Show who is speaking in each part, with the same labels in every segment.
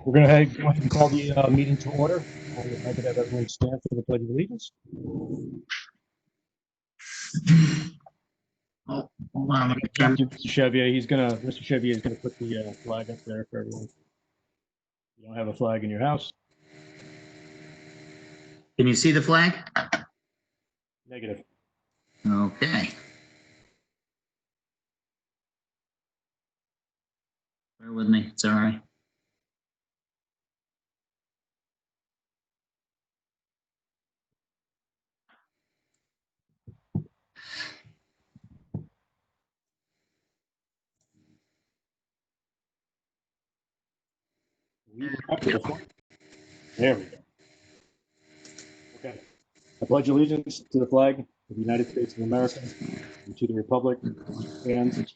Speaker 1: We're going to go ahead and call the meeting to order. If I could have everyone stand for the Pledge of Allegiance.
Speaker 2: Oh, hold on. Let me
Speaker 1: Thank you, Mr. Chevier. Mr. Chevier is going to put the flag up there for everyone. You don't have a flag in your house?
Speaker 2: Can you see the flag?
Speaker 1: Negative.
Speaker 2: Okay. Bear with me. It's all right.
Speaker 1: There we go. Okay. I pledge allegiance to the flag of the United States of America and to the republic which stands one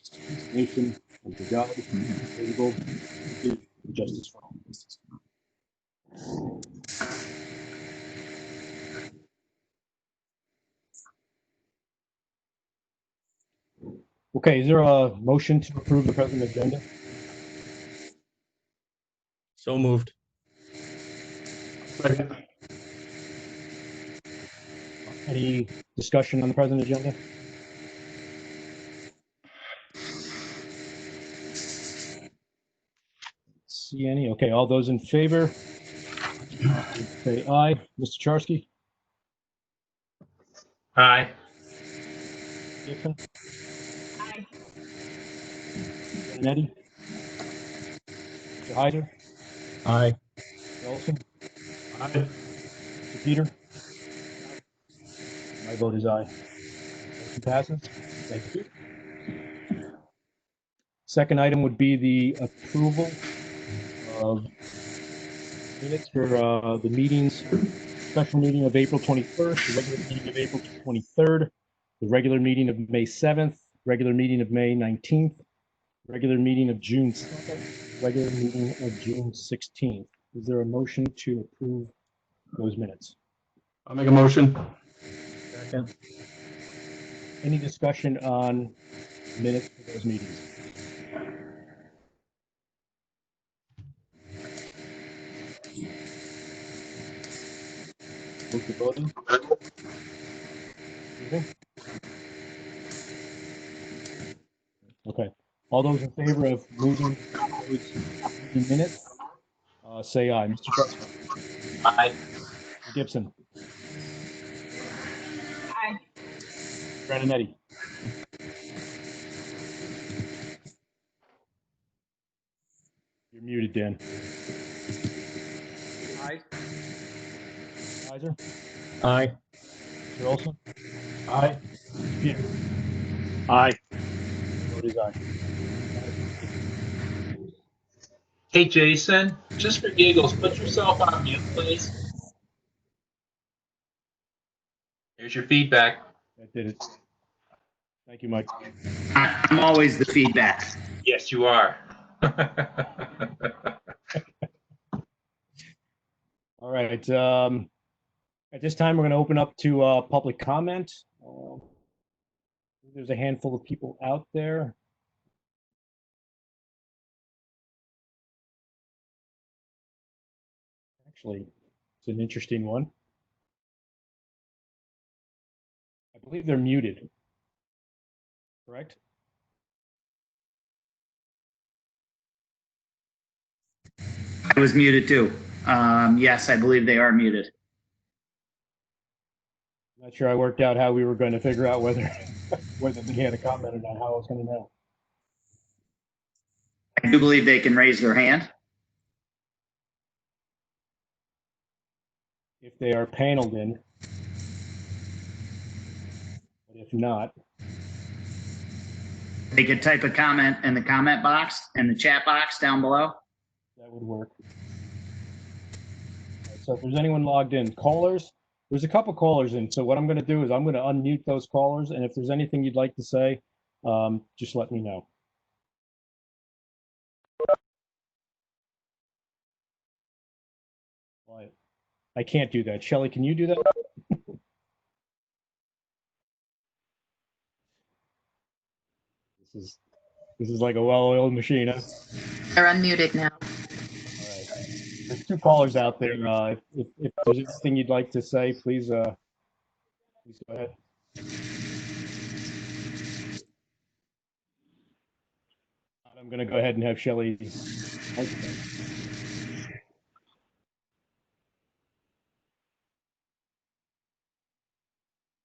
Speaker 1: nation under God, indivisible, with justice for all. Okay, is there a motion to approve the present agenda?
Speaker 3: So moved.
Speaker 1: Any discussion on the present agenda? See any? Okay, all those in favor, say aye. Mr. Charsky?
Speaker 3: Aye.
Speaker 1: Gibson? Aye. Benetti? Mr. Heiser?
Speaker 3: Aye.
Speaker 1: Mr. Olson?
Speaker 3: Aye.
Speaker 1: Mr. Peter? My vote is aye. Motion passes. Thank you. Second item would be the approval of minutes for the meetings, special meeting of April 21st, the regular meeting of April 23rd, the regular meeting of May 7th, regular meeting of May 19th, regular meeting of June 2nd, regular meeting of June 16th. Is there a motion to approve those minutes?
Speaker 3: I'll make a motion. Second.
Speaker 1: Any discussion on minutes for those meetings? Move to voting. Okay. All those in favor of moving those meeting minutes, say aye. Mr. Chairman.
Speaker 3: Aye.
Speaker 1: Mr. Gibson.
Speaker 4: Aye.
Speaker 1: Brandon. You're muted, Dan.
Speaker 3: Aye.
Speaker 1: Kaiser.
Speaker 3: Aye.
Speaker 1: Mr. Olson.
Speaker 3: Aye.
Speaker 1: Peter.
Speaker 3: Aye.
Speaker 1: Vote is aye.
Speaker 5: Hey, Jason, just for giggles, put yourself on mute, please. Here's your feedback.
Speaker 1: That did it. Thank you, Mike.
Speaker 2: I'm always the feedback.
Speaker 5: Yes, you are.
Speaker 1: All right. At this time, we're going to open up to public comment. There's a handful of people out there. Actually, it's an interesting one. I believe they're muted. Correct?
Speaker 2: I was muted too. Yes, I believe they are muted.
Speaker 1: Not sure I worked out how we were going to figure out whether they had a comment or not, how I was going to know.
Speaker 2: I do believe they can raise their hand.
Speaker 1: If they are paneled in, but if not,
Speaker 2: They could type a comment in the comment box, in the chat box down below.
Speaker 1: that would work. Right, so if there's anyone logged in, callers, there's a couple callers in. So what I'm going to do is I'm going to unmute those callers. And if there's anything you'd like to say, just let me know. Well, I can't do that. Shelley, can you do that? This is like a well-oiled machine, huh?
Speaker 4: They're unmuted now.
Speaker 1: All right. there's two callers out there. If there's anything you'd like to say, please go ahead. I'm going to go ahead and have Shelley.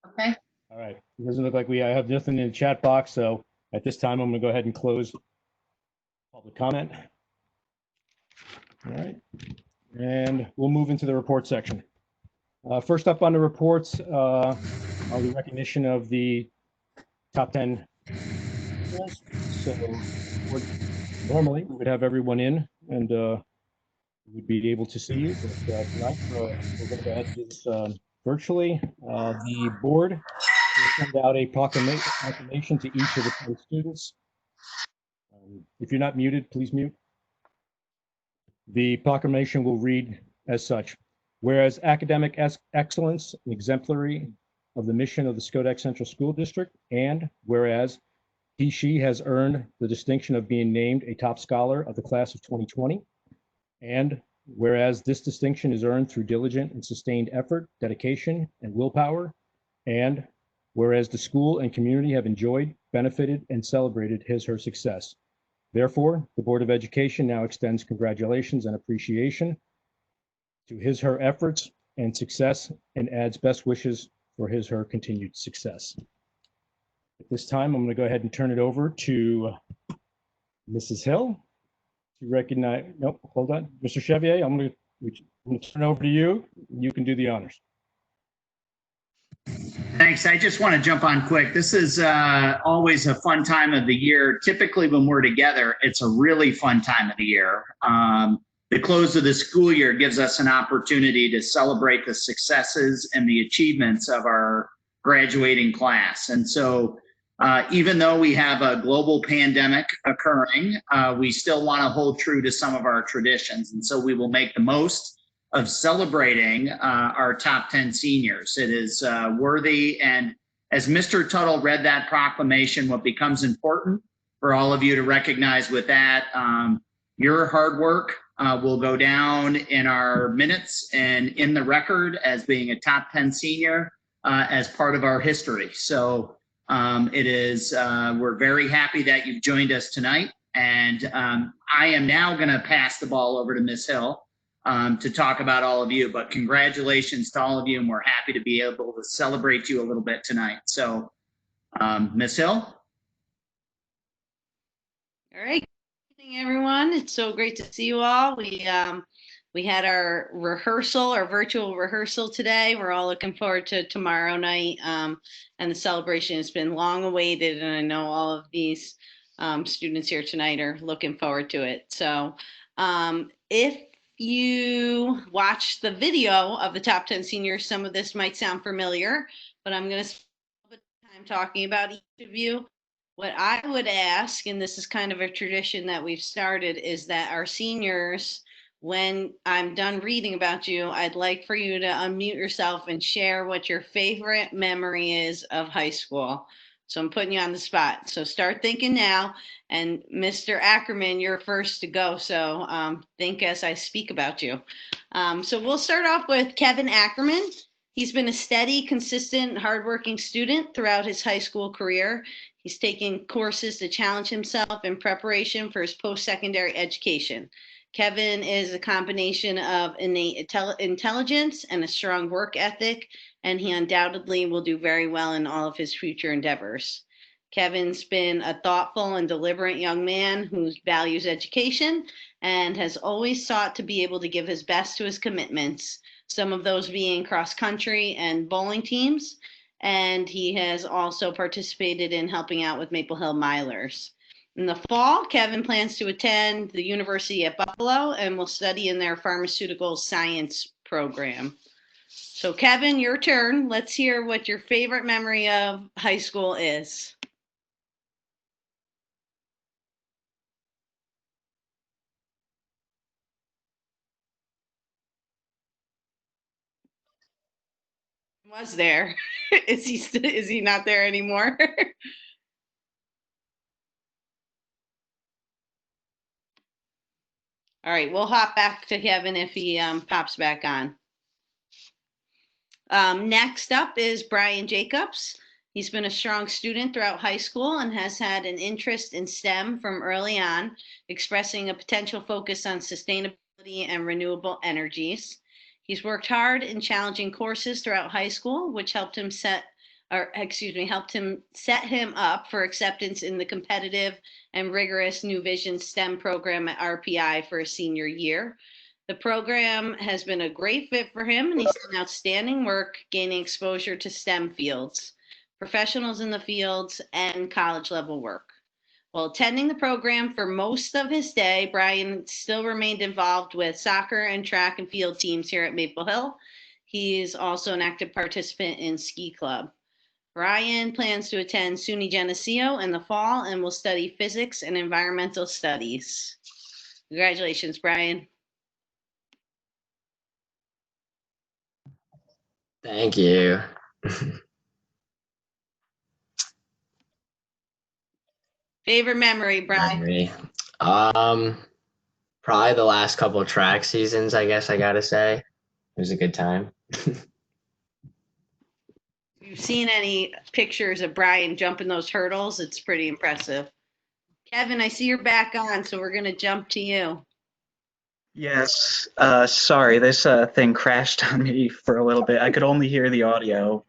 Speaker 4: Okay.
Speaker 1: All right. It doesn't look like I have nothing in the chat box. So at this time, I'm going to go ahead and close public comment. All right. And we'll move into the report section. First up on the reports are the recognition of the top 10. So normally we would have everyone in and we'd be able to see you, but tonight we're going to go ahead and do this virtually. The board will send out a proclamation to each of the 10 students. If you're not muted, please mute. The proclamation will read as such. Whereas academic excellence and exemplary of the mission of the Schodack Central School District, and whereas she has earned the distinction of being named a top scholar of the class of 2020, and whereas this distinction is earned through diligent and sustained effort, dedication, and willpower, and whereas the school and community have enjoyed, benefited, and celebrated her success. Therefore, the Board of Education now extends congratulations and appreciation to her efforts and success and adds best wishes for her continued success. At this time, I'm going to go ahead and turn it over to Mrs. Hill to recognize, nope, hold on. Mr. Chevier, I'm going to turn it over to you. You can do the honors.
Speaker 2: Thanks. I just want to jump on quick. This is always a fun time of the year. Typically, when we're together, it's a really fun time of the year. The close of the school year gives us an opportunity to celebrate the successes and the achievements of our graduating class. And so even though we have a global pandemic occurring, we still want to hold true to some of our traditions. And so we will make the most of celebrating our top 10 seniors. It is worthy. And as Mr. Tuttle read that proclamation, what becomes important for all of you to recognize with that, your hard work will go down in our minutes and in the record as being a top 10 senior as part of our history. So it is, we're very happy that you've joined us tonight. And I am now going to pass the ball over to Ms. Hill to talk about all of you, but congratulations to all of you, and we're happy to be able to celebrate you a little bit tonight. So, Ms. Hill.
Speaker 6: All right, good evening, everyone. It's so great to see you all. We had our rehearsal, our virtual rehearsal today. We're all looking forward to tomorrow night, and the celebration has been long awaited, and I know all of these students here tonight are looking forward to it. So, if you watch the video of the top 10 seniors, some of this might sound familiar, but I'm going to spend a little bit of time talking about each of you. What I would ask, and this is kind of a tradition that we've started, is that our seniors, when I'm done reading about you, I'd like for you to unmute yourself and share what your favorite memory is of high school. So I'm putting you on the spot. So start thinking now. And Mr. Ackerman, you're first to go. So think as I speak about you. So we'll start off with Kevin Ackerman. He's been a steady, consistent, hardworking student throughout his high school career. He's taken courses to challenge himself in preparation for his post-secondary education. Kevin is a combination of innate intelligence and a strong work ethic, and he undoubtedly will do very well in all of his future endeavors. Kevin's been a thoughtful and deliberate young man who values education and has always sought to be able to give his best to his commitments, some of those being cross-country and bowling teams, and he has also participated in helping out with Maple Hill Milers. In the fall, Kevin plans to attend the University at Buffalo and will study in their pharmaceutical science program. So Kevin, your turn. Let's hear what your favorite memory of high school is. Was there? Is he not there anymore? All right, we'll hop back to Kevin if he pops back on. Next up is Brian Jacobs. He's been a strong student throughout high school and has had an interest in STEM from early on, expressing a potential focus on sustainability and renewable energies. He's worked hard in challenging courses throughout high school, which helped him set him up for acceptance in the competitive and rigorous New Vision STEM program at RPI for his senior year. The program has been a great fit for him, and he's done outstanding work gaining exposure to STEM fields, professionals in the fields, and college level work. While attending the program for most of his day, Brian still remained involved with soccer and track and field teams here at Maple Hill. He is also an active participant in Ski Club. Brian plans to attend SUNY Geneseo in the fall and will study physics and environmental studies. Congratulations, Brian.
Speaker 4: Thank you.
Speaker 6: Favorite memory, Brian?
Speaker 4: Memory. Probably the last couple of track seasons, I guess I gotta say. It was a good time.
Speaker 6: If you've seen any pictures of Brian jumping those hurdles, it's pretty impressive. Kevin, I see you're back on, so we're gonna jump to you.
Speaker 7: Yes, sorry, this thing crashed on me for a little bit. I could only hear the audio.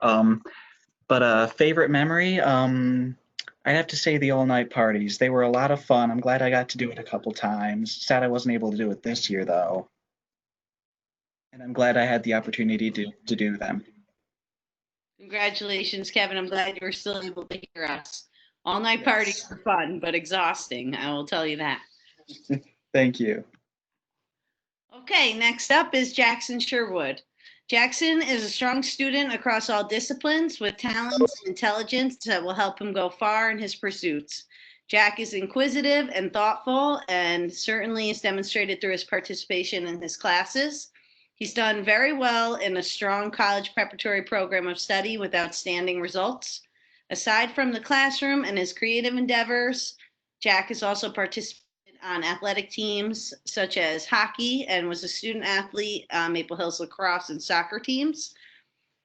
Speaker 7: But favorite memory, I'd have to say the all-night parties. They were a lot of fun. I'm glad I got to do it a couple times. Sad I wasn't able to do it this year, though. And I'm glad I had the opportunity to do them.
Speaker 6: Congratulations, Kevin. I'm glad you were still able to hear us. All night
Speaker 7: Yes.
Speaker 6: parties are fun, but exhausting. I will tell you that.
Speaker 7: Thank you.
Speaker 6: Okay, next up is Jackson Sherwood. Jackson is a strong student across all disciplines with talents and intelligence that will help him go far in his pursuits. Jack is inquisitive and thoughtful and certainly is demonstrated through his participation in his classes. He's done very well in a strong college preparatory program of study with outstanding results. Aside from the classroom and his creative endeavors, Jack has also participated on athletic teams such as hockey and was a student athlete on Maple Hills lacrosse and soccer teams.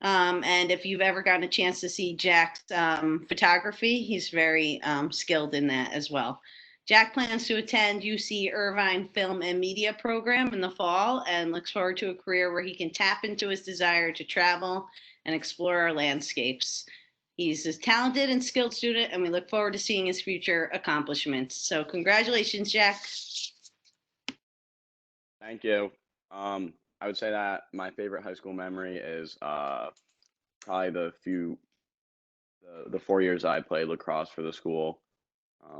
Speaker 6: And if you've ever gotten a chance to see Jack's photography, he's very skilled in that as well. Jack plans to attend UC Irvine Film and Media program in the fall and looks forward to a career where he can tap into his desire to travel and explore our landscapes. He's a talented and skilled student, and we look forward to seeing his future accomplishments. So congratulations, Jack.
Speaker 8: Thank you. I would say that my favorite high school memory is probably the 4 years I played lacrosse for the school.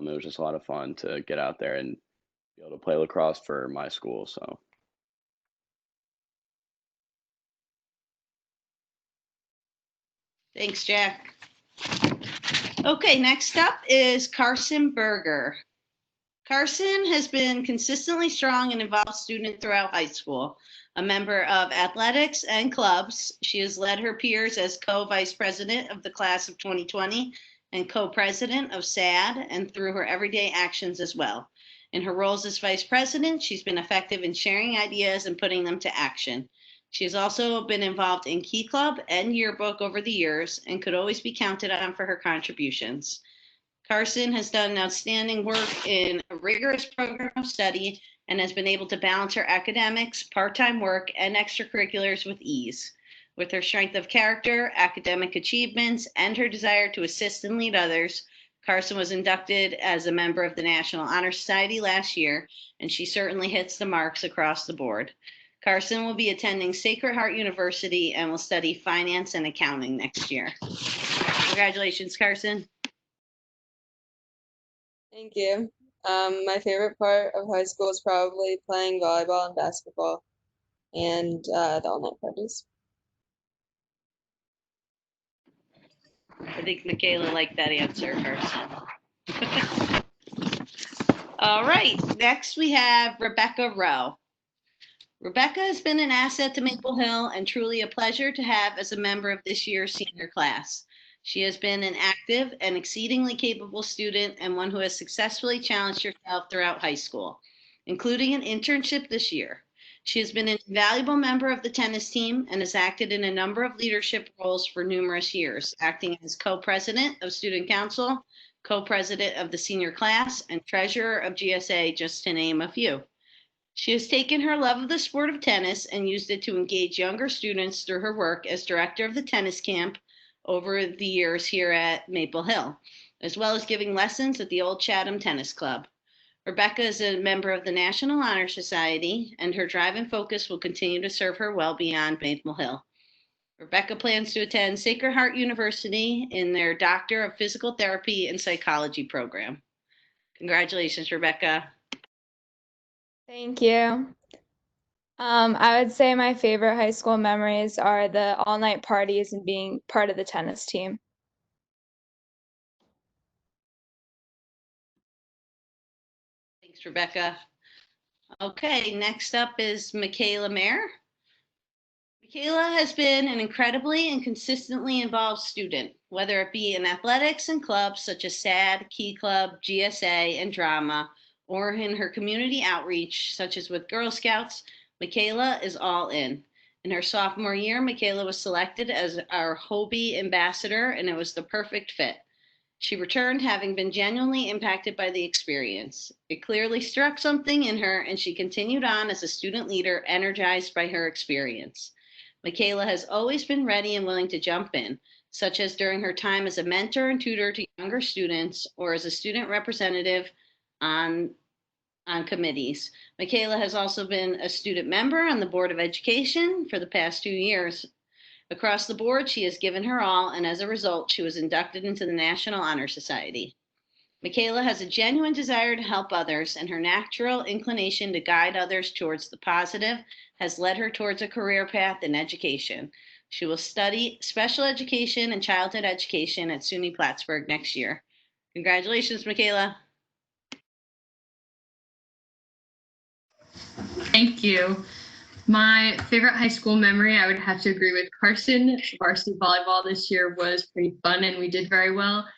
Speaker 8: It was just a lot of fun to get out there and be able to play lacrosse for my school. So
Speaker 6: Thanks, Jack. Okay, next up is Carson Berger. Carson has been consistently strong and involved student throughout high school. A member of athletics and clubs, she has led her peers as co-vice president of the class of 2020 and co-president of SAD, and through her everyday actions as well. In her roles as vice president, she's been effective in sharing ideas and putting them to action. She has also been involved in Key Club and Yearbook over the years and could always be counted on for her contributions. Carson has done outstanding work in a rigorous program of study and has been able to balance her academics, part-time work, and extracurriculars with ease. With her strength of character, academic achievements, and her desire to assist and lead others, Carson was inducted as a member of the National Honor Society last year, and she certainly hits the marks across the board. Carson will be attending Sacred Heart University and will study finance and accounting next year. Congratulations, Carson.
Speaker 9: Thank you. My favorite part of high school is probably playing volleyball and basketball and the all-night parties.
Speaker 6: I think Michaela liked that answer, Carson. All right, next we have Rebecca Rowe. Rebecca has been an asset to Maple Hill and truly a pleasure to have as a member of this year's senior class. She has been an active and exceedingly capable student and one who has successfully challenged herself throughout high school. including an internship this year. She has been an invaluable member of the tennis team and has acted in a number of leadership roles for numerous years, acting as co-president of student council, co-president of the senior class, and treasurer of GSA, just to name a few. She has taken her love of the sport of tennis and used it to engage younger students through her work as director of the tennis camp over the years here at Maple Hill, as well as giving lessons at the Old Chatham Tennis Club. Rebecca is a member of the National Honor Society, and her drive and focus will continue to serve her well beyond Maple Hill. Rebecca plans to attend Sacred Heart University in their Doctor of Physical Therapy and Psychology program. Congratulations, Rebecca.
Speaker 10: Thank you. I would say my favorite high school memories are the all-night parties and being part of the tennis team.
Speaker 6: Thanks, Rebecca. Okay, next up is Michaela Mayer. Michaela has been an incredibly and consistently involved student, whether it be in athletics and clubs such as SAD, Key Club, GSA, and drama, or in her community outreach, such as with Girl Scouts. Michaela is all in. In her sophomore year, Michaela was selected as our Hobie ambassador, and it was the perfect fit. She returned having been genuinely impacted by the experience. It clearly struck something in her, and she continued on as a student leader, energized by her experience. Michaela has always been ready and willing to jump in, such as during her time as a mentor and tutor to younger students or as a student representative on committees. Michaela has also been a student member on the Board of Education for the past 2 years. Across the board, she has given her all, and as a result, she was inducted into the National Honor Society. Michaela has a genuine desire to help others, and her natural inclination to guide others towards the positive has led her towards a career path in education. She will study special education and childhood education at SUNY Plattsburgh next year. Congratulations, Michaela.
Speaker 11: Thank you. My favorite high school memory, I would have to agree with Carson. Varsity volleyball this year was pretty fun and we did very well,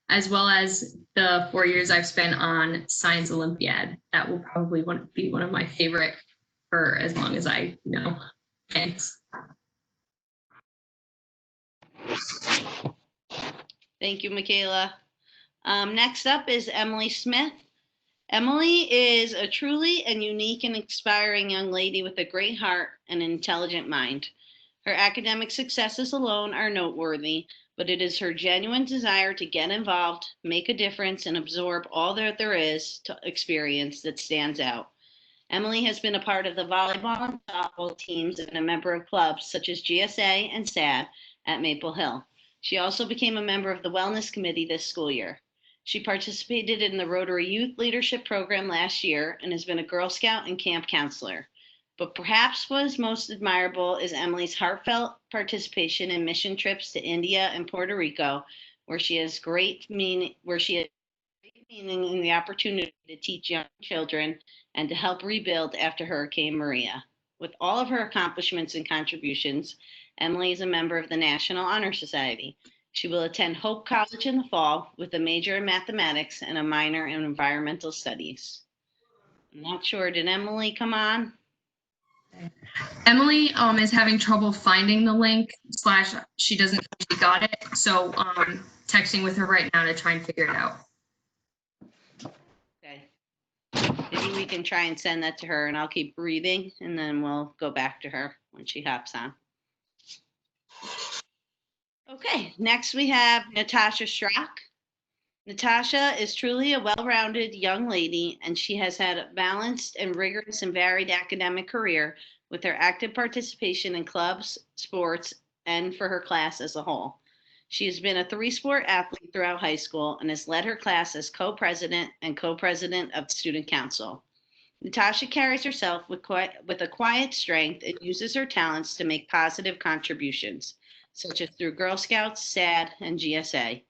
Speaker 11: as well as the 4 years I've spent on Science Olympiad. That will probably be one of my favorite for as long as I know. Thanks.
Speaker 6: Thank you, Michaela. Next up is Emily Smith. Emily is a truly and unique and inspiring young lady with a great heart and an intelligent mind. Her academic successes alone are noteworthy, but it is her genuine desire to get involved, make a difference, and absorb all that there is to experience that stands out. Emily has been a part of the volleyball and softball teams and a member of clubs such as GSA and SAD at Maple Hill. She also became a member of the Wellness Committee this school year. She participated in the Rotary Youth Leadership Program last year and has been a Girl Scout and camp counselor. But perhaps what is most admirable is Emily's heartfelt participation in mission trips to India and Puerto Rico, where she has great meaning in the opportunity to teach young children and to help rebuild after Hurricane Maria. With all of her accomplishments and contributions, Emily is a member of the National Honor Society. She will attend Hope College in the fall with a major in mathematics and a minor in environmental studies. I'm not sure, did Emily come on?
Speaker 11: Emily is having trouble finding the link / she doesn't know she got it. So texting with her right now to try and figure it out.
Speaker 6: Okay. Maybe we can try and send that to her and I'll keep reading and then we'll go back to her when she hops on. Okay, next we have Natasha Schrock. Natasha is truly a well-rounded young lady, and she has had a balanced and rigorous and varied academic career with her active participation in clubs, sports, and for her class as a whole. She has been a 3-sport athlete throughout high school and has led her class as co-president and co-president of the student council. Natasha carries herself with a quiet strength and uses her talents to make positive contributions, such as through Girl Scouts, SAD, and GSA.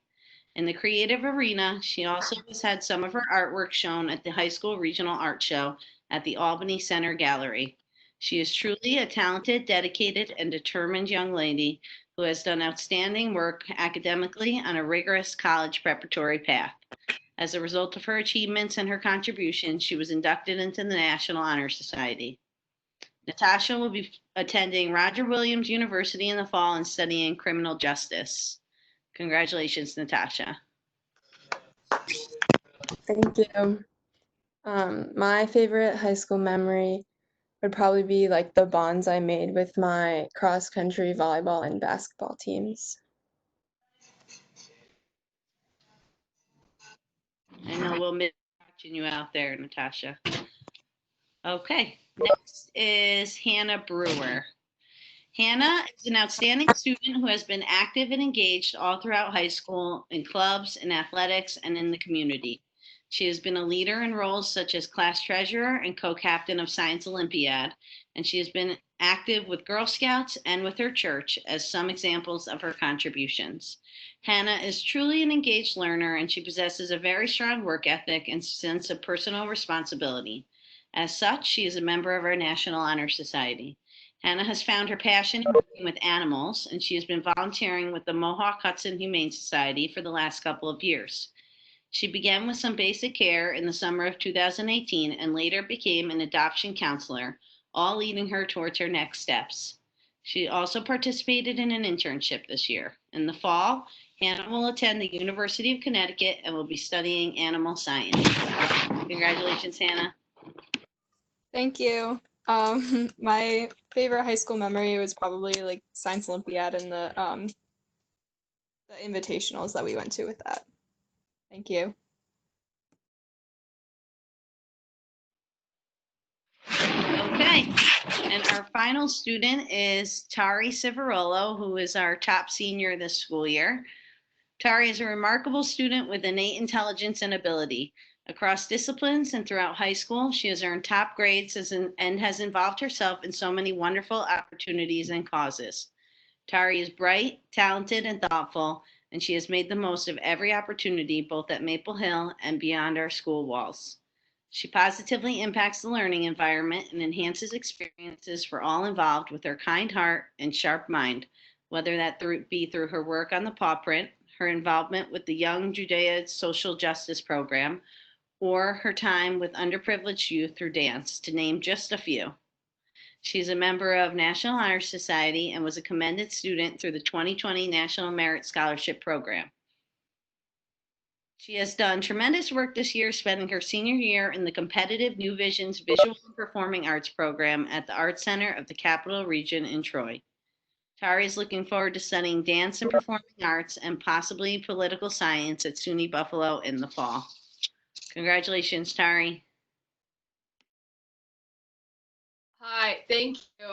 Speaker 6: In the creative arena, she also has had some of her artwork shown at the high school regional art show at the Albany Center Gallery. She is truly a talented, dedicated, and determined young lady who has done outstanding work academically on a rigorous college preparatory path. As a result of her achievements and her contributions, she was inducted into the National Honor Society. Natasha will be attending Roger Williams University in the fall and studying criminal justice. Congratulations, Natasha.
Speaker 9: Thank you. My favorite high school memory would probably be like the bonds I made with my cross country, volleyball, and basketball teams.
Speaker 6: I know we'll miss watching you out there, Natasha. Okay, next is Hannah Brewer. Hannah is an outstanding student who has been active and engaged all throughout high school in clubs, in athletics, and in the community. She has been a leader in roles such as class treasurer and co-captain of Science Olympiad, and she has been active with Girl Scouts and with her church as some examples of her contributions. Hannah is truly an engaged learner, and she possesses a very strong work ethic and sense of personal responsibility. As such, she is a member of our National Honor Society. Hannah has found her passion in working with animals, and she has been volunteering with the Mohawk Hudson Humane Society for the last couple of years. She began with some basic care in the summer of 2018 and later became an adoption counselor, all leading her towards her next steps. She also participated in an internship this year. In the fall, Hannah will attend the University of Connecticut and will be studying animal science. Congratulations, Hannah.
Speaker 10: Thank you. My favorite high school memory was probably like Science Olympiad and the invitationals that we went to with that. Thank you.
Speaker 6: Okay, and our final student is Tari Civarolo, who is our top senior this school year. Tari is a remarkable student with innate intelligence and ability. Across disciplines and throughout high school, she has earned top grades and has involved herself in so many wonderful opportunities and causes. Tari is bright, talented, and thoughtful, and she has made the most of every opportunity both at Maple Hill and beyond our school walls. She positively impacts the learning environment and enhances experiences for all involved with her kind heart and sharp mind, whether that be through her work on the paw print, her involvement with the Young Judea Social Justice Program, or her time with underprivileged youth through dance, to name just a few. She's a member of National Honor Society and was a commended student through the 2020 National Merit Scholarship Program. She has done tremendous work this year, spending her senior year in the competitive New Visions Visual and Performing Arts program at the Art Center of the Capital Region in Troy. Tari is looking forward to studying dance and performing arts and possibly political science at SUNY Buffalo in the fall. Congratulations, Tari.
Speaker 10: Hi, thank you.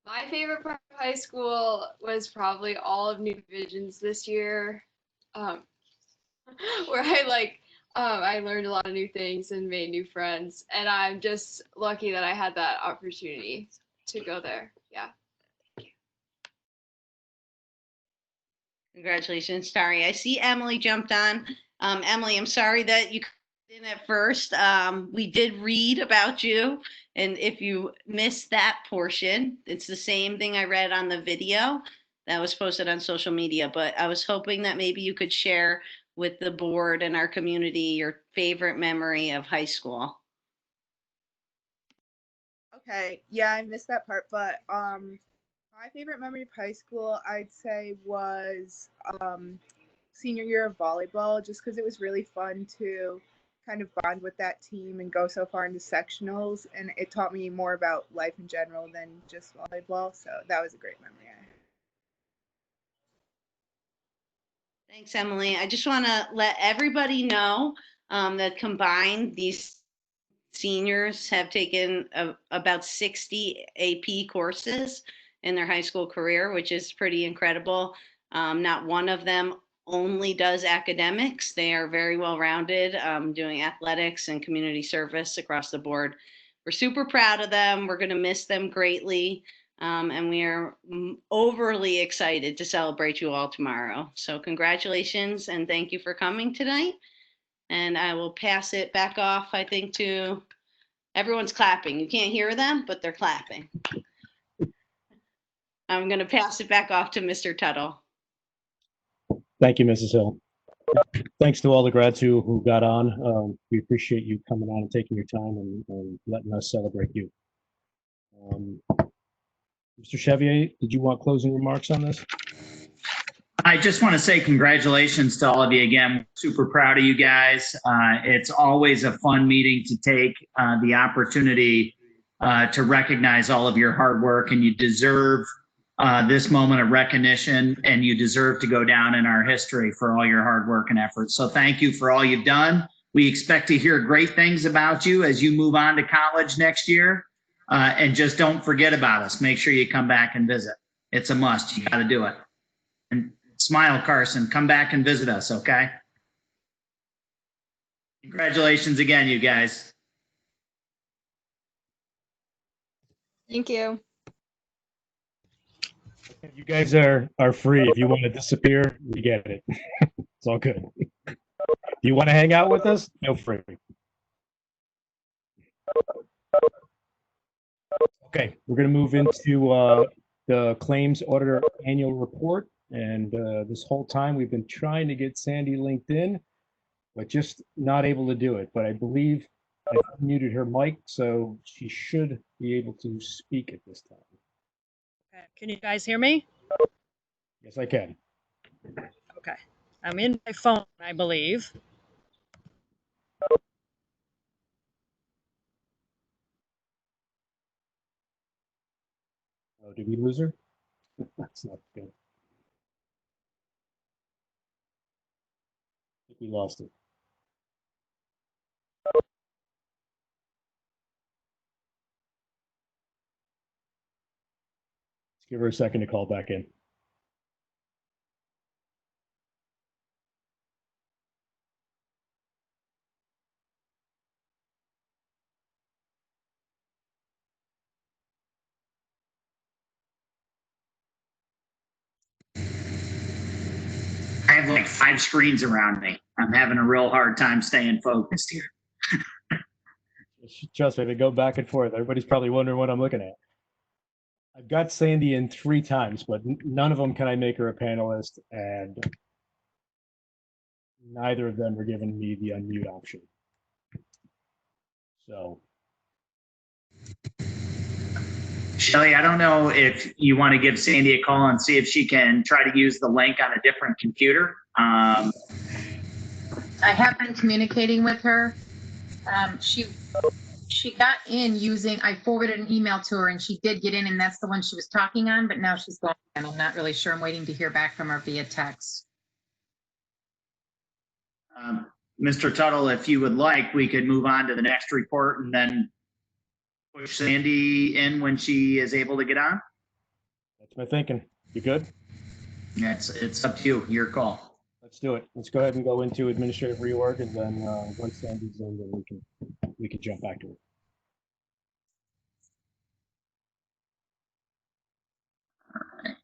Speaker 10: My favorite part of high school was probably all of New Visions this year, where I learned a lot of new things and made new friends, and I'm just lucky that I had that opportunity to go there. Yeah.
Speaker 6: Congratulations, Tari. I see Emily jumped on. Emily, I'm sorry that you couldn't in at first. We did read about you, and if you missed that portion, it's the same thing I read on the video that was posted on social media, but I was hoping that maybe you could share with the board and our community your favorite memory of high school.
Speaker 12: Okay, yeah, I missed that part, but my favorite memory of high school, I'd say, was senior year of volleyball, just because it was really fun to kind of bond with that team and go so far into sectionals, and it taught me more about life in general than just volleyball, so that was a great memory I had.
Speaker 6: Thanks, Emily. I just want to let everybody know that combined, these seniors have taken about 60 AP courses in their high school career, which is pretty incredible. Not one of them only does academics. They are very well-rounded, doing athletics and community service across the board. We're super proud of them. We're going to miss them greatly. And we are overly excited to celebrate you all tomorrow. So congratulations and thank you for coming tonight. And I will pass it back off, I think, to everyone's clapping. You can't hear them, but they're clapping. I'm going to pass it back off to Mr. Tuttle.
Speaker 1: Thank you, Mrs. Hill. thanks to all the grads who got on. We appreciate you coming on and taking your time and letting us celebrate you. Mr. Chevier, did you want closing remarks on this?
Speaker 2: I just want to say congratulations to all of you again. Super proud of you guys. It's always a fun meeting to take the opportunity to recognize all of your hard work, and you deserve this moment of recognition, and you deserve to go down in our history for all your hard work and effort. So thank you for all you've done. We expect to hear great things about you as you move on to college next year. And just don't forget about us. Make sure you come back and visit. It's a must. You got to do it. And smile, Carson. Come back and visit us, okay? Congratulations again, you guys.
Speaker 10: Thank you.
Speaker 1: You guys are free. If you want to disappear, we get it. It's all good. Do you want to hang out with us? Feel free. Okay, we're going to move into the claims auditor annual report. And this whole time we've been trying to get Sandy linked in, but just not able to do it. But I believe I muted her mic, so she should be able to speak at this time.
Speaker 13: Okay. Can you guys hear me?
Speaker 1: Yes, I can.
Speaker 13: Okay. I'm in my phone, I believe.
Speaker 1: Oh, did we lose her? That's not good. I think we lost it. Let's give her a second to call back in.
Speaker 2: I have like 5 screens around me. I'm having a real hard time staying focused here.
Speaker 1: Trust me, they go back and forth. Everybody's probably wondering what I'm looking at. I've got Sandy in 3 times, but none of them can I make her a panelist, and neither of them are giving me the unmute option. So,
Speaker 2: Shelly, I don't know if you want to give Sandy a call and see if she can try to use the link on a different computer.
Speaker 14: I have been communicating with her. She got in using, I forwarded an email to her and she did get in, and that's the one she was talking on, but now she's gone and I'm not really sure. I'm waiting to hear back from her via text.
Speaker 2: Mr. Tuttle, if you would like, we could move on to the next report and then push Sandy in when she is able to get on.
Speaker 1: that's my thinking. You good?
Speaker 2: Yeah, it's up to you. Your call.
Speaker 1: Let's do it. Let's go ahead and go into administrative reorg, and then once Sandy's in, then we can jump back to it.
Speaker 2: All right.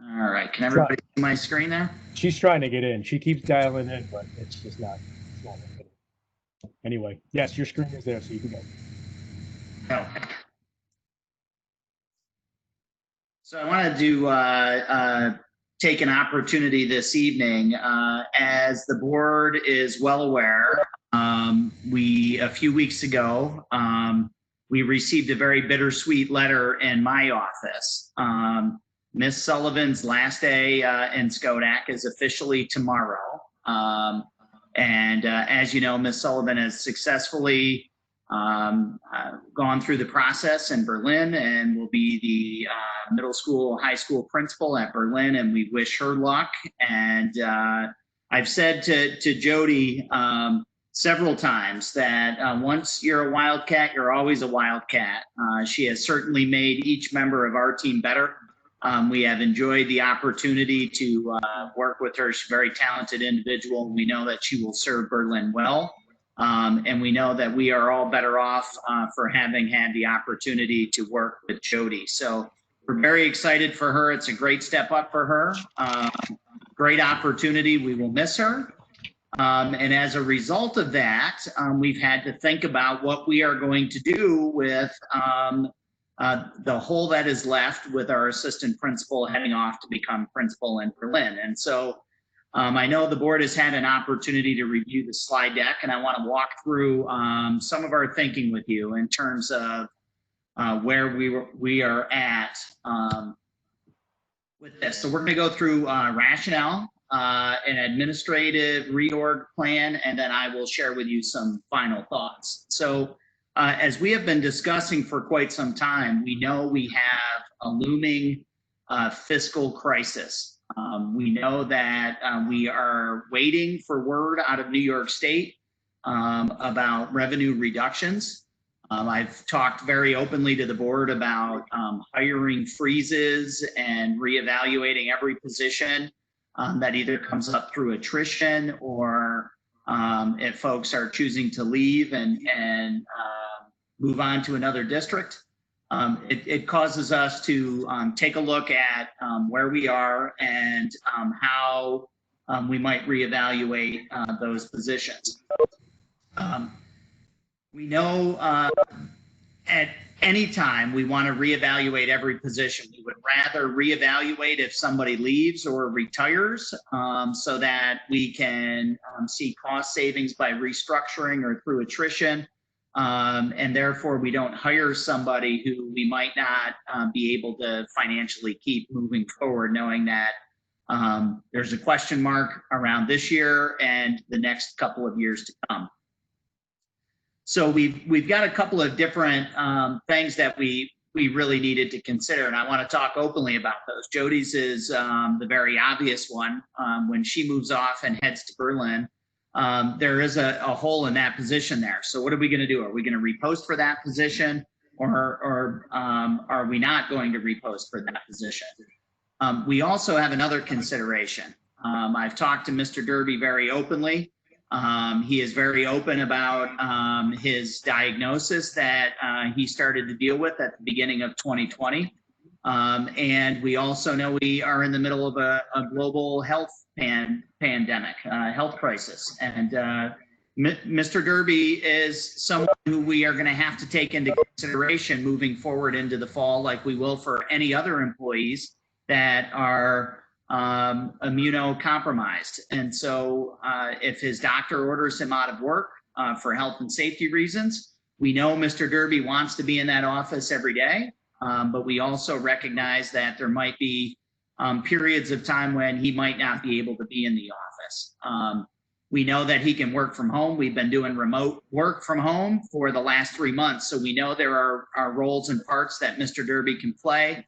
Speaker 2: All right. Can everybody see my screen there?
Speaker 1: She's trying to get in. She keeps dialing in, but it's just not. It's not happening. Anyway, yes, your screen is there, so you can go.
Speaker 2: Okay. So I wanted to take an opportunity this evening. As the board is well aware, a few weeks ago, we received a very bittersweet letter in my office. Miss Sullivan's last day in Skodak is officially tomorrow. As you know, Miss Sullivan has successfully gone through the process in Berlin and will be the middle school, high school principal at Berlin, and we wish her luck. And I've said to Jody several times that once you're a Wildcat, you're always a Wildcat. She has certainly made each member of our team better. We have enjoyed the opportunity to work with her. She's a very talented individual. We know that she will serve Berlin well. And we know that we are all better off for having had the opportunity to work with Jody. So we're very excited for her. It's a great step up for her. Great opportunity. We will miss her. And as a result of that, we've had to think about what we are going to do with the hole that is left with our assistant principal heading off to become principal in Berlin. And so I know the board has had an opportunity to review the slide deck, and I want to walk through some of our thinking with you in terms of where we are at with this. So we're going to go through rationale, an administrative reorg plan, and then I will share with you some final thoughts. So as we have been discussing for quite some time, we know we have a looming fiscal crisis. We know that we are waiting for word out of New York State about revenue reductions. I've talked very openly to the board about hiring freezes and reevaluating every position that either comes up through attrition or if folks are choosing to leave and move on to another district. It causes us to take a look at where we are and how we might reevaluate those positions. We know at any time we want to reevaluate every position. We would rather reevaluate if somebody leaves or retires so that we can see cost savings by restructuring or through attrition. And therefore we don't hire somebody who we might not be able to financially keep moving forward, knowing that there's a question mark around this year and the next couple of years to come. So we've got a couple of different things that we really needed to consider, and I want to talk openly about those. Jody's is the very obvious one. When she moves off and heads to Berlin, there is a hole in that position there. So what are we going to do? Are we going to repost for that position, or are we not going to repost for that position? We also have another consideration. I've talked to Mr. Derby very openly. He is very open about his diagnosis that he started to deal with at the beginning of 2020. And we also know we are in the middle of a global health pandemic, health crisis. And Mr. Derby is someone who we are going to have to take into consideration moving forward into the fall, like we will for any other employees that are immunocompromised. And so if his doctor orders him out of work for health and safety reasons, we know Mr. Derby wants to be in that office every day, but we also recognize that there might be periods of time when he might not be able to be in the office. We know that he can work from home. We've been doing remote work from home for the last 3 months. So we know there are roles and parts that Mr. Derby can play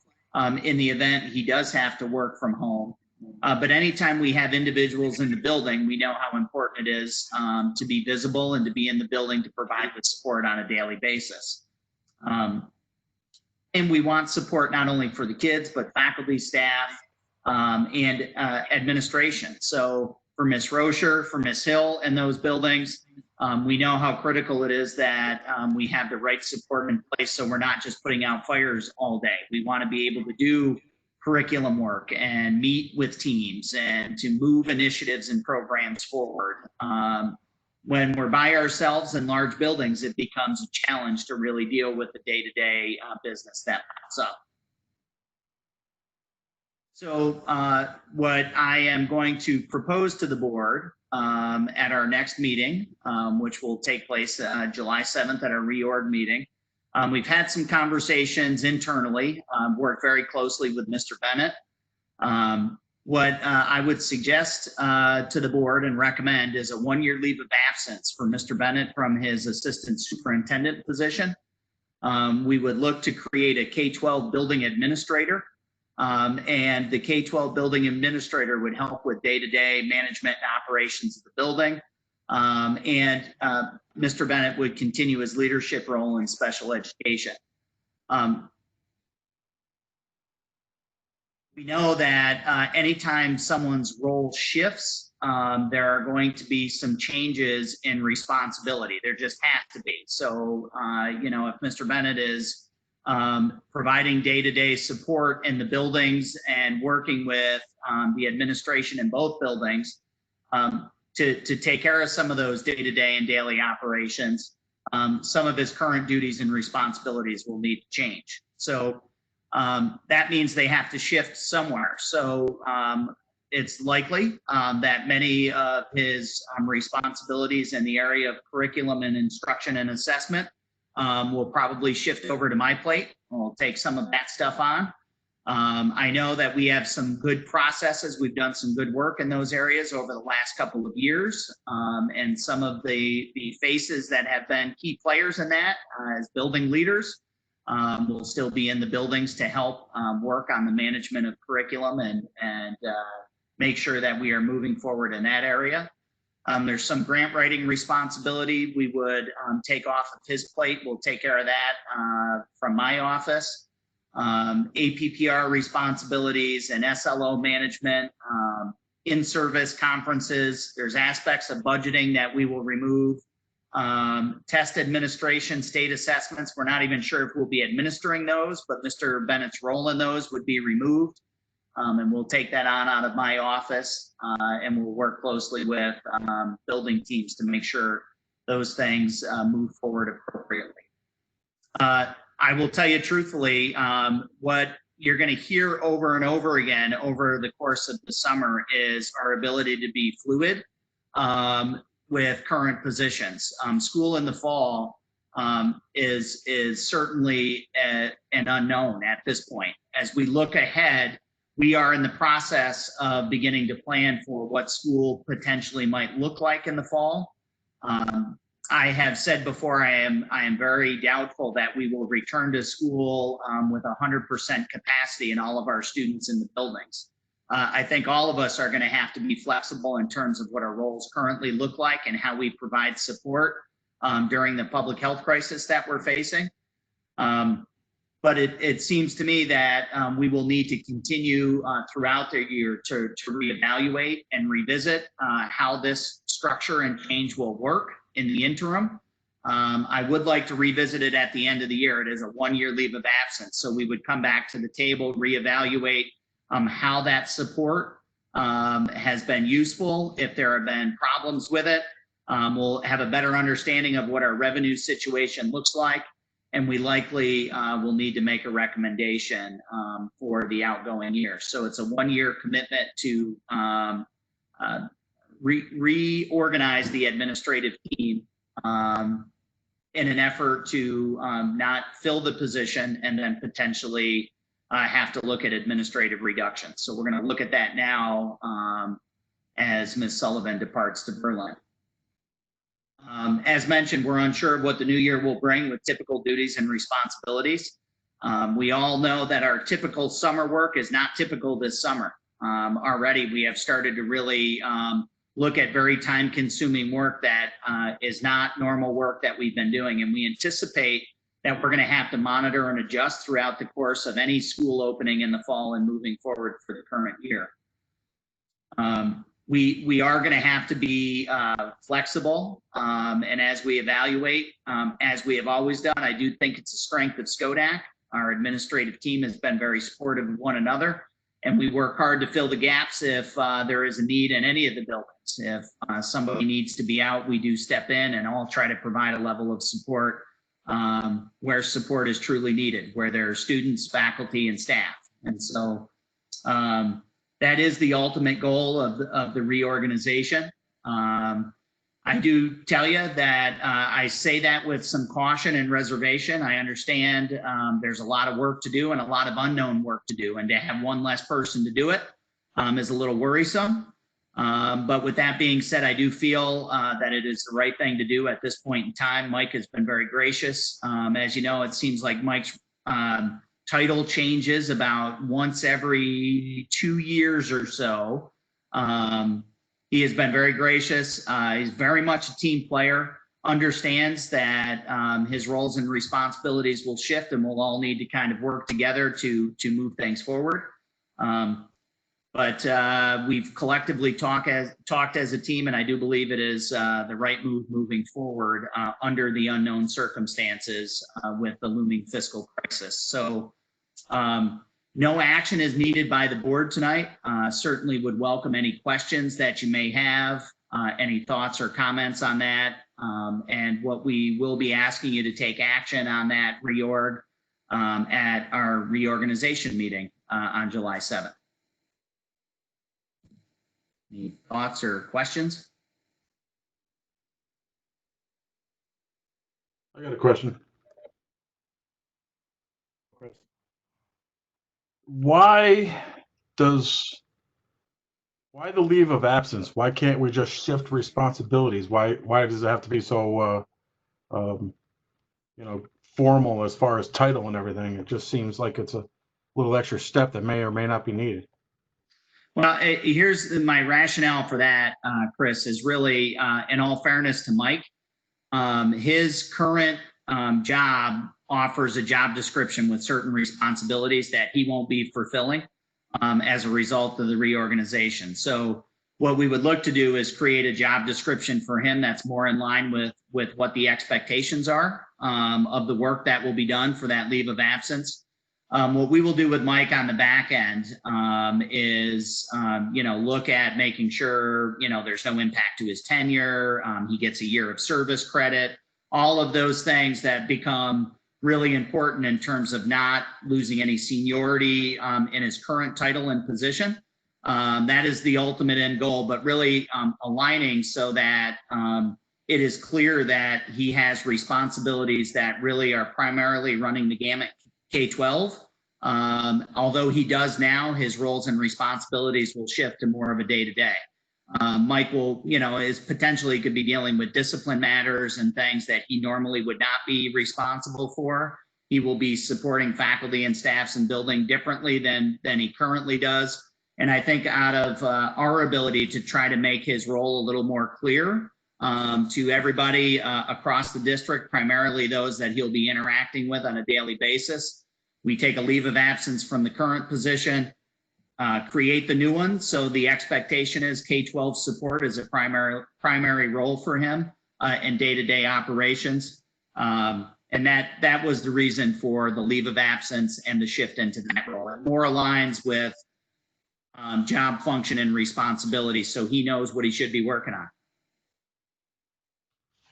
Speaker 2: in the event he does have to work from home. But anytime we have individuals in the building, we know how important it is to be visible and to be in the building to provide the support on a daily basis. And we want support not only for the kids, but faculty, staff, and administration. So for Ms. Rocher, for Ms. Hill and those buildings, we know how critical it is that we have the right support in place so we're not just putting out fires all day. We want to be able to do curriculum work and meet with teams and to move initiatives and programs forward. When we're by ourselves in large buildings, it becomes a challenge to really deal with the day-to-day business that pops up. So what I am going to propose to the board at our next meeting, which will take place July 7th at our reorg meeting. We've had some conversations internally, worked very closely with Mr. Bennett. What I would suggest to the board and recommend is a 1-year leave of absence for Mr. Bennett from his assistant superintendent position. We would look to create a K-12 building administrator. And the K-12 building administrator would help with day-to-day management and operations of the building. And Mr. Bennett would continue his leadership role in special education. We know that anytime someone's role shifts, there are going to be some changes in responsibility. There just has to be. So, you know, if Mr. Bennett is providing day-to-day support in the buildings and working with the administration in both buildings to take care of some of those day-to-day and daily operations, some of his current duties and responsibilities will need to change. So that means they have to shift somewhere. So it's likely that many of his responsibilities in the area of curriculum and instruction and assessment will probably shift over to my plate. We'll take some of that stuff on. I know that we have some good processes. We've done some good work in those areas over the last couple of years. And some of the faces that have been key players in that as building leaders will still be in the buildings to help work on the management of curriculum and make sure that we are moving forward in that area. There's some grant writing responsibility we would take off of his plate. We'll take care of that from my office. APPR responsibilities and SLO management, in-service conferences. There's aspects of budgeting that we will remove. Test administration, state assessments. We're not even sure if we'll be administering those, but Mr. Bennett's role in those would be removed. And we'll take that on out of my office and we'll work closely with building teams to make sure those things move forward appropriately. I will tell you truthfully, what you're going to hear over and over again over the course of the summer is our ability to be fluid with current positions. School in the fall is certainly an unknown at this point. As we look ahead, we are in the process of beginning to plan for what school potentially might look like in the fall. I have said before, I am very doubtful that we will return to school with 100% capacity in all of our students in the buildings. I think all of us are going to have to be flexible in terms of what our roles currently look like and how we provide support during the public health crisis that we're facing. But it seems to me that we will need to continue throughout the year to reevaluate and revisit how this structure and change will work in the interim. I would like to revisit it at the end of the year. It is a 1-year leave of absence. So we would come back to the table, reevaluate how that support has been useful. If there have been problems with it, we'll have a better understanding of what our revenue situation looks like. And we likely will need to make a recommendation for the outgoing year. So it's a 1-year commitment to reorganize the administrative team in an effort to not fill the position and then potentially have to look at administrative reductions. So we're going to look at that now as Ms. Sullivan departs to Berlin. As mentioned, we're unsure of what the new year will bring with typical duties and responsibilities. We all know that our typical summer work is not typical this summer. Already we have started to really look at very time-consuming work that is not normal work that we've been doing. And we anticipate that we're going to have to monitor and adjust throughout the course of any school opening in the fall and moving forward for the current year. We are going to have to be flexible, and as we evaluate, as we have always done, I do think it's a strength of SCODAC. Our administrative team has been very supportive of one another, and we work hard to fill the gaps if there is a need in any of the buildings. If somebody needs to be out, we do step in and all try to provide a level of support where support is truly needed, where there are students, faculty, and staff. And so that is the ultimate goal of the reorganization. I do tell you that I say that with some caution and reservation. I understand there's a lot of work to do and a lot of unknown work to do, and to have one less person to do it is a little worrisome. But with that being said, I do feel that it is the right thing to do at this point in time. Mike has been very gracious. As you know, it seems like Mike's title changes about once every 2 years or so. He has been very gracious. He's very much a team player, understands that his roles and responsibilities will shift and we'll all need to kind of work together to move things forward. But we've collectively talked as a team, and I do believe it is the right move moving forward under the unknown circumstances with the looming fiscal crisis. So no action is needed by the board tonight. Certainly would welcome any questions that you may have, any thoughts or comments on that. And what we will be asking you to take action on that reorg at our reorganization meeting on July 7th. Any thoughts or questions?
Speaker 3: I got a question. Why the leave of absence? Why can't we just shift responsibilities? Why does it have to be so formal as far as title and everything? It just seems like it's a little extra step that may or may not be needed.
Speaker 2: Well, here's my rationale for that, Chris, is really, in all fairness to Mike, his current job offers a job description with certain responsibilities that he won't be fulfilling as a result of the reorganization. So what we would look to do is create a job description for him that's more in line with what the expectations are of the work that will be done for that leave of absence. What we will do with Mike on the back end is, look at making sure, there's no impact to his tenure. He gets a year of service credit, all of those things that become really important in terms of not losing any seniority in his current title and position. That is the ultimate end goal, but really aligning so that it is clear that he has responsibilities that really are primarily running the gamut K-12. Although he does now, his roles and responsibilities will shift to more of a day-to-day. Mike will, is potentially could be dealing with discipline matters and things that he normally would not be responsible for. He will be supporting faculty and staffs and building differently than he currently does. And I think out of our ability to try to make his role a little more clear to everybody across the district, primarily those that he'll be interacting with on a daily basis, we take a leave of absence from the current position, create the new one. So the expectation is K-12 support is a primary role for him in day-to-day operations. And that was the reason for the leave of absence and the shift into that role. It more aligns with job function and responsibility, so he knows what he should be working on.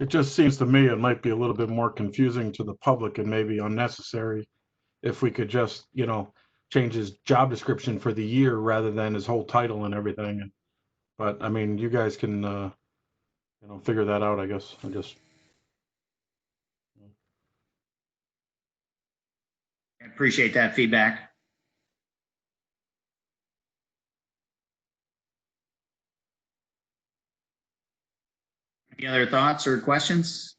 Speaker 3: It just seems to me it might be a little bit more confusing to the public and maybe unnecessary if we could just, change his job description for the year rather than his whole title and everything. But I mean, you guys can, figure that out, I guess.
Speaker 2: I appreciate that feedback. Any other thoughts or questions?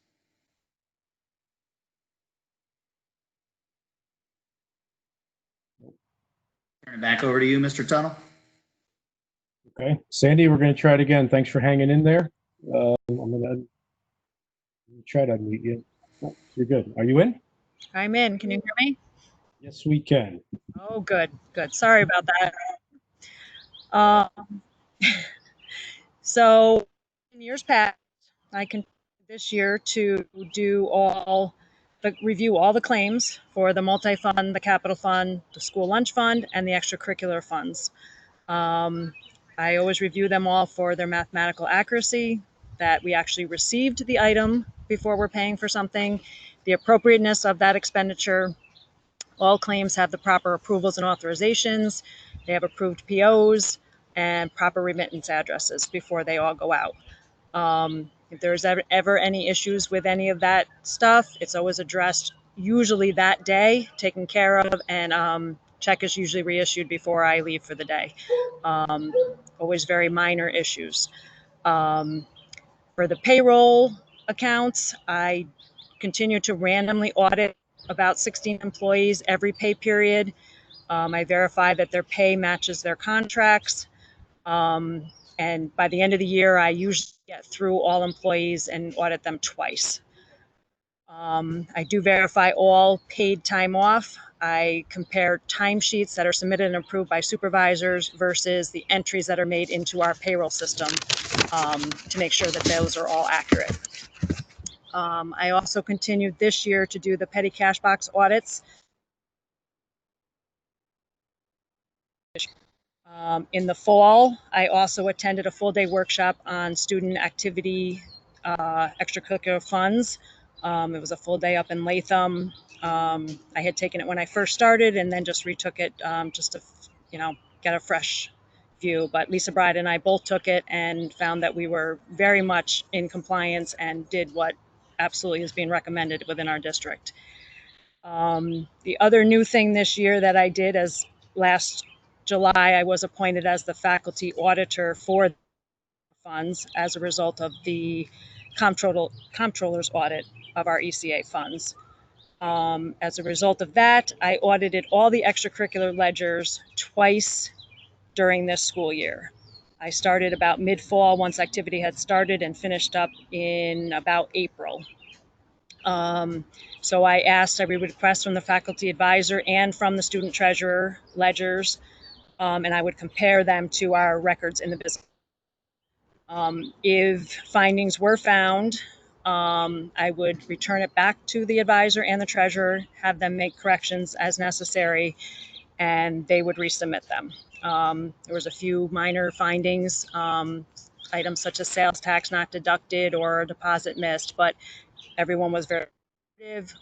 Speaker 2: Turn it back over to you, Mr. Tuttle.
Speaker 1: Okay, Sandy, we're going to try it again. Thanks for hanging in there. I'm going to try to unmute you. Oh, you're good. Are you in?
Speaker 13: I'm in. Can you hear me?
Speaker 1: Yes, we can.
Speaker 13: Oh, good. Sorry about that. So in years past, I continued this year to review all the claims for the multi-fund, the capital fund, the school lunch fund, and the extracurricular funds. I always review them all for their mathematical accuracy, that we actually received the item before we're paying for something, the appropriateness of that expenditure. All claims have the proper approvals and authorizations. They have approved POs and proper remittance addresses before they all go out. If there's ever any issues with any of that stuff, it's always addressed usually that day, taken care of, and check is usually reissued before I leave for the day. Always very minor issues. For the payroll accounts, I continue to randomly audit about 16 employees every pay period. I verify that their pay matches their contracts. And by the end of the year, I usually get through all employees and audit them twice. I do verify all paid time off. I compare timesheets that are submitted and approved by supervisors versus the entries that are made into our payroll system to make sure that those are all accurate. I also continued this year to do the petty cash box audits. In the fall, I also attended a full-day workshop on student activity extracurricular funds. It was a full day up in Latham. I had taken it when I first started and then just retook it just to, get a fresh view. But Lisa Bride and I both took it and found that we were very much in compliance and did what absolutely is being recommended within our district. The other new thing this year that I did as last July, I was appointed as the faculty auditor for funds as a result of the comptroller's audit of our ECA funds. As a result of that, I audited all the extracurricular ledgers twice during this school year. I started about mid-fall once activity had started and finished up in about April. So I asked every request from the faculty advisor and from the student treasurer ledgers, and I would compare them to our records in the business. If findings were found, I would return it back to the advisor and the treasurer, have them make corrections as necessary, and they would resubmit them. There was a few minor findings, items such as sales tax not deducted or deposit missed, but everyone was very active,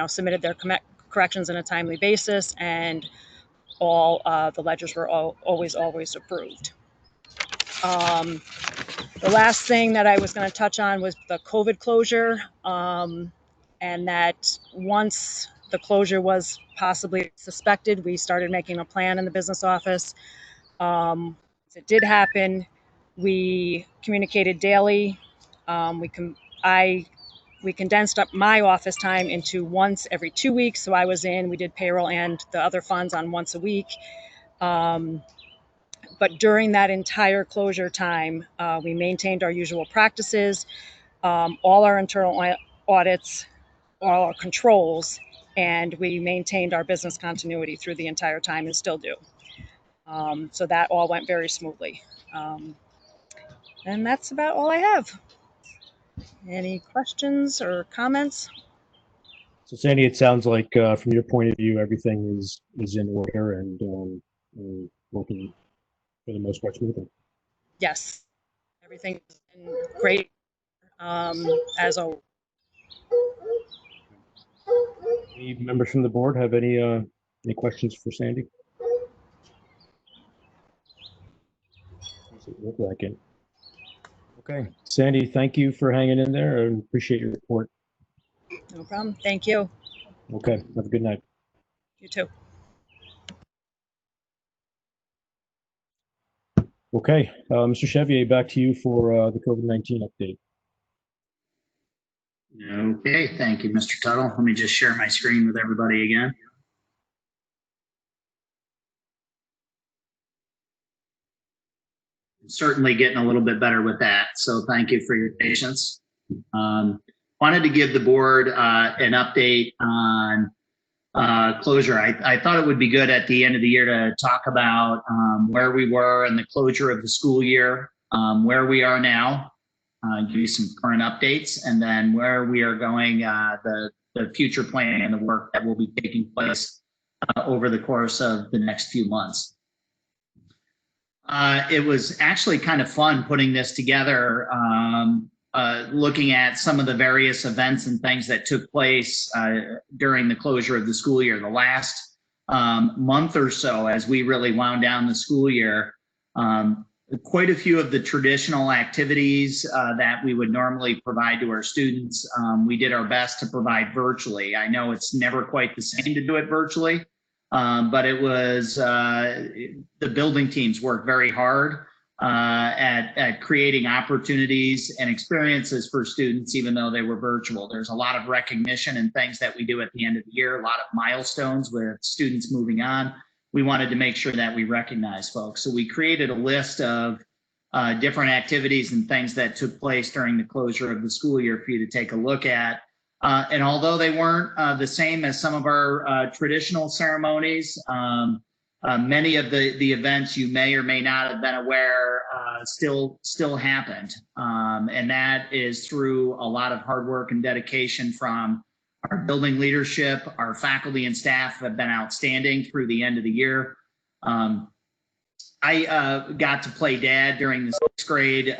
Speaker 13: submitted their corrections on a timely basis, and all the ledgers were always approved. The last thing that I was going to touch on was the COVID closure, and that once the closure was possibly suspected, we started making a plan in the business office. It did happen. We communicated daily. We condensed up my office time into once every 2 weeks. So I was in, we did payroll and the other funds on once a week. But during that entire closure time, we maintained our usual practices, all our internal audits, all our controls, and we maintained our business continuity through the entire time and still do. So that all went very smoothly. And that's about all I have. Any questions or comments?
Speaker 1: So Sandy, it sounds like from your point of view, everything is in order and working for the most part smoothly.
Speaker 13: Yes, everything's been great as always.
Speaker 1: Any members from the board have any questions for Sandy? Does it look like it? Okay, Sandy, thank you for hanging in there and appreciate your report.
Speaker 13: No problem. Thank you.
Speaker 1: Okay, have a good night.
Speaker 13: You too.
Speaker 1: Okay, Mr. Chevier, back to you for the COVID-19 update.
Speaker 2: Okay, thank you, Mr. Tuttle. Let me just share my screen with everybody again. Certainly getting a little bit better with that, so thank you for your patience. Wanted to give the board an update on closure. I thought it would be good at the end of the year to talk about where we were in the closure of the school year, where we are now, give you some current updates, and then where we are going, the future planning and the work that will be taking place over the course of the next few months. It was actually kind of fun putting this together, looking at some of the various events and things that took place during the closure of the school year. The last month or so, as we really wound down the school year, quite a few of the traditional activities that we would normally provide to our students, we did our best to provide virtually. I know it's never quite the same to do it virtually, but it was, the building teams worked very hard at creating opportunities and experiences for students, even though they were virtual. There's a lot of recognition and things that we do at the end of the year, a lot of milestones with students moving on. We wanted to make sure that we recognize folks. So we created a list of different activities and things that took place during the closure of the school year for you to take a look at. And although they weren't the same as some of our traditional ceremonies, many of the events you may or may not have been aware still happened. And that is through a lot of hard work and dedication from our building leadership. Our faculty and staff have been outstanding through the end of the year. I got to play dad during the 6th grade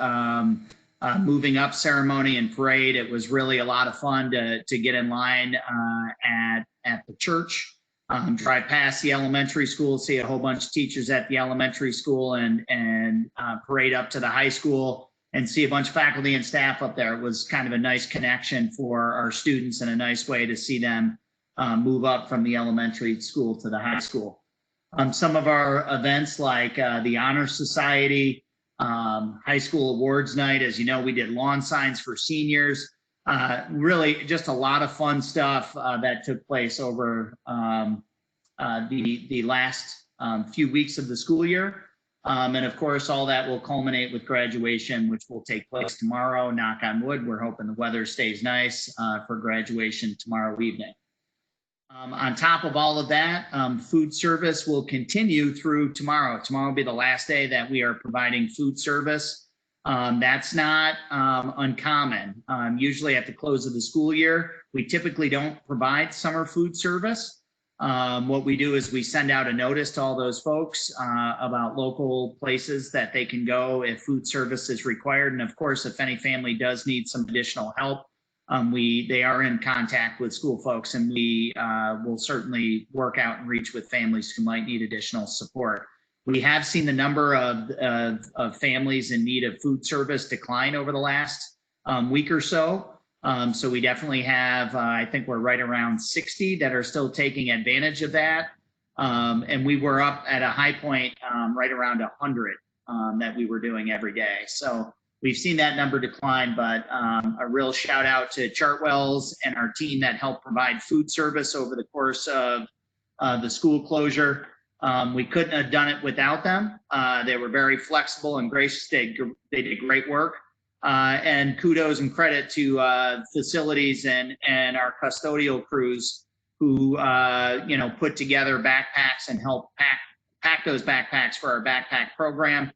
Speaker 2: moving up ceremony and parade. It was really a lot of fun to get in line at the church, drive past the elementary school, see a whole bunch of teachers at the elementary school, and parade up to the high school and see a bunch of faculty and staff up there. It was kind of a nice connection for our students and a nice way to see them move up from the elementary school to the high school. Some of our events like the Honor Society, high school awards night, as you know, we did lawn signs for seniors. Really just a lot of fun stuff that took place over the last few weeks of the school year. And of course, all that will culminate with graduation, which will take place tomorrow. Knock on wood, we're hoping the weather stays nice for graduation tomorrow evening. On top of all of that, food service will continue through tomorrow. Tomorrow will be the last day that we are providing food service. That's not uncommon. Usually at the close of the school year, we typically don't provide summer food service. What we do is we send out a notice to all those folks about local places that they can go if food service is required. And of course, if any family does need some additional help, they are in contact with school folks, and we will certainly work out and reach with families who might need additional support. We have seen the number of families in need of food service decline over the last week or so. So we definitely have, I think we're right around 60 that are still taking advantage of that. And we were up at a high point right around 100 that we were doing every day. So we've seen that number decline, but a real shout out to Chartwell's and our team that helped provide food service over the course of the school closure. We couldn't have done it without them. They were very flexible and gracious. They did great work. And kudos and credit to facilities and our custodial crews who put together backpacks and helped pack those backpacks for our backpack program.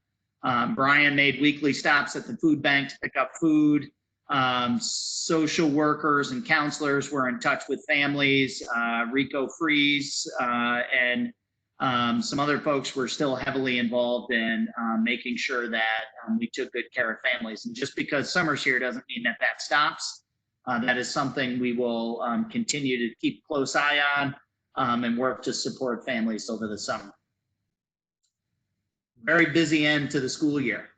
Speaker 2: Brian made weekly stops at the food bank to pick up food. Social workers and counselors were in touch with families. Rico Freeze and some other folks were still heavily involved in making sure that we took good care of families. And just because summer's here doesn't mean that stops. That is something we will continue to keep a close eye on and work to support families over the summer. Very busy end to the school year.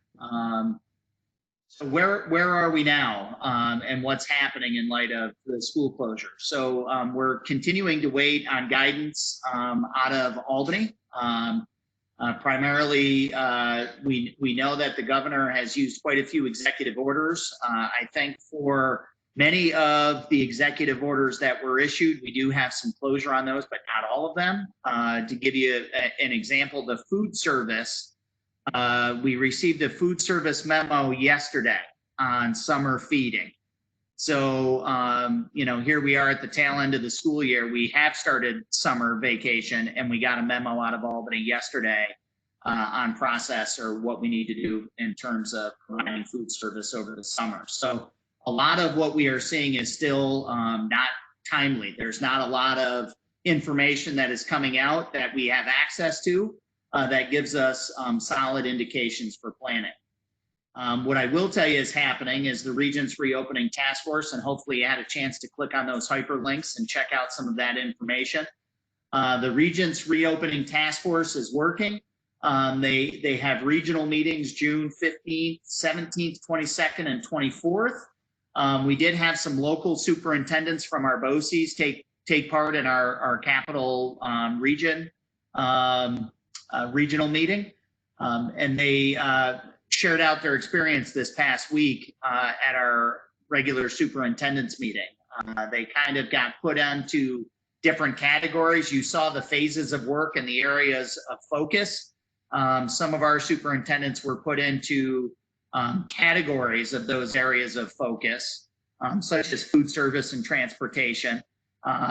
Speaker 2: So where are we now and what's happening in light of the school closure? So we're continuing to wait on guidance out of Albany. Primarily, we know that the governor has used quite a few executive orders. I think for many of the executive orders that were issued, we do have some closure on those, but not all of them. To give you an example, the food service, we received a food service memo yesterday on summer feeding. So, here we are at the tail end of the school year. We have started summer vacation, and we got a memo out of Albany yesterday on process or what we need to do in terms of providing food service over the summer. So a lot of what we are seeing is still not timely. There's not a lot of information that is coming out that we have access to that gives us solid indications for planning. What I will tell you is happening is the Regents Reopening Task Force, and hopefully you had a chance to click on those hyperlinks and check out some of that information. The Regents Reopening Task Force is working. They have regional meetings June 15th, 17th, 22nd, and 24th. We did have some local superintendents from our BOCES take part in our capital region regional meeting, and they shared out their experience this past week at our regular superintendents meeting. They kind of got put into different categories. You saw the phases of work and the areas of focus. Some of our superintendents were put into categories of those areas of focus, such as food service and transportation.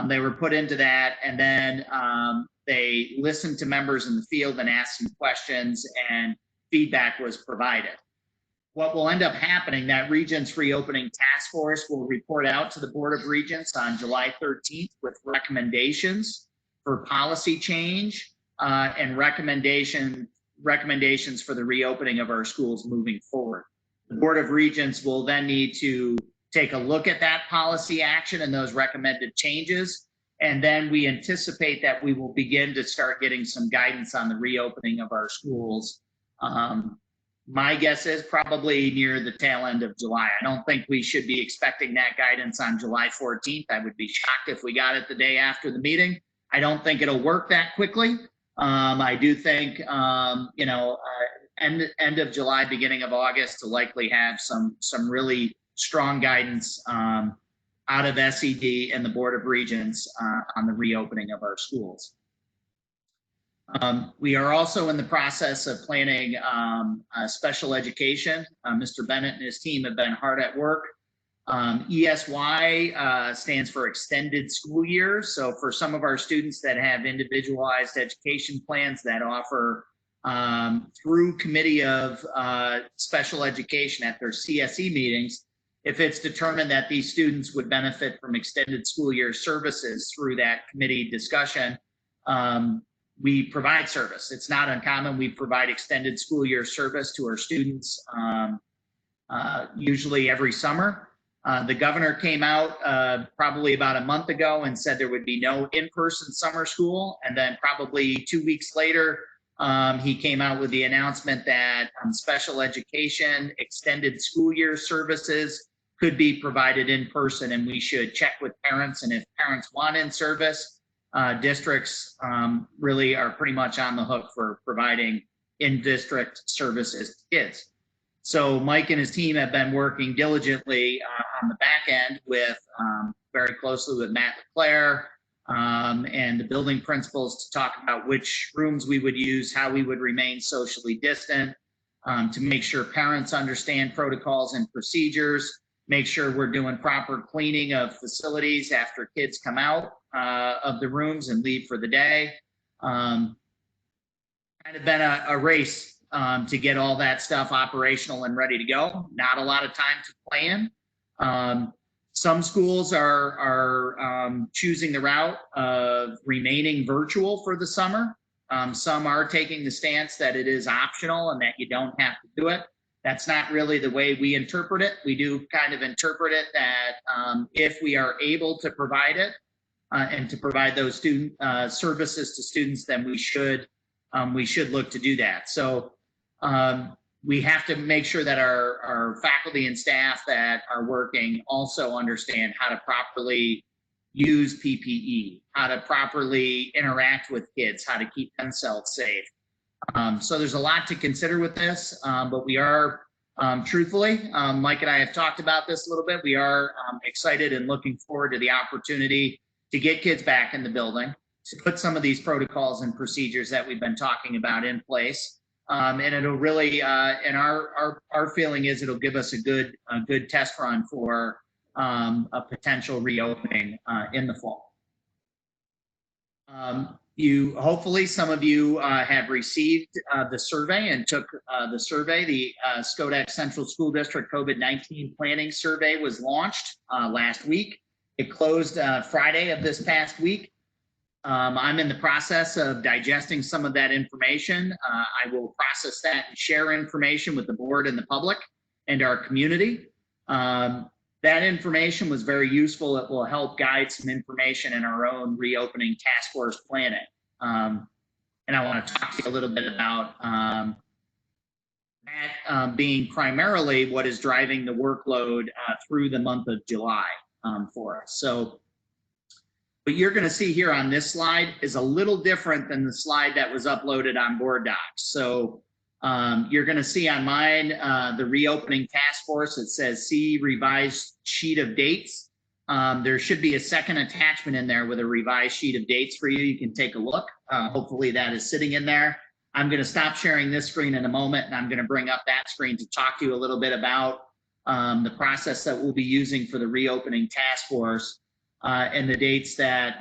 Speaker 2: They were put into that, and then they listened to members in the field and asked some questions, and feedback was provided. What will end up happening, that Regents Reopening Task Force will report out to the Board of Regents on July 13th with recommendations for policy change and recommendations for the reopening of our schools moving forward. The Board of Regents will then need to take a look at that policy action and those recommended changes. And then we anticipate that we will begin to start getting some guidance on the reopening of our schools. My guess is probably near the tail end of July. I don't think we should be expecting that guidance on July 14th. I would be shocked if we got it the day after the meeting. I don't think it'll work that quickly. I do think, end of July, beginning of August to likely have some really strong guidance out of SED and the Board of Regents on the reopening of our schools. We are also in the process of planning special education. Mr. Bennett and his team have been hard at work. ESY stands for extended school year. So for some of our students that have individualized education plans that offer through Committee of Special Education at their CSE meetings, if it's determined that these students would benefit from extended school year services through that committee discussion, we provide service. It's not uncommon. We provide extended school year service to our students usually every summer. The governor came out probably about a month ago and said there would be no in-person summer school. And then probably 2 weeks later, he came out with the announcement that special education extended school year services could be provided in person, and we should check with parents. And if parents want in service, districts really are pretty much on the hook for providing in-district services to kids. So Mike and his team have been working diligently on the back end with very closely with Matt LeClaire and the building principals to talk about which rooms we would use, how we would remain socially distant, to make sure parents understand protocols and procedures, make sure we're doing proper cleaning of facilities after kids come out of the rooms and leave for the day. Kind of been a race to get all that stuff operational and ready to go. Not a lot of time to plan. Some schools are choosing the route of remaining virtual for the summer. Some are taking the stance that it is optional and that you don't have to do it. That's not really the way we interpret it. We do kind of interpret it that if we are able to provide it and to provide those student services to students, then we should look to do that. So we have to make sure that our faculty and staff that are working also understand how to properly use PPE, how to properly interact with kids, how to keep themselves safe. So there's a lot to consider with this, but we are truthfully, Mike and I have talked about this a little bit. We are excited and looking forward to the opportunity to get kids back in the building, to put some of these protocols and procedures that we've been talking about in place. And it'll really, and our feeling is it'll give us a good test run for a potential reopening in the fall. Hopefully some of you have received the survey and took the survey. The Schodack Central School District COVID-19 Planning Survey was launched last week. It closed Friday of this past week. I'm in the process of digesting some of that information. I will process that and share information with the board and the public and our community. That information was very useful. It will help guide some information in our own reopening task force planning. And I want to talk to you a little bit about that being primarily what is driving the workload through the month of July for us. So what you're going to see here on this slide is a little different than the slide that was uploaded on Board Docs. So you're going to see on mine the reopening task force. It says see revised sheet of dates. There should be a second attachment in there with a revised sheet of dates for you. You can take a look. Hopefully that is sitting in there. I'm going to stop sharing this screen in a moment, and I'm going to bring up that screen to talk to you a little bit about the process that we'll be using for the reopening task force and the dates that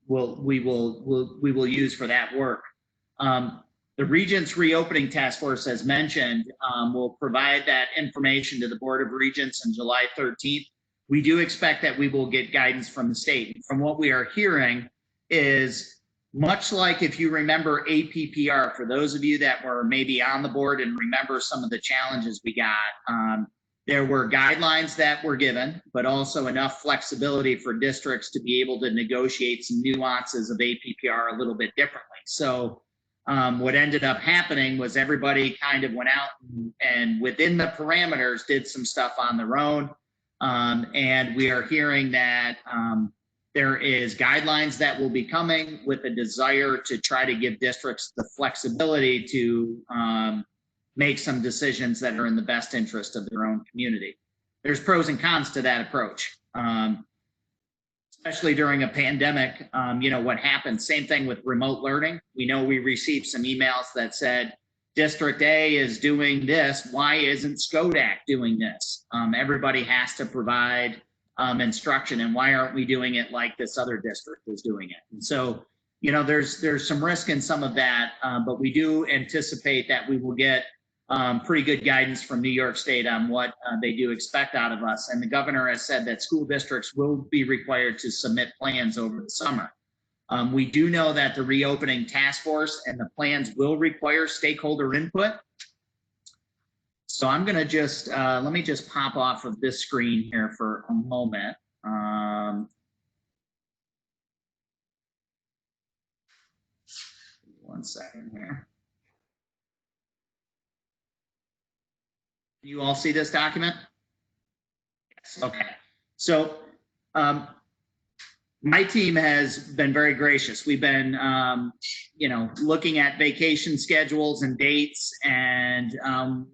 Speaker 2: we will use for that work. The Regents Reopening Task Force, as mentioned, will provide that information to the Board of Regents on July 13th. We do expect that we will get guidance from the state. From what we are hearing is much like if you remember APPR, for those of you that were maybe on the board and remember some of the challenges we got, there were guidelines that were given, but also enough flexibility for districts to be able to negotiate some nuances of APPR a little bit differently. So what ended up happening was everybody kind of went out and within the parameters did some stuff on their own. And we are hearing that there is guidelines that will be coming with a desire to try to give districts the flexibility to make some decisions that are in the best interest of their own community. There's pros and cons to that approach, especially during a pandemic. You know, what happened, same thing with remote learning. We know we received some emails that said, District A is doing this, why isn't SCODAC doing this? Everybody has to provide instruction, and why aren't we doing it like this other district is doing it? And so, you know, there's some risk in some of that, but we do anticipate that we will get pretty good guidance from New York State on what they do expect out of us. And the governor has said that school districts will be required to submit plans over the summer. We do know that the reopening task force and the plans will require stakeholder input. So I'm going to just, let me just pop off of this screen here for a moment. One second here. You all see this document? Yes. Okay. So my team has been very gracious. We've been, you know, looking at vacation schedules and dates, and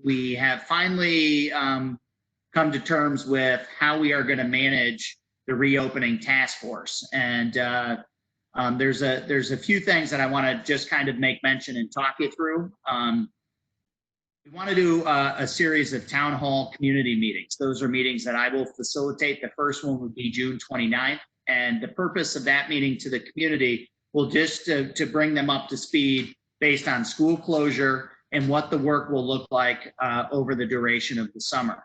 Speaker 2: we have finally come to terms with how we are going to manage the reopening task force. And there's a few things that I want to just kind of make mention and talk you through. We want to do a series of town hall community meetings. Those are meetings that I will facilitate. The first one would be June 29th. And the purpose of that meeting to the community will just to bring them up to speed based on school closure and what the work will look like over the duration of the summer.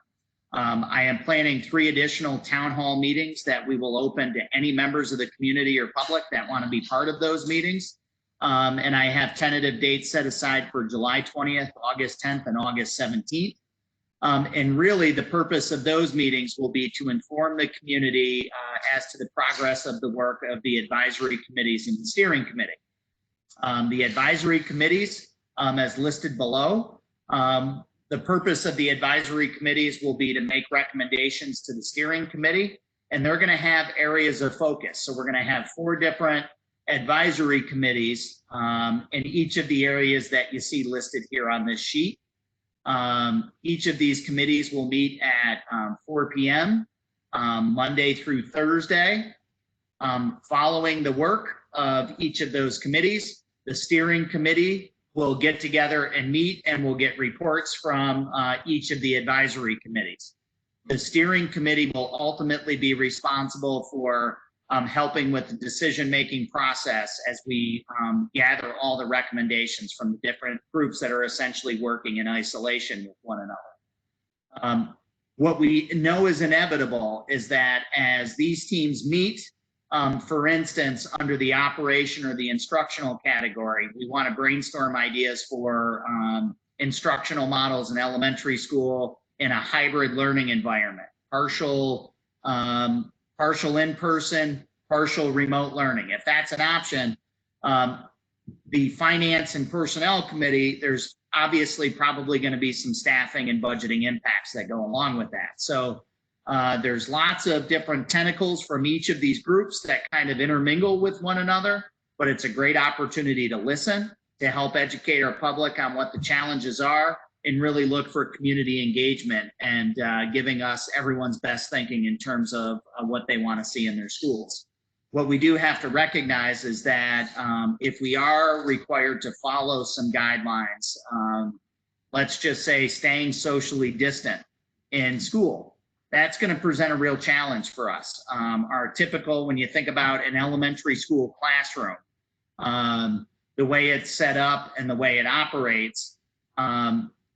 Speaker 2: I am planning 3 additional town hall meetings that we will open to any members of the community or public that want to be part of those meetings. And I have tentative dates set aside for July 20th, August 10th, and August 17th. And really the purpose of those meetings will be to inform the community as to the progress of the work of the advisory committees and the steering committee. The advisory committees, as listed below, the purpose of the advisory committees will be to make recommendations to the steering committee, and they're going to have areas of focus. So we're going to have 4 different advisory committees in each of the areas that you see listed here on this sheet. Each of these committees will meet at 4 p.m. Monday through Thursday. Following the work of each of those committees, the steering committee will get together and meet, and we'll get reports from each of the advisory committees. The steering committee will ultimately be responsible for helping with the decision-making process as we gather all the recommendations from the different groups that are essentially working in isolation with one another. What we know is inevitable is that as these teams meet, for instance, under the operation or the instructional category, we want to brainstorm ideas for instructional models in elementary school in a hybrid learning environment, partial in-person, partial remote learning. If that's an option, the finance and personnel committee, there's obviously probably going to be some staffing and budgeting impacts that go along with that. So there's lots of different tentacles from each of these groups that kind of intermingle with one another, but it's a great opportunity to listen, to help educate our public on what the challenges are, and really look for community engagement and giving us everyone's best thinking in terms of what they want to see in their schools. What we do have to recognize is that if we are required to follow some guidelines, let's just say staying socially distant in school, that's going to present a real challenge for us. Our typical, when you think about an elementary school classroom, the way it's set up and the way it operates,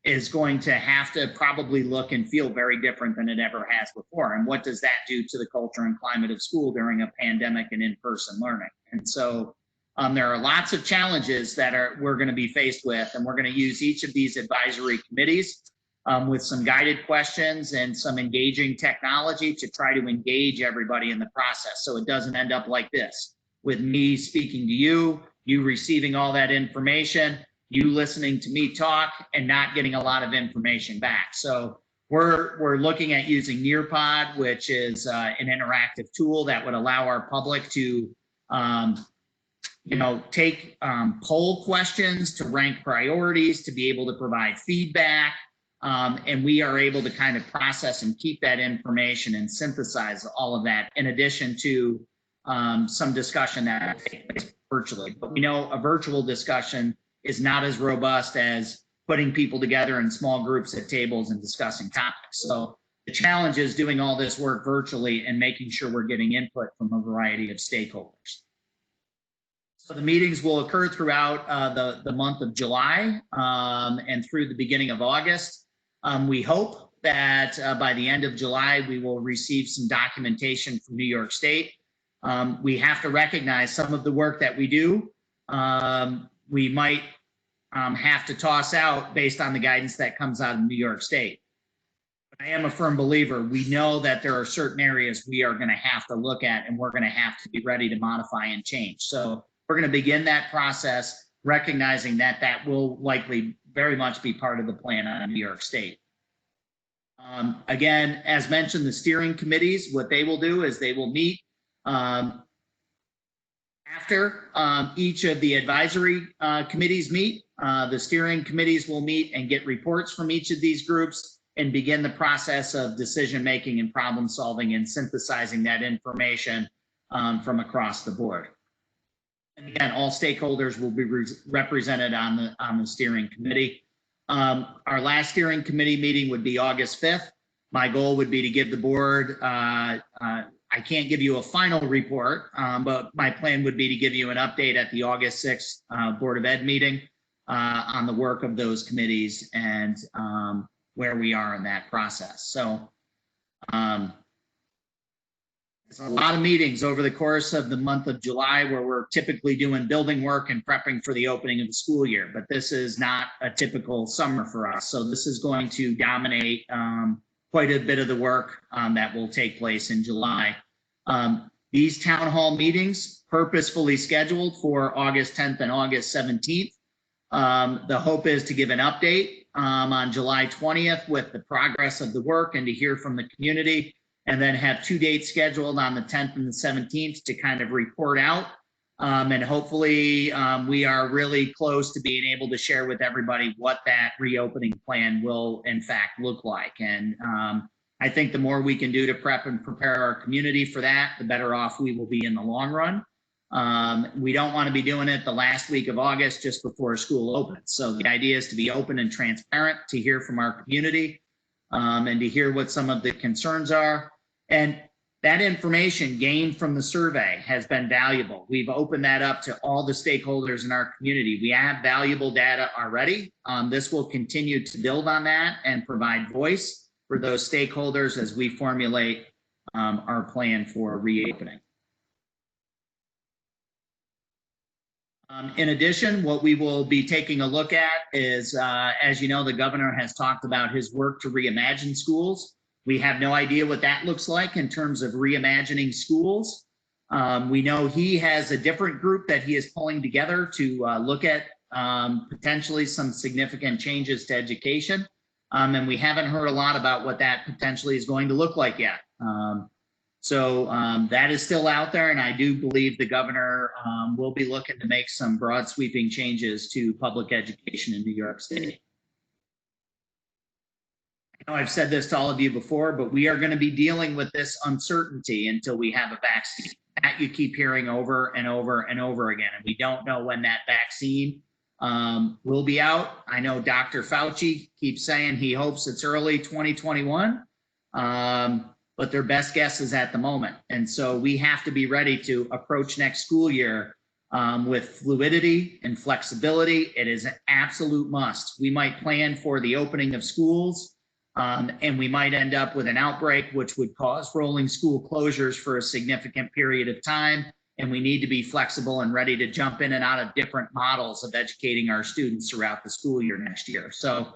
Speaker 2: is going to have to probably look and feel very different than it ever has before. And what does that do to the culture and climate of school during a pandemic and in-person learning? And so There are lots of challenges that we're going to be faced with, and we're going to use each of these advisory committees with some guided questions and some engaging technology to try to engage everybody in the process, so it doesn't end up like this, with me speaking to you, you receiving all that information, you listening to me talk, and not getting a lot of information back. So we're looking at using Nearpod, which is an interactive tool that would allow our public to take poll questions, to rank priorities, to be able to provide feedback. And we are able to kind of process and keep that information and synthesize all of that, in addition to some discussion that takes place virtually. But we know a virtual discussion is not as robust as putting people together in small groups at tables and discussing topics. So the challenge is doing all this work virtually and making sure we're getting input from a variety of stakeholders. So the meetings will occur throughout the month of July and through the beginning of August. We hope that by the end of July, we will receive some documentation from New York State. We have to recognize some of the work that we do, we might have to toss out based on the guidance that comes out of New York State. But I am a firm believer. We know that there are certain areas we are going to have to look at, and we're going to have to be ready to modify and change. So we're going to begin that process, recognizing that that will likely very much be part of the plan on New York State. Again, as mentioned, the steering committees, what they will do is they will meet after each of the advisory committees meet. The steering committees will meet and get reports from each of these groups and begin the process of decision making and problem solving and synthesizing that information from across the board. And again, all stakeholders will be represented on the steering committee. Our last steering committee meeting would be August 5th. My goal would be to give the board, I can't give you a final report, but my plan would be to give you an update at the August 6th Board of Ed meeting on the work of those committees and where we are in that process. So there's a lot of meetings over the course of the month of July where we're typically doing building work and prepping for the opening of the school year, but this is not a typical summer for us. So this is going to dominate quite a bit of the work that will take place in July. These town hall meetings purposefully scheduled for August 10th and August 17th. The hope is to give an update on July 20th with the progress of the work and to hear from the community, and then have 2 dates scheduled on the 10th and the 17th to kind of report out. And hopefully we are really close to being able to share with everybody what that reopening plan will in fact look like. And I think the more we can do to prep and prepare our community for that, the better off we will be in the long run. We don't want to be doing it the last week of August just before school opens. So the idea is to be open and transparent, to hear from our community and to hear what some of the concerns are. And that information gained from the survey has been valuable. We've opened that up to all the stakeholders in our community. We have valuable data already. This will continue to build on that and provide voice for those stakeholders as we formulate our plan for reopening. In addition, what we will be taking a look at is, as you know, the governor has talked about his work to reimagine schools. We have no idea what that looks like in terms of reimagining schools. We know he has a different group that he is pulling together to look at potentially some significant changes to education. And we haven't heard a lot about what that potentially is going to look like yet. So that is still out there, and I do believe the governor will be looking to make some broad sweeping changes to public education in New York State. I know I've said this to all of you before, but we are going to be dealing with this uncertainty until we have a vaccine. That you keep hearing over and over and over again, and we don't know when that vaccine will be out. I know Dr. Fauci keeps saying he hopes it's early 2021, but their best guess is at the moment. And so we have to be ready to approach next school year with fluidity and flexibility. It is an absolute must. We might plan for the opening of schools, and we might end up with an outbreak which would cause rolling school closures for a significant period of time. and we need to be flexible and ready to jump in and out of different models of educating our students throughout the school year next year. So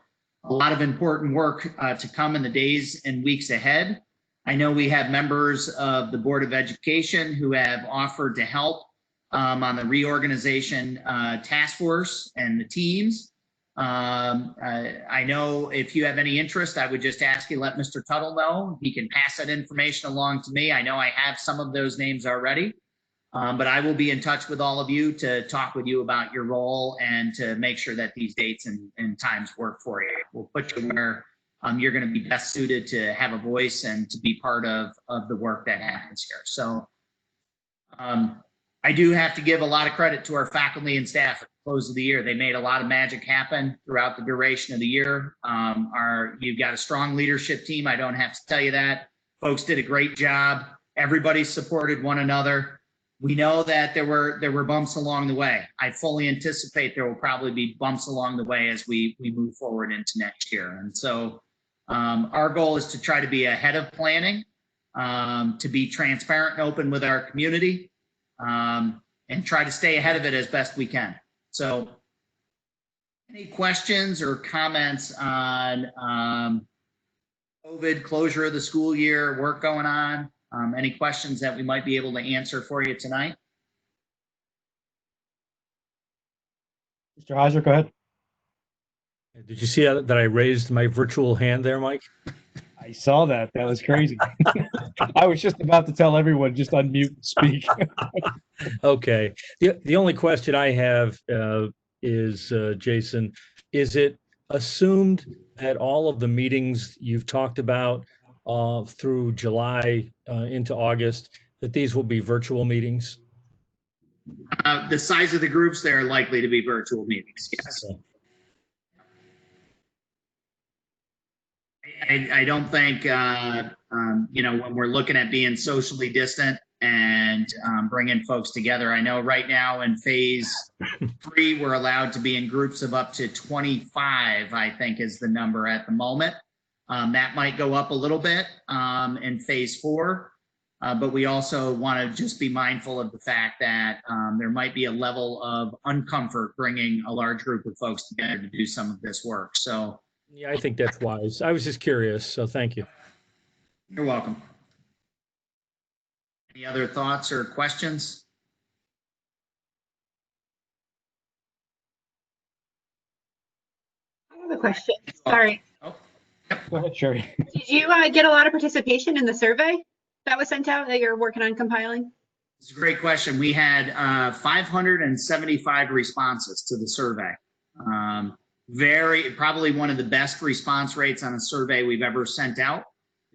Speaker 2: a lot of important work to come in the days and weeks ahead. I know we have members of the Board of Education who have offered to help on the reorganization task force and the teams. I know if you have any interest, I would just ask you let Mr. Tuttle know. He can pass that information along to me. I know I have some of those names already, but I will be in touch with all of you to talk with you about your role and to make sure that these dates and times work for you. We'll put you where you're going to be best suited to have a voice and to be part of the work that happens here. So I do have to give a lot of credit to our faculty and staff at the close of the year. They made a lot of magic happen throughout the duration of the year. You've got a strong leadership team. I don't have to tell you that. Folks did a great job. Everybody supported one another. We know that there were bumps along the way. I fully anticipate there will probably be bumps along the way as we move forward into next year. And so our goal is to try to be ahead of planning, to be transparent and open with our community, and try to stay ahead of it as best we can. So any questions or comments on COVID, closure of the school year, work going on? Any questions that we might be able to answer for you tonight?
Speaker 1: Mr. Heiser, go ahead.
Speaker 15: Did you see that I raised my virtual hand there, Mike?
Speaker 1: I saw that. That was crazy. I was just about to tell everyone just unmute and speak.
Speaker 15: Okay. The only question I have is, Jason, is it assumed that all of the meetings you've talked about through July into August, that these will be virtual meetings?
Speaker 2: The size of the groups, they're likely to be virtual meetings, yes.
Speaker 15: Okay.
Speaker 2: I don't think, when we're looking at being socially distant and bringing folks together, I know right now in phase 3, we're allowed to be in groups of up to 25, I think is the number at the moment. That might go up a little bit in phase 4, but we also want to just be mindful of the fact that there might be a level of uncomfort bringing a large group of folks together to do some of this work. So
Speaker 15: Yeah, I think that's wise. I was just curious, so thank you.
Speaker 2: you're welcome. Any other thoughts or questions?
Speaker 16: I have a question. Sorry.
Speaker 2: Oh,
Speaker 1: Go ahead, Sherry.
Speaker 16: Did you get a lot of participation in the survey that was sent out that you're working on compiling?
Speaker 2: It's a great question. We had 575 responses to the survey. Probably one of the best response rates on a survey we've ever sent out.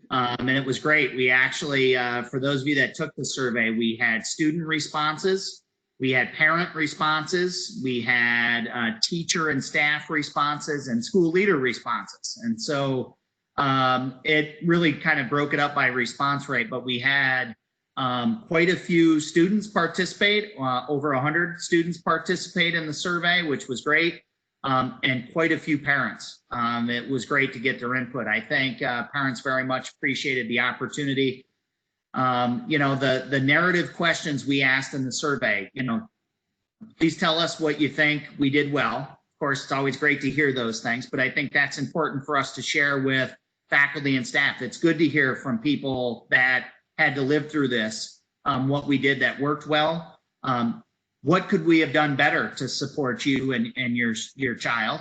Speaker 2: And it was great. We actually, for those of you that took the survey, we had student responses, we had parent responses, we had teacher and staff responses, and school leader responses. And so it really kind of broke it up by response rate, but we had quite a few students participate, over 100 students participate in the survey, which was great. And quite a few parents. It was great to get their input. I think parents very much appreciated the opportunity. The narrative questions we asked in the survey, please tell us what you think we did well. Of course, it's always great to hear those things, but I think that's important for us to share with faculty and staff. It's good to hear from people that had to live through this, what we did that worked well. What could we have done better to support you and your child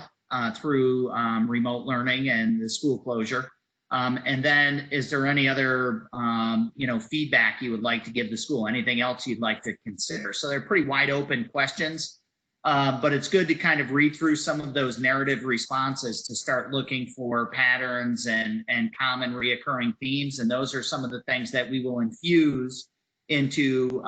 Speaker 2: through remote learning and the school closure? And then is there any other feedback you would like to give the school? Anything else you'd like to consider? So they're pretty wide open questions, but it's good to kind of read through some of those narrative responses to start looking for patterns and common reoccurring themes. And those are some of the things that we will infuse into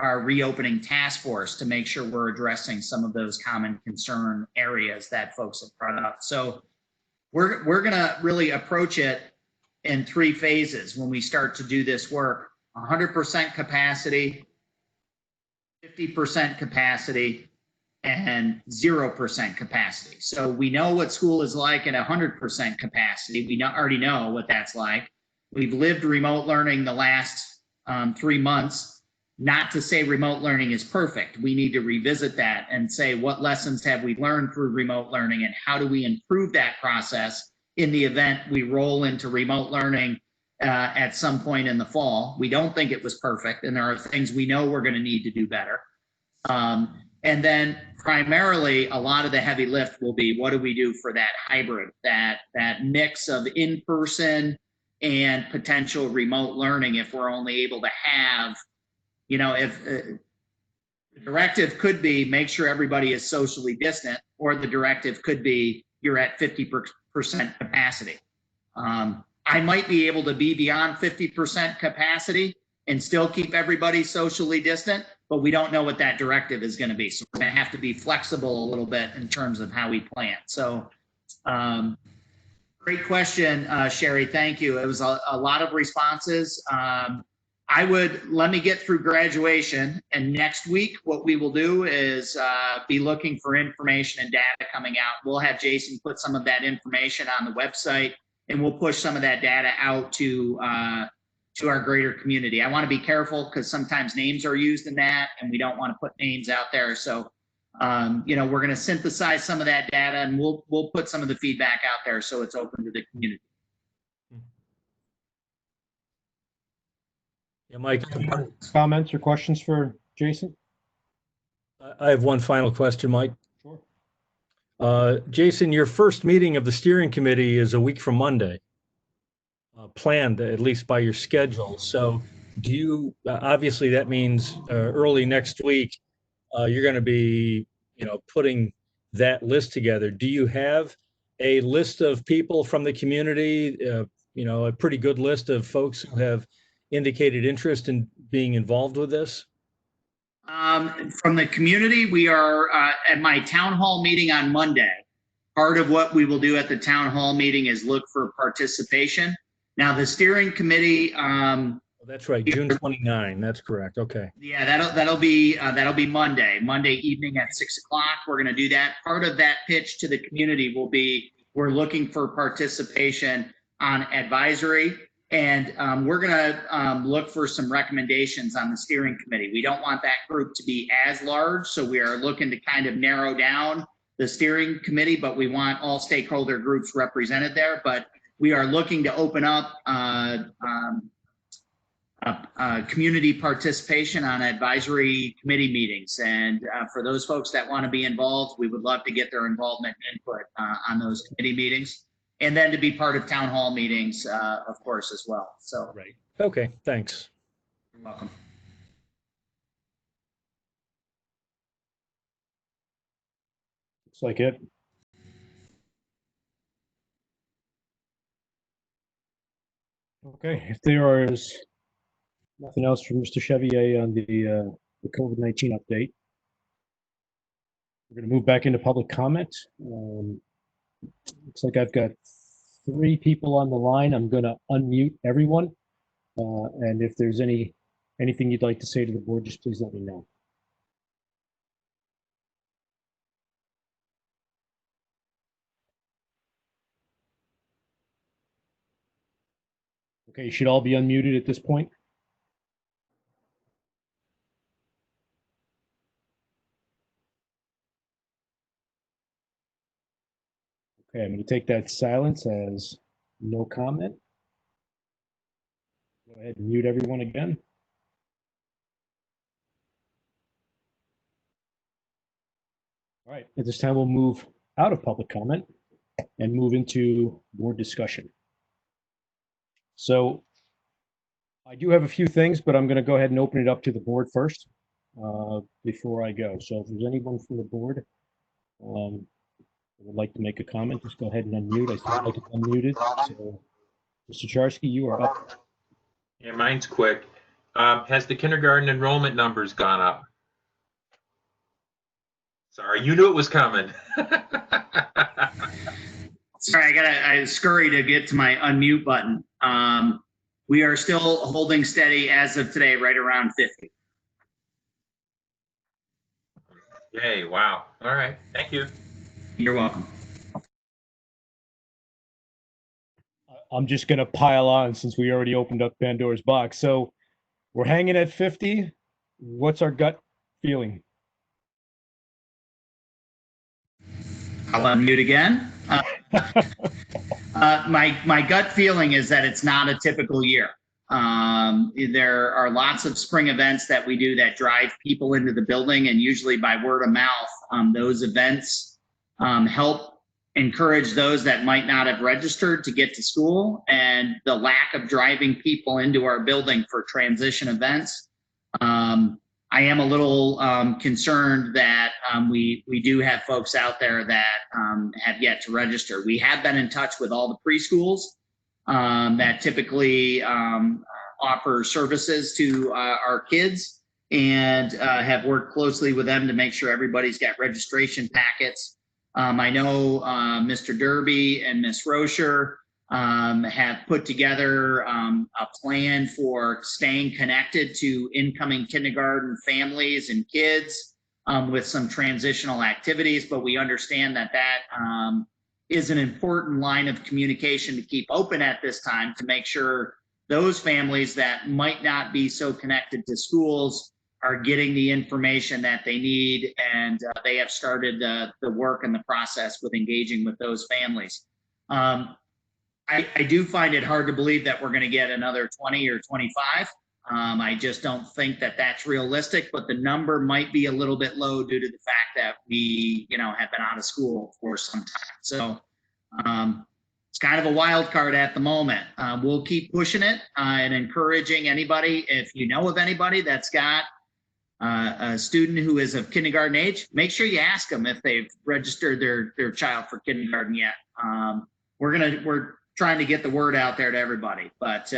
Speaker 2: our reopening task force to make sure we're addressing some of those common concern areas that folks have brought up. So we're going to really approach it in 3 phases when we start to do this work: 100% capacity, 50% capacity, and 0% capacity. So we know what school is like at 100% capacity. We already know what that's like. We've lived remote learning the last 3 months. not to say remote learning is perfect. We need to revisit that and say, what lessons have we learned through remote learning and how do we improve that process in the event we roll into remote learning at some point in the fall. We don't think it was perfect, and there are things we know we're going to need to do better. And then primarily, a lot of the heavy lift will be, what do we do for that hybrid, that mix of in-person and potential remote learning if we're only able to have, you know, if the directive could be make sure everybody is socially distant, or the directive could be you're at 50% capacity. I might be able to be beyond 50% capacity and still keep everybody socially distant, but we don't know what that directive is going to be. So we're going to have to be flexible a little bit in terms of how we plan. So great question, Sherry. Thank you. It was a lot of responses. Let me get through graduation, and next week what we will do is be looking for information and data coming out. We'll have Jason put some of that information on the website, and we'll push some of that data out to our greater community. I want to be careful because sometimes names are used in that, and we don't want to put names out there. So, you know, we're going to synthesize some of that data, and we'll put some of the feedback out there so it's open to the community.
Speaker 15: Yeah, Mike.
Speaker 1: Comments or questions for Jason?
Speaker 15: I have one final question, Mike.
Speaker 1: Sure.
Speaker 15: Jason, your first meeting of the steering committee is a week from Monday, planned at least by your schedule. So do you, obviously that means early next week, you're going to be, you know, putting that list together. Do you have a list of people from the community, you know, a pretty good list of folks who have indicated interest in being involved with this?
Speaker 2: From the community, we are at my town hall meeting on Monday. Part of what we will do at the town hall meeting is look for participation. Now, the steering committee.
Speaker 15: That's right, June 29. That's correct. Okay.
Speaker 2: Yeah, that'll be Monday evening at 6 o'clock. We're going to do that. Part of that pitch to the community will be we're looking for participation on advisory. And we're going to look for some recommendations on the steering committee. We don't want that group to be as large, so we are looking to kind of narrow down the steering committee, but we want all stakeholder groups represented there. But we are looking to open up community participation on advisory committee meetings. And for those folks that want to be involved, we would love to get their involvement and input on those committee meetings. And then to be part of town hall meetings, of course, as well. So,
Speaker 15: right. Okay, thanks.
Speaker 2: You're welcome.
Speaker 1: Looks like it. Okay, if there is nothing else from Mr. Chevier on the COVID-19 update, we're going to move back into public comment. Looks like I've got 3 people on the line. I'm going to unmute everyone. And if there's anything you'd like to say to the board, just please let me know. Okay, you should all be unmuted at this point. Okay, I'm going to take that silence as no comment. Go ahead and mute everyone again. All right, at this time we'll move out of public comment and move into board discussion. So I do have a few things, but I'm going to go ahead and open it up to the board first before I go. So if there's anyone from the board who would like to make a comment, just go ahead and unmute. I feel like it's unmuted. So Mr. Charsky, you are up.
Speaker 17: Yeah, mine's quick. Has the kindergarten enrollment numbers gone up? Sorry, you knew it was coming.
Speaker 2: Sorry, I scurry to get to my unmute button. We are still holding steady as of today, right around 50.
Speaker 17: Yay, wow. All right, thank you.
Speaker 2: You're welcome.
Speaker 1: I'm just going to pile on since we already opened up Pandora's box. So we're hanging at 50. What's our gut feeling?
Speaker 2: I'll unmute again. My gut feeling is that it's not a typical year. There are lots of spring events that we do that drive people into the building, and usually by word of mouth, those events help encourage those that might not have registered to get to school, and the lack of driving people into our building for transition events. I am a little concerned that we do have folks out there that have yet to register. We have been in touch with all the preschools that typically offer services to our kids, and have worked closely with them to make sure everybody's got registration packets. I know Mr. Derby and Ms. Rocher have put together a plan for staying connected to incoming kindergarten families and kids with some transitional activities, but we understand that that is an important line of communication to keep open at this time to make sure those families that might not be so connected to schools are getting the information that they need, and they have started the work and the process with engaging with those families. I do find it hard to believe that we're going to get another 20 or 25. I just don't think that that's realistic, but the number might be a little bit low due to the fact that we, have been out of school for some time. So it's kind of a wild card at the moment. We'll keep pushing it and encouraging anybody. If you know of anybody that's got a student who is of kindergarten age, make sure you ask them if they've registered their child for kindergarten yet. We're trying to get the word out there to everybody, but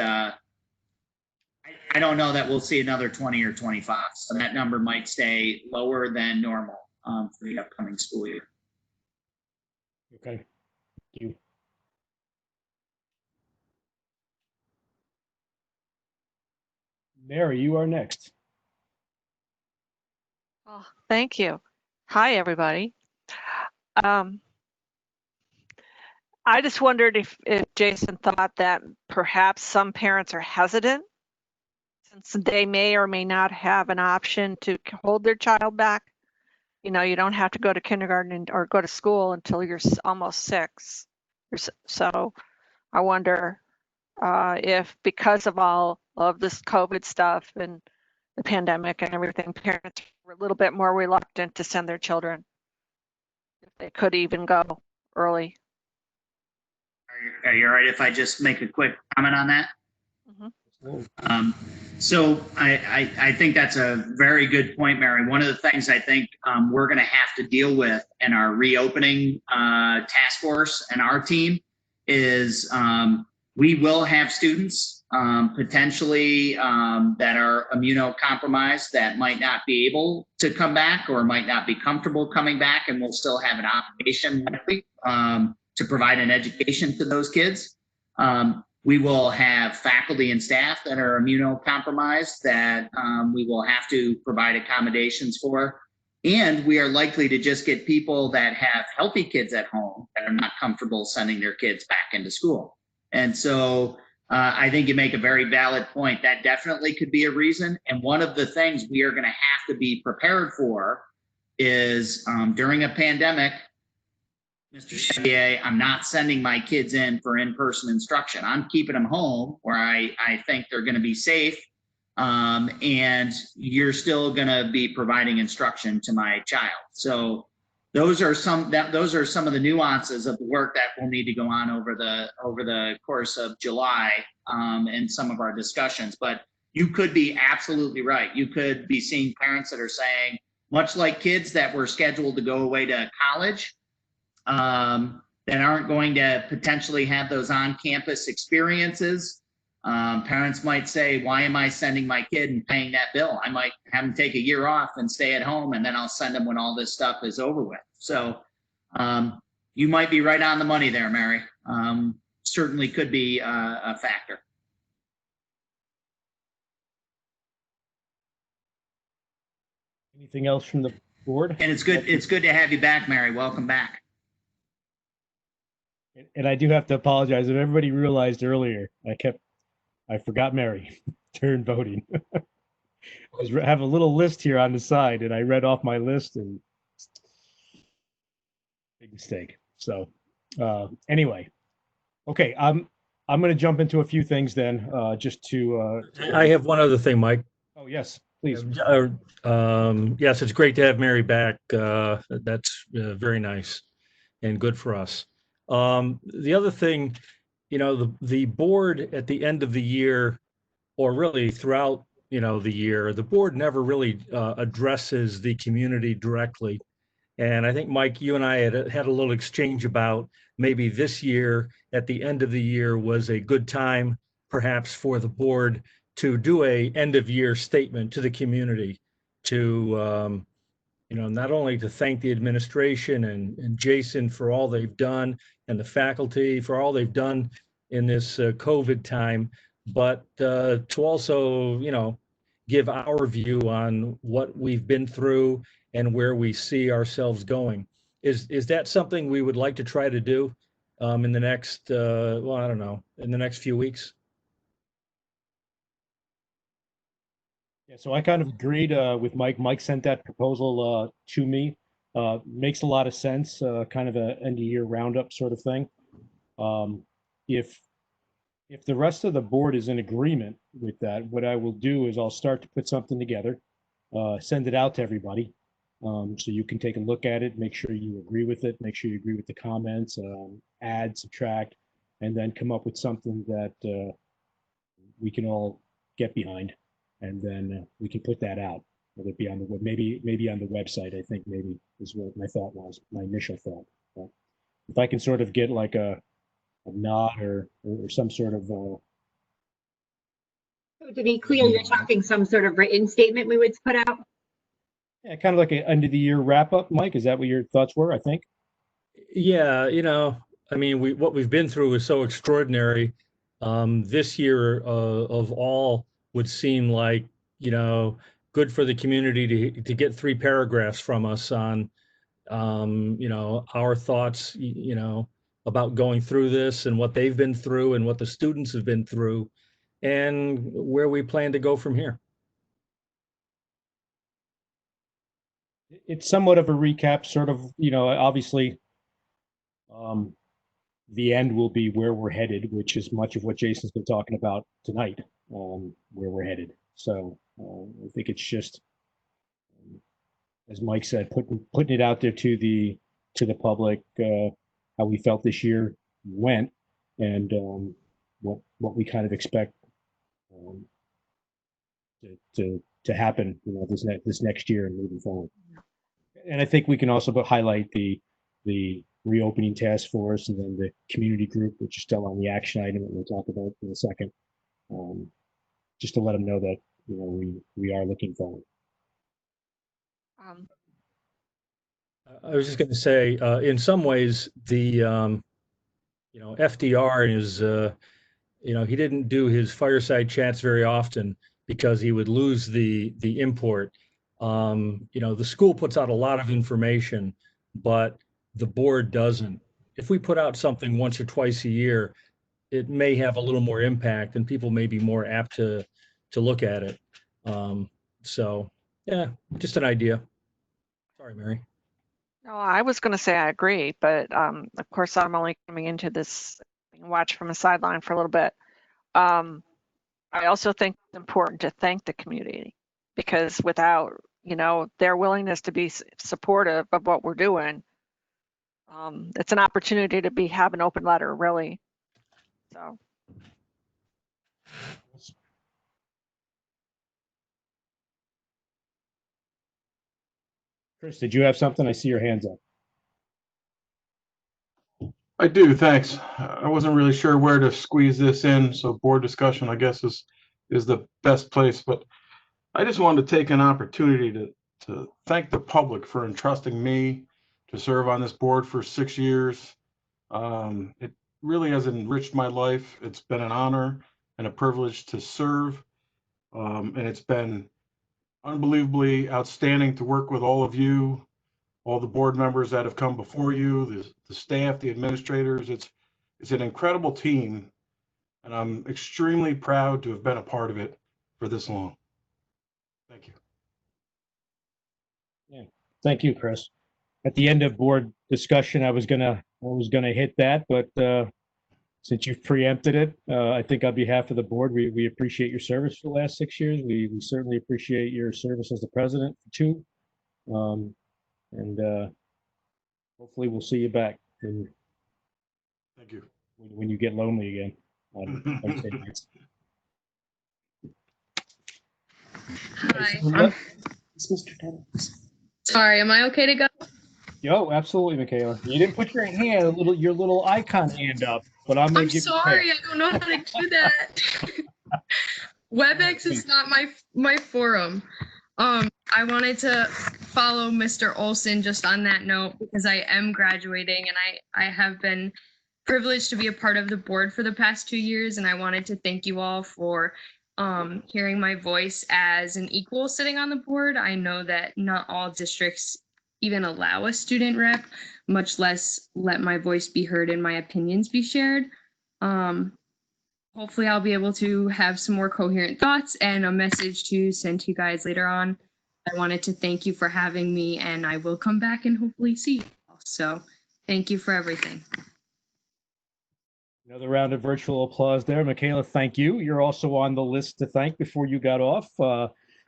Speaker 2: I don't know that we'll see another 20 or 25. So that number might stay lower than normal for the upcoming school year.
Speaker 1: Okay, thank you. Mary, you are next.
Speaker 18: Oh, thank you. Hi, everybody. I just wondered if Jason thought that perhaps some parents are hesitant since they may or may not have an option to hold their child back. You don't have to go to kindergarten or go to school until you're almost 6. So I wonder if because of all of this COVID stuff and the pandemic and everything, parents were a little bit more reluctant to send their children if they could even go early.
Speaker 2: Are you all right if I just make a quick comment on that? So I think that's a very good point, Mary. One of the things I think we're going to have to deal with in our reopening task force and our team is we will have students potentially that are immunocompromised that might not be able to come back or might not be comfortable coming back, and we'll still have an obligation to provide an education to those kids. We will have faculty and staff that are immunocompromised that we will have to provide accommodations for. And we are likely to just get people that have healthy kids at home that are not comfortable sending their kids back into school. And so I think you make a very valid point. That definitely could be a reason. And one of the things we are going to have to be prepared for is during a pandemic, Mr. Chevalier, I'm not sending my kids in for in-person instruction. I'm keeping them home where I think they're going to be safe. And you're still going to be providing instruction to my child. So those are some of the nuances of the work that will need to go on over the course of July in some of our discussions. But you could be absolutely right. You could be seeing parents that are saying, much like kids that were scheduled to go away to college, that aren't going to potentially have those on-campus experiences. Parents might say, why am I sending my kid and paying that bill? I might have them take a year off and stay at home, and then I'll send them when all this stuff is over with. So you might be right on the money there, Mary. Certainly could be a factor.
Speaker 1: Anything else from the board?
Speaker 2: And it's good to have you back, Mary. Welcome back.
Speaker 1: And I do have to apologize. If everybody realized earlier, I forgot Mary during voting. have a little list here on the side, and I read off my list, and big mistake. So anyway, okay, I'm going to jump into a few things then, just to.
Speaker 15: I have one other thing, Mike.
Speaker 1: Oh yes, please.
Speaker 15: Yes, it's great to have Mary back. That's very nice and good for us. The other thing, the board at the end of the year, or really throughout, the year, the board never really addresses the community directly. And I think, Mike, you and I had a little exchange about maybe this year, at the end of the year, was a good time perhaps for the board to do a end of year statement to the community, to not only to thank the administration and Jason for all they've done, and the faculty for all they've done in this COVID time, but to also, give our view on what we've been through and where we see ourselves going. Is that something we would like to try to do in the next, well, I don't know, in the next few weeks?
Speaker 1: Yeah, so I kind of agreed with Mike. Mike sent that proposal to me. Makes a lot of sense, kind of a end of year roundup sort of thing. Um, if if the rest of the board is in agreement with that, what I will do is I'll start to put something together, send it out to everybody, so you can take a look at it, make sure you agree with it, make sure you agree with the comments, add, subtract, and then come up with something that we can all get behind, and then we can put that out. Whether it be on the web, maybe on the website. I think maybe is what my thought was, my initial thought. But if I can sort of get like a nod or some sort of
Speaker 16: So to be clear, you're talking some sort of written statement we would put out?
Speaker 1: yeah, kind of like an end of the year wrap up. Mike, is that what your thoughts were? I think.
Speaker 15: Yeah, I mean, what we've been through is so extraordinary. This year of all would seem like, good for the community to get 3 paragraphs from us on, our thoughts, about going through this and what they've been through and what the students have been through and where we plan to go from here.
Speaker 1: It's somewhat of a recap, sort of, obviously, the end will be where we're headed, which is much of what Jason's been talking about tonight, where we're headed. So I think it's just, as Mike said, putting it out there to the public, how we felt this year went, and what we kind of expect um, to happen, this next year and moving forward. And I think we can also highlight the reopening task force and then the community group, which is still on the action item that we'll talk about in a second, just to let them know that we are looking forward.
Speaker 15: I was just going to say, in some ways, the FDR is, he didn't do his fireside chats very often because he would lose the import. The school puts out a lot of information, but the board doesn't. If we put out something once or twice a year, it may have a little more impact, and people may be more apt to look at it. So, yeah, just an idea. Sorry, Mary.
Speaker 18: No, I was going to say I agree, but of course I'm only coming into this watch from a sideline for a little bit. I also think it's important to thank the community, because without their willingness to be supportive of what we're doing, it's an opportunity to have an open letter, really. So.
Speaker 1: Chris, did you have something? I see your hands up.
Speaker 3: I do, thanks. I wasn't really sure where to squeeze this in, so board discussion, I guess, is the best place. But I just wanted to take an opportunity to thank the public for entrusting me to serve on this board for 6 years. It really has enriched my life. It's been an honor and a privilege to serve, and it's been unbelievably outstanding to work with all of you, all the board members that have come before you, the staff, the administrators. It's an incredible team, and I'm extremely proud to have been a part of it for this long.
Speaker 1: Thank you, Chris. At the end of board discussion, I was gonna hit that, but since you've preempted it, I think on behalf of the board, we appreciate your service for the last 6 years. We certainly appreciate your service as the president for 2. And hopefully we'll see you back
Speaker 3: Thank you.
Speaker 1: when you get lonely again. On Wednesday nights.
Speaker 11: Hi.
Speaker 1: It's Mr. Dennis.
Speaker 11: Sorry, am I okay to go?
Speaker 1: Yo, absolutely, Michaela. You didn't put your hand, your little icon hand up, but I'm gonna
Speaker 11: I'm
Speaker 1: give
Speaker 11: sorry,
Speaker 1: you
Speaker 11: I don't know how to do that. WebEx is not my forum. I wanted to follow Mr. Olson just on that note because I am graduating and I have been privileged to be a part of the board for the past 2 years, and I wanted to thank you all for hearing my voice as an equal sitting on the board. I know that not all districts even allow a student rep, much less let my voice be heard and my opinions be shared. Hopefully I'll be able to have some more coherent thoughts and a message to send to you guys later on. I wanted to thank you for having me, and I will come back and hopefully see you all. So thank you for everything.
Speaker 1: another round of virtual applause there. Michaela, thank you. You're also on the list to thank before you got off.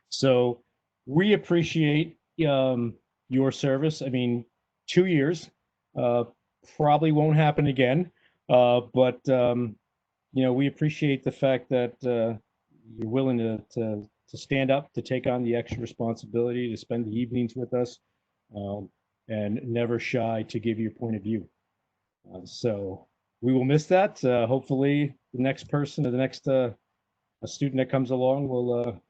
Speaker 1: So we appreciate your service. I mean, 2 years probably won't happen again, but we appreciate the fact that you're willing to stand up, to take on the extra responsibility, to spend the evenings with us, and never shy to give your point of view. So we will miss that. Hopefully, the next person or the next a student that comes along will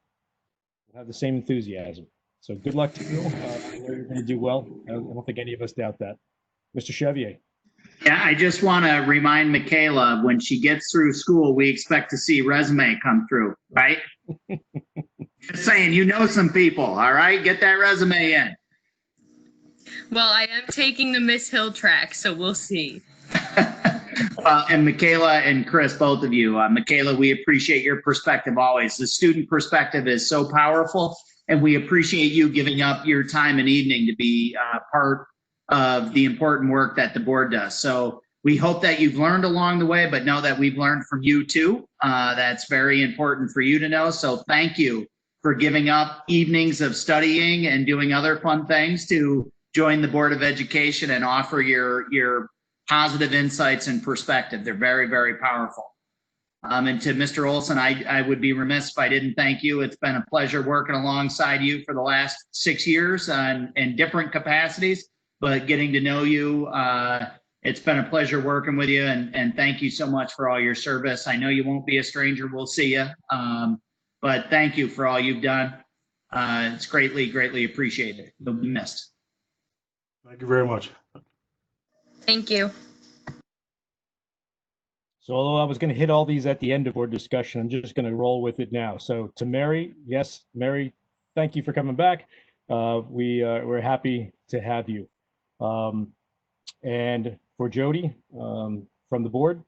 Speaker 1: have the same enthusiasm. So good luck to you. I know you're going to do well. I don't think any of us doubt that. Mr. Chevier.
Speaker 2: Yeah, I just want to remind Michaela, when she gets through school, we expect to see resume come through, right? Just saying, you know some people, all right? Get that resume in.
Speaker 11: Well, I am taking the Miss Hill track, so we'll see.
Speaker 2: And Michaela and Chris, both of you, Michaela, we appreciate your perspective always. The student perspective is so powerful, and we appreciate you giving up your time and evening to be part of the important work that the board does. So we hope that you've learned along the way, but know that we've learned from you too. That's very important for you to know. So thank you for giving up evenings of studying and doing other fun things to join the Board of Education and offer your positive insights and perspective. They're very, very powerful. And to Mr. Olson, I would be remiss if I didn't thank you. It's been a pleasure working alongside you for the last 6 years in different capacities, but getting to know you, it's been a pleasure working with you, and thank you so much for all your service. I know you won't be a stranger. We'll see you. But thank you for all you've done. It's greatly, greatly appreciated. You'll be missed.
Speaker 3: Thank you very much.
Speaker 11: Thank you.
Speaker 1: So although I was going to hit all these at the end of our discussion, I'm just going to roll with it now. So to Mary, yes, Mary, thank you for coming back. We're happy to have you. And for Jody, from the board,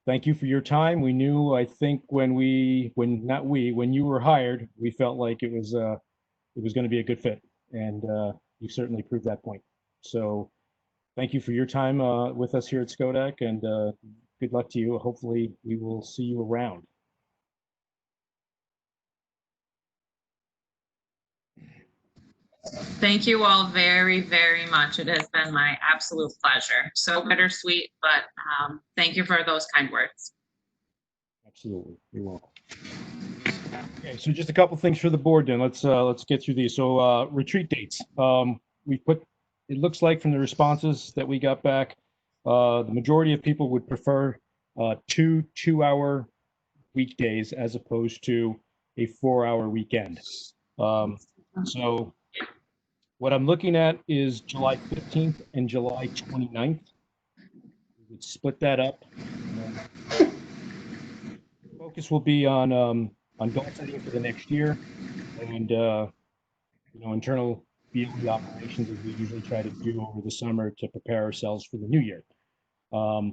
Speaker 1: thank you for your time. We knew, I think, when you were hired, we felt like it was going to be a good fit, and you certainly proved that point. So thank you for your time with us here at Skodak, and good luck to you. Hopefully we will see you around.
Speaker 19: Thank you all very, very much. It has been my absolute pleasure. So bittersweet, but thank you for those kind words.
Speaker 1: Absolutely, you're welcome. Okay, so just a couple things for the board then. Let's get through these. So retreat dates. We put, it looks like from the responses that we got back, the majority of people would prefer 2 2-hour weekdays as opposed to a 4-hour weekend. So what I'm looking at is July 15th and July 29th. We would split that up. Focus will be on goal setting for the next year, and internal BOE operations, as we usually try to do over the summer to prepare ourselves for the new year. I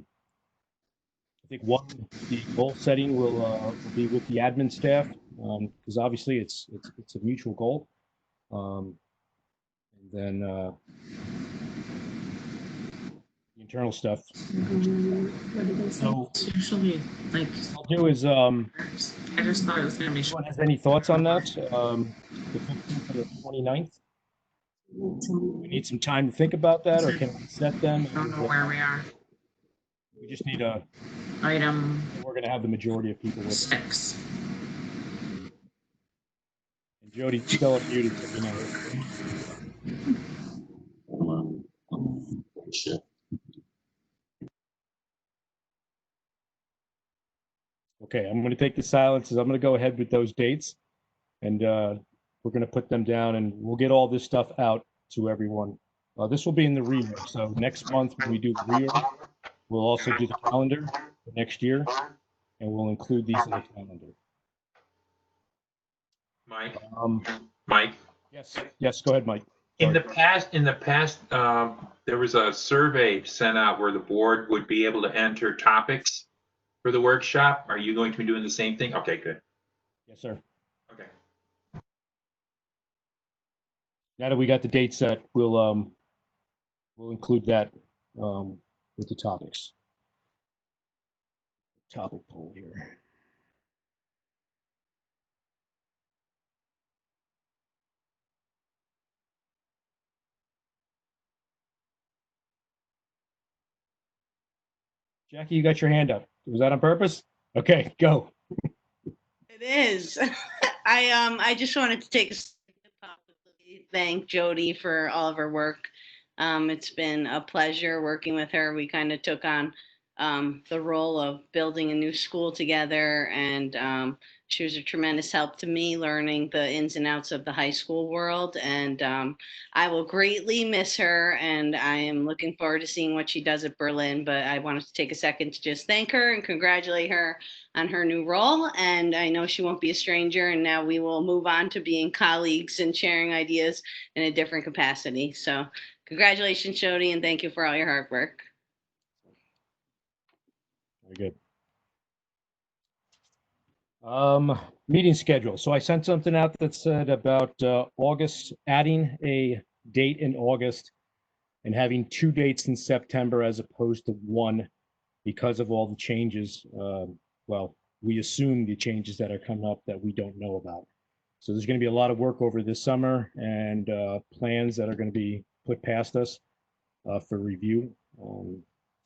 Speaker 1: think the goal setting will be with the admin staff, because obviously it's a mutual goal. And Then the internal stuff.
Speaker 19: What did they say?
Speaker 1: So
Speaker 19: Usually, like,
Speaker 1: I'll do is
Speaker 19: I just thought it was gonna be.
Speaker 1: anyone has any thoughts on that? The 15th or the 29th? We need some time to think about that, or can we set them?
Speaker 19: I don't know where we are.
Speaker 1: We just need a
Speaker 19: Item.
Speaker 1: We're going to have the majority of people with us.
Speaker 19: 6.
Speaker 1: And Jody, still unmuted, so you know.
Speaker 19: Shit.
Speaker 1: Okay, I'm going to take the silences. I'm going to go ahead with those dates, and we're going to put them down, and we'll get all this stuff out to everyone. This will be in the reorg. So next month when we do the reorg, we'll also do the calendar for next year, and we'll include these in the calendar.
Speaker 17: Mike?
Speaker 1: Um,
Speaker 17: Mike?
Speaker 1: Yes, go ahead, Mike.
Speaker 17: In the past, there was a survey sent out where the board would be able to enter topics for the workshop. Are you going to be doing the same thing? Okay, good.
Speaker 1: Yes, sir.
Speaker 17: Okay.
Speaker 1: Now that we got the date set, we'll include that with the topics. Topic poll here. Jackie, you got your hand up. Was that on purpose? Okay, go.
Speaker 6: It is. I just wanted to take a second to publicly thank Jody for all of her work. It's been a pleasure working with her. We kind of took on the role of building a new school together, and she was a tremendous help to me learning the ins and outs of the high school world. And I will greatly miss her, and I am looking forward to seeing what she does at Berlin. But I wanted to take a second to just thank her and congratulate her on her new role. And I know she won't be a stranger, and now we will move on to being colleagues and sharing ideas in a different capacity. So congratulations, Jody, and thank you for all your hard work.
Speaker 1: Very good. Meeting schedule. So I sent something out that said about August, adding a date in August and having 2 dates in September as opposed to 1 because of all the changes. Well, we assume the changes that are coming up that we don't know about. So there's going to be a lot of work over this summer and plans that are going to be put past us for review.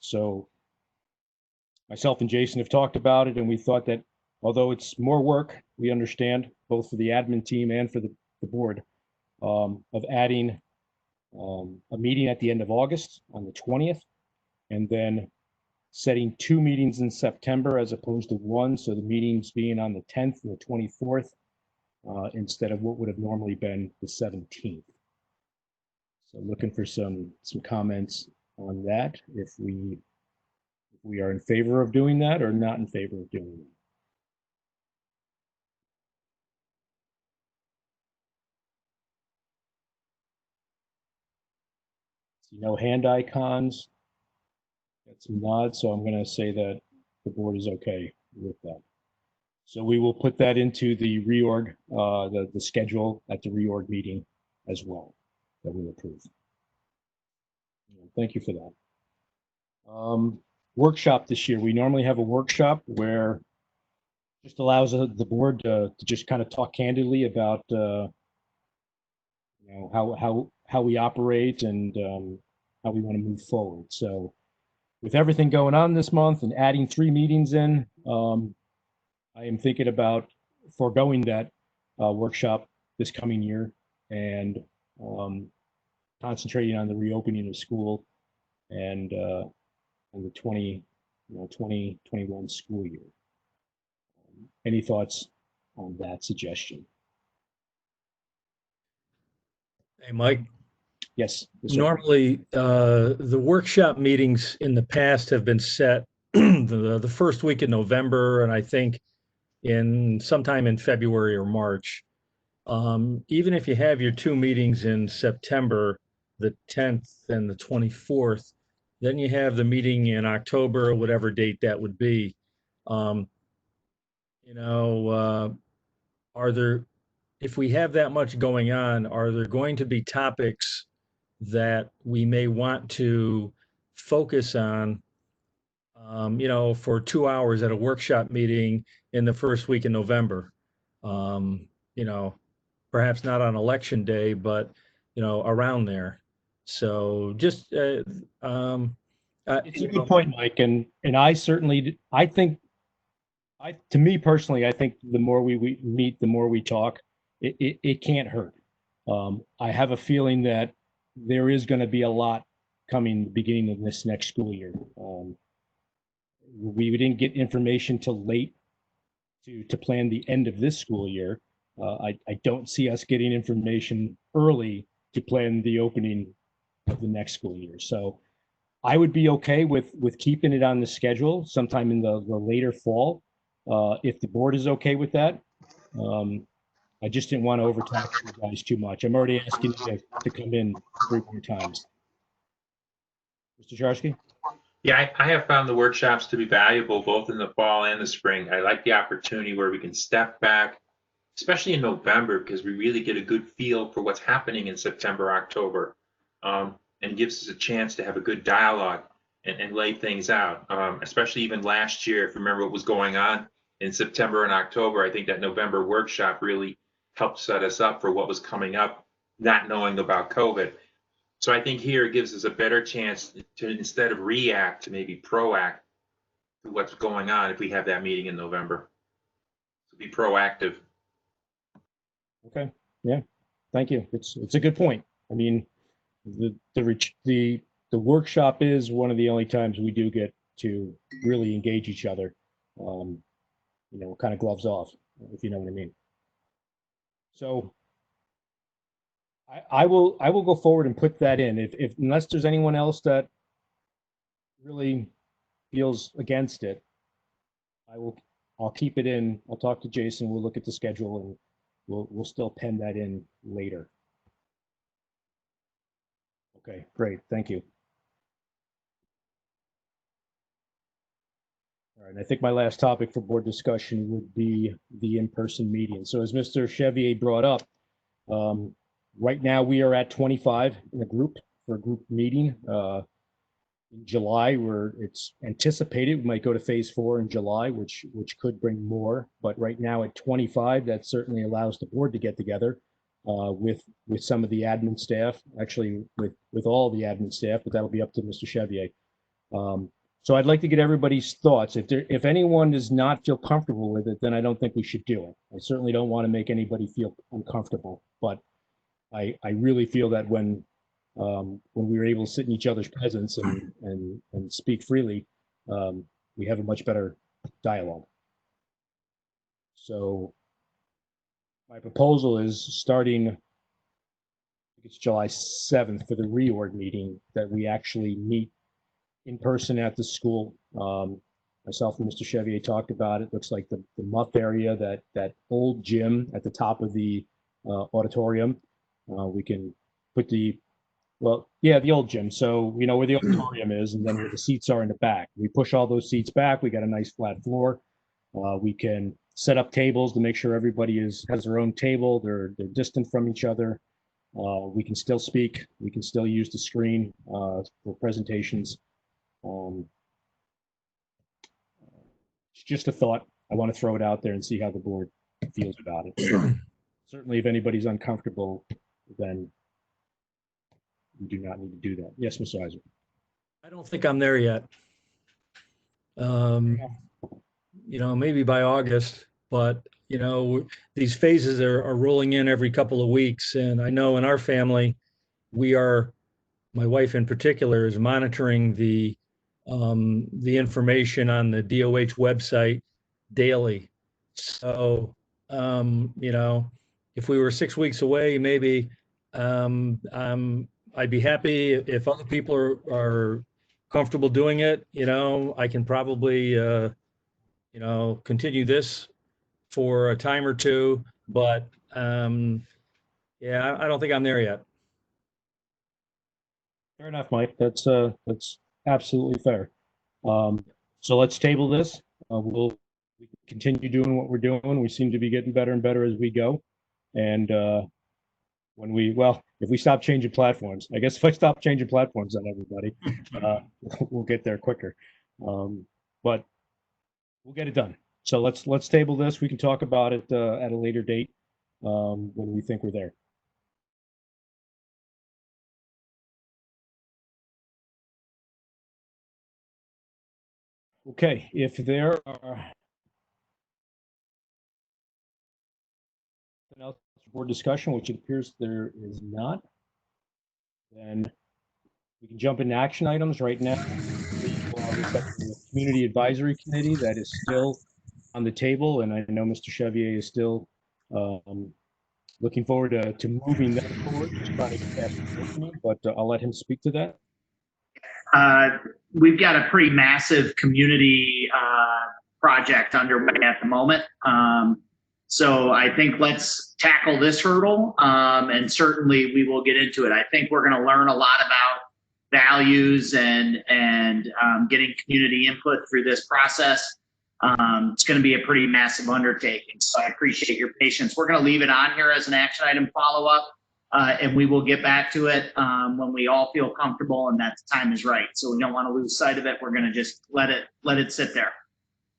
Speaker 1: So myself and Jason have talked about it, and we thought that although it's more work, we understand both for the admin team and for the board of adding a meeting at the end of August on the 20th, and then setting 2 meetings in September as opposed to 1. So the meetings being on the 10th and the 24th instead of what would have normally been the 17th. So looking for some comments on that, if we are in favor of doing that or not in favor of doing that. See no hand icons. Got some nods, so I'm going to say that the board is okay with that. So we will put that into the reorg, the schedule at the reorg meeting as well that we approve. Thank you for that. Workshop this year. We normally have a workshop where just allows the board to just kind of talk candidly about you know, how we operate and how we want to move forward. So with everything going on this month and adding 3 meetings in, I am thinking about foregoing that workshop this coming year and concentrating on the reopening of school and the 2021 school year. Any thoughts on that suggestion?
Speaker 15: Hey, Mike.
Speaker 1: Yes.
Speaker 15: Normally, the workshop meetings in the past have been set the first week in November, and I think in sometime in February or March. Even if you have your 2 meetings in September, the 10th and the 24th, then you have the meeting in October, or whatever date that would be. You know, are there, if we have that much going on, are there going to be topics that we may want to focus on, for 2 hours at a workshop meeting in the first week in November. You know, perhaps not on election day, but, around there. So just,
Speaker 1: It's a good point, Mike, and I certainly, to me personally, I think the more we meet, the more we talk, it can't hurt. I have a feeling that there is going to be a lot coming beginning of this next school year. We didn't get information till late to plan the end of this school year. I don't see us getting information early to plan the opening of the next school year. So I would be okay with keeping it on the schedule sometime in the later fall, if the board is okay with that. I just didn't want to overtax you guys too much. I'm already asking you to come in 3 more times. Mr. Jarsky?
Speaker 17: Yeah, I have found the workshops to be valuable both in the fall and the spring. I like the opportunity where we can step back, especially in November, because we really get a good feel for what's happening in September, October, and gives us a chance to have a good dialogue and lay things out. Especially even last year, if you remember what was going on in September and October, I think that November workshop really helped set us up for what was coming up, not knowing about COVID. So I think here it gives us a better chance to, instead of react, to maybe proact to what's going on if we have that meeting in November. So be proactive.
Speaker 1: Okay, yeah, thank you. It's a good point. I mean, the workshop is one of the only times we do get to really engage each other. Kind of gloves off, if you know what I mean. So I will go forward and put that in. If unless there's anyone else that really feels against it, I'll keep it in. I'll talk to Jason. We'll look at the schedule and we'll still pen that in later. Okay, great. Thank you. All right, I think my last topic for board discussion would be the in-person meeting. So as Mr. Chevier brought up, right now we are at 25 in a group for a group meeting. In July, where it's anticipated we might go to phase 4 in July, which could bring more. But right now at 25, that certainly allows the board to get together with some of the admin staff, actually with all the admin staff, but that'll be up to Mr. Chevier. So I'd like to get everybody's thoughts. If anyone does not feel comfortable with it, then I don't think we should do it. I certainly don't want to make anybody feel uncomfortable, but I really feel that when we were able to sit in each other's presence and speak freely, we have a much better dialogue. So my proposal is starting, I think it's July 7th for the reorg meeting, that we actually meet in person at the school. Myself and Mr. Chevier talked about it. Looks like the muff area, that old gym at the top of the auditorium. We can put the old gym. So where the auditorium is, and then where the seats are in the back. We push all those seats back. We got a nice flat floor. We can set up tables to make sure everybody has their own table. They're distant from each other. We can still speak. We can still use the screen for presentations. It's just a thought. I want to throw it out there and see how the board feels about it. Certainly, if anybody's uncomfortable, then we do not need to do that. Yes, Mr. Heiser.
Speaker 15: I don't think I'm there yet. Maybe by August, but these phases are rolling in every couple of weeks. And I know in our family, my wife in particular is monitoring the information on the DOH website daily. So, if we were 6 weeks away, maybe I'd be happy if other people are comfortable doing it. I can probably, continue this for a time or two, but I don't think I'm there yet.
Speaker 1: Fair enough, Mike. That's absolutely fair. So let's table this. We continue doing what we're doing. We seem to be getting better and better as we go. And if we stop changing platforms, I guess if I stop changing platforms on everybody, we'll get there quicker. But we'll get it done. So let's table this. We can talk about it at a later date when we think we're there. Okay, if there are anything else for board discussion, which it appears there is not, then we can jump into action items right now. We've got the Community Advisory Committee that is still on the table, and I know Mr. Chevier is still looking forward to moving that forward, just trying to get past the opening, but I'll let him speak to that.
Speaker 2: We've got a pretty massive community project underway at the moment. So I think let's tackle this hurdle, and certainly we will get into it. I think we're going to learn a lot about values and getting community input through this process. It's going to be a pretty massive undertaking, so I appreciate your patience. We're going to leave it on here as an action item follow-up, and we will get back to it when we all feel comfortable and that the time is right. So we don't want to lose sight of it. We're going to just let it sit there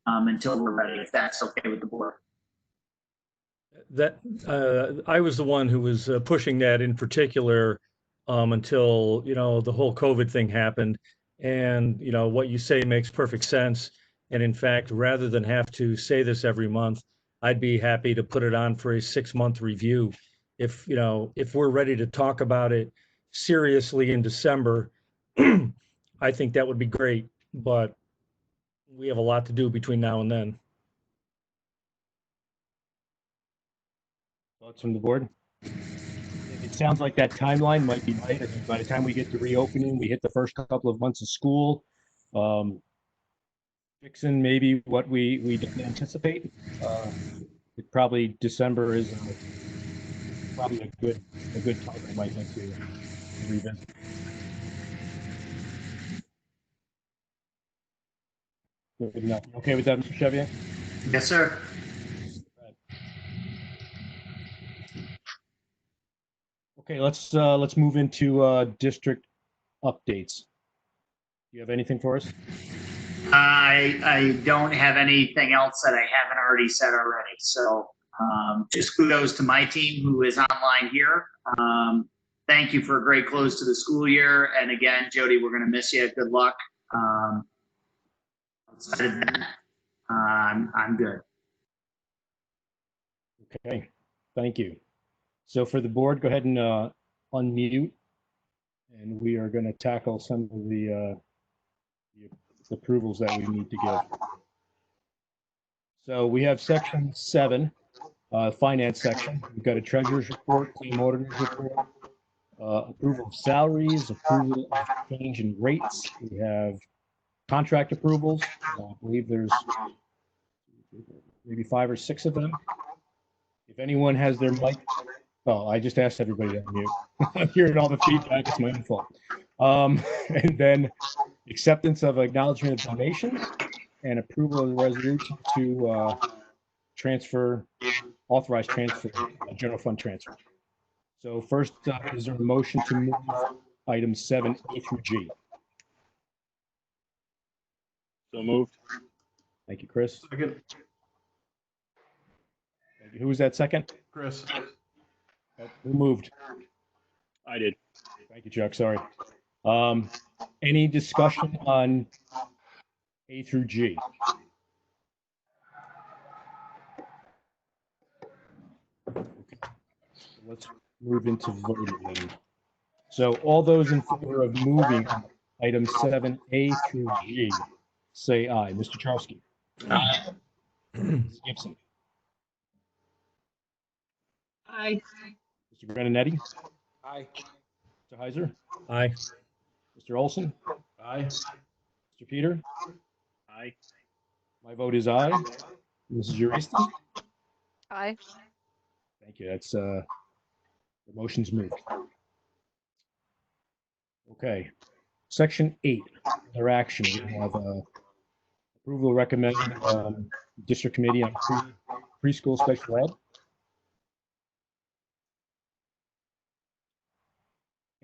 Speaker 2: until we're ready, if that's okay with the board.
Speaker 15: That I was the one who was pushing that in particular until the whole COVID thing happened, and what you say makes perfect sense. And in fact, rather than have to say this every month, I'd be happy to put it on for a 6-month review. If we're ready to talk about it seriously in December, I think that would be great. But we have a lot to do between now and then.
Speaker 1: Thoughts from the board? It sounds like that timeline might be right. I think by the time we get to reopening, we hit the first couple of months of school, fixing maybe what we didn't anticipate. Probably December is probably a good time, I might think, to revisit. Good enough. Okay with that, Mr. Chevier?
Speaker 2: Yes, sir.
Speaker 1: Okay, let's move into district updates. Do you have anything for us?
Speaker 2: I don't have anything else that I haven't already said already. So just kudos to my team who is online here. Thank you for a great close to the school year. And again, Jody, we're going to miss you. Good luck. Outside of that, I'm good.
Speaker 1: Okay, thank you. So for the board, go ahead and unmute, and we are going to tackle some of the approvals that we need to give. So we have section 7, finance section. We've got a treasurer's report, claim auditor's report, approval of salaries, approval of change in rates. We have contract approvals. I believe there's maybe 5 or 6 of them. If anyone has their mic, oh, I just asked everybody to unmute. I'm hearing all the feedback. It's my own fault. And then acceptance of acknowledgement of donations and approval of the resolution to authorize transfer, general fund transfer. So first up, is there a motion to move items 7A through G?
Speaker 20: So moved.
Speaker 1: Thank you, Chris.
Speaker 3: Second.
Speaker 1: Thank you. Who was that second?
Speaker 3: Chris.
Speaker 1: Who moved?
Speaker 20: I did.
Speaker 1: Thank you, Chuck. Sorry. Any discussion on A through G? Okay. Let's move into voting then. So all those in favor of moving items 7A through G, say aye. Mr. Charleski.
Speaker 5: Aye.
Speaker 1: Mrs. Gibson.
Speaker 16: Aye.
Speaker 1: Mr. Benedetti.
Speaker 3: Aye.
Speaker 1: Mr. Heiser.
Speaker 15: Aye.
Speaker 1: Mr. Olson.
Speaker 3: Aye.
Speaker 1: Mr. Peter.
Speaker 20: Aye.
Speaker 1: My vote is aye. Mrs. Uristi.
Speaker 18: Aye.
Speaker 1: Thank you. That's the motion's moved. Okay. Section 8, other action. We have approval recommended district committee on preschool special ed.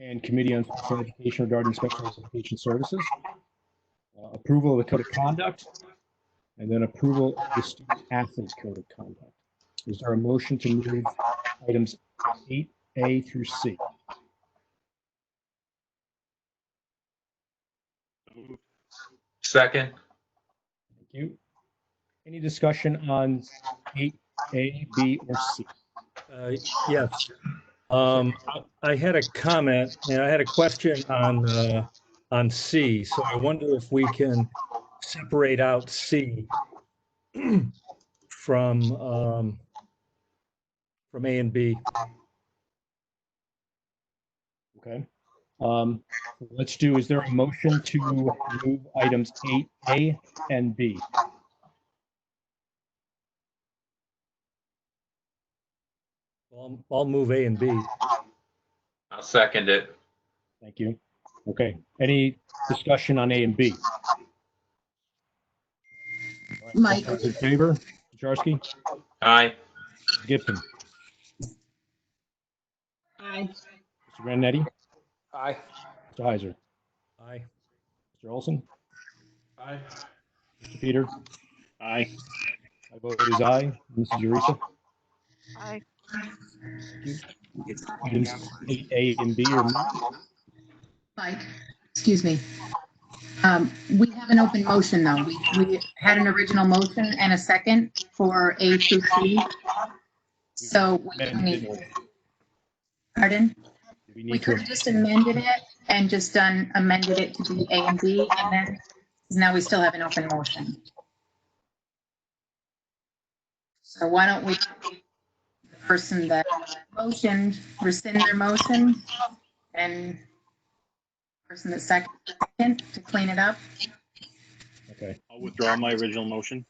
Speaker 1: and Committee on Special Education regarding special education services, approval of the code of conduct, and then approval of the student athlete code of conduct. Is there a motion to move items 8A through C?
Speaker 17: Second.
Speaker 1: Thank you. Any discussion on 8A, B, or C?
Speaker 15: Yes. I had a comment and I had a question on C. So I wonder if we can separate out C from A and B.
Speaker 1: Okay. Let's do, is there a motion to move items 8A and B?
Speaker 15: I'll move A and B.
Speaker 17: I'll second it.
Speaker 1: Thank you. Okay. Any discussion on A and B? All right, all those in favor? Jaworski?
Speaker 17: Aye.
Speaker 1: Gibson?
Speaker 16: Aye.
Speaker 1: Mr. Grandinetti?
Speaker 3: Aye.
Speaker 1: Mr. Heiser?
Speaker 15: Aye.
Speaker 1: Mr. Olson?
Speaker 3: Aye.
Speaker 1: Mr. Peter?
Speaker 20: Aye.
Speaker 1: My vote is aye. Mrs. Urisa?
Speaker 18: Aye.
Speaker 1: Thank you. Items 8A and B are moved.
Speaker 14: Mike, excuse me. We have an open motion, though. We had an original motion and a second for A through C. So we need, pardon? We could have just amended it and just amended it to be A and B, and then, now we still have an open motion. So why don't we, the person that motioned, rescind their motion, and person that second to clean it up?
Speaker 1: Okay.
Speaker 20: I'll withdraw my original motion.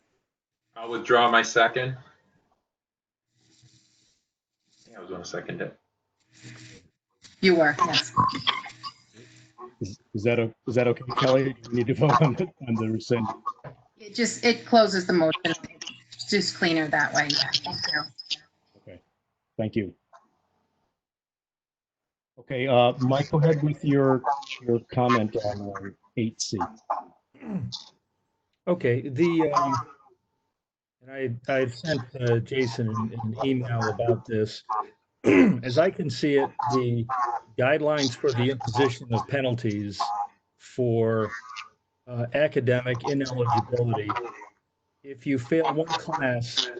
Speaker 17: I'll withdraw my second. Yeah, I was going to second it.
Speaker 14: You were, yes.
Speaker 1: Is that okay, Kelly? Do we need to vote on the rescind?
Speaker 14: It closes the motion. It's just cleaner that way. Yeah, thank you.
Speaker 1: Okay. Thank you. Okay, Mike, go ahead with your comment on 8C.
Speaker 15: Okay, and I sent Jason an email about this. As I can see it, the guidelines for the imposition of penalties for academic ineligibility, if you fail one class,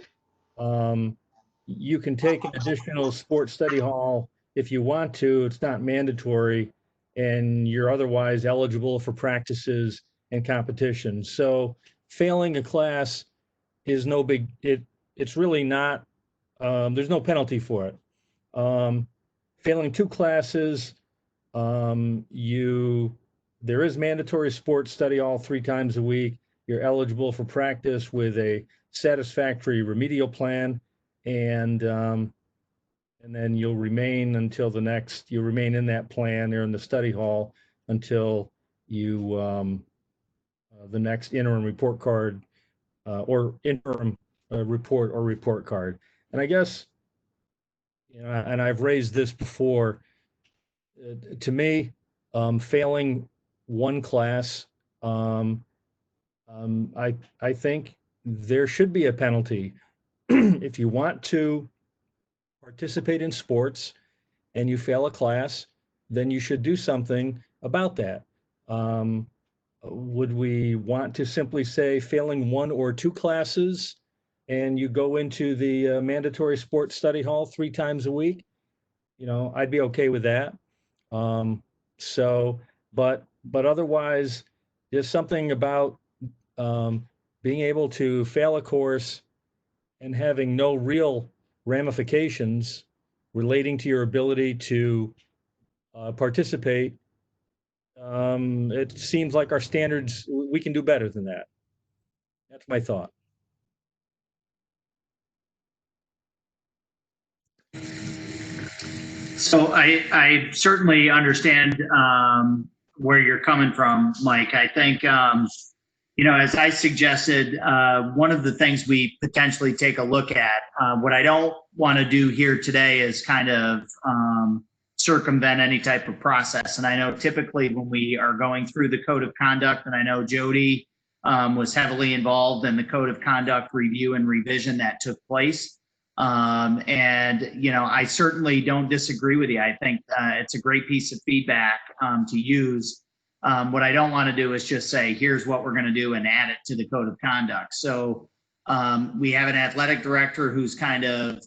Speaker 15: you can take an additional sports study hall if you want to. It's not mandatory, and you're otherwise eligible for practices and competitions. So failing a class is no big, it's really not, there's no penalty for it. Failing two classes, there is mandatory sports study all 3 times a week. You're eligible for practice with a satisfactory remedial plan, and then you'll remain until you'll remain in that plan or in the study hall until you the next interim report card or interim report or report card. And I guess, and I've raised this before, to me, failing one class, I think there should be a penalty. If you want to participate in sports and you fail a class, then you should do something about that. Would we want to simply say failing 1 or 2 classes and you go into the mandatory sports study hall 3 times a week? I'd be okay with that. But otherwise, there's something about being able to fail a course and having no real ramifications relating to your ability to participate. It seems like our standards, we can do better than that. That's my thought.
Speaker 2: So I certainly understand where you're coming from, Mike. I think, as I suggested, one of the things we potentially take a look at, what I don't want to do here today is kind of circumvent any type of process. And I know typically when we are going through the code of conduct, and I know Jody was heavily involved in the code of conduct review and revision that took place. And, you know, I certainly don't disagree with you. I think it's a great piece of feedback to use. What I don't want to do is just say, here's what we're going to do and add it to the code of conduct. So we have an athletic director who's kind of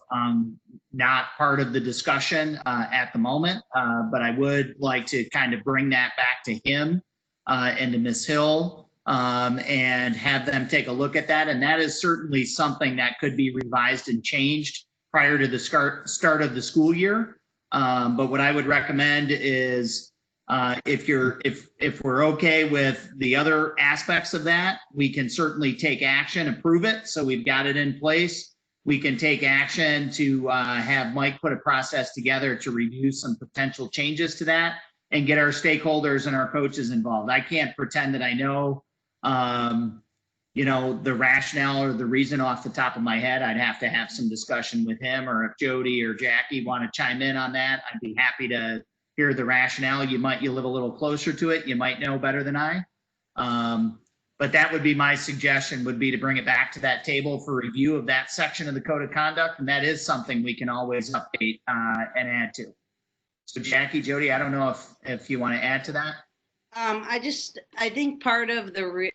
Speaker 2: not part of the discussion at the moment, but I would like to kind of bring that back to him and to Ms. Hill and have them take a look at that. And that is certainly something that could be revised and changed prior to the start of the school year. But what I would recommend is if we're okay with the other aspects of that, we can certainly take action, approve it. So we've got it in place. We can take action to have Mike put a process together to review some potential changes to that and get our stakeholders and our coaches involved. I can't pretend that I know, you know, the rationale or the reason off the top of my head. I'd have to have some discussion with him, or if Jody or Jackie want to chime in on that, I'd be happy to hear the rationale. You live a little closer to it. You might know better than I. But that would be my suggestion, would be to bring it back to that table for review of that section of the code of conduct. And that is something we can always update and add to. So Jackie, Jody, I don't know if you want to add to that.
Speaker 6: I think part of the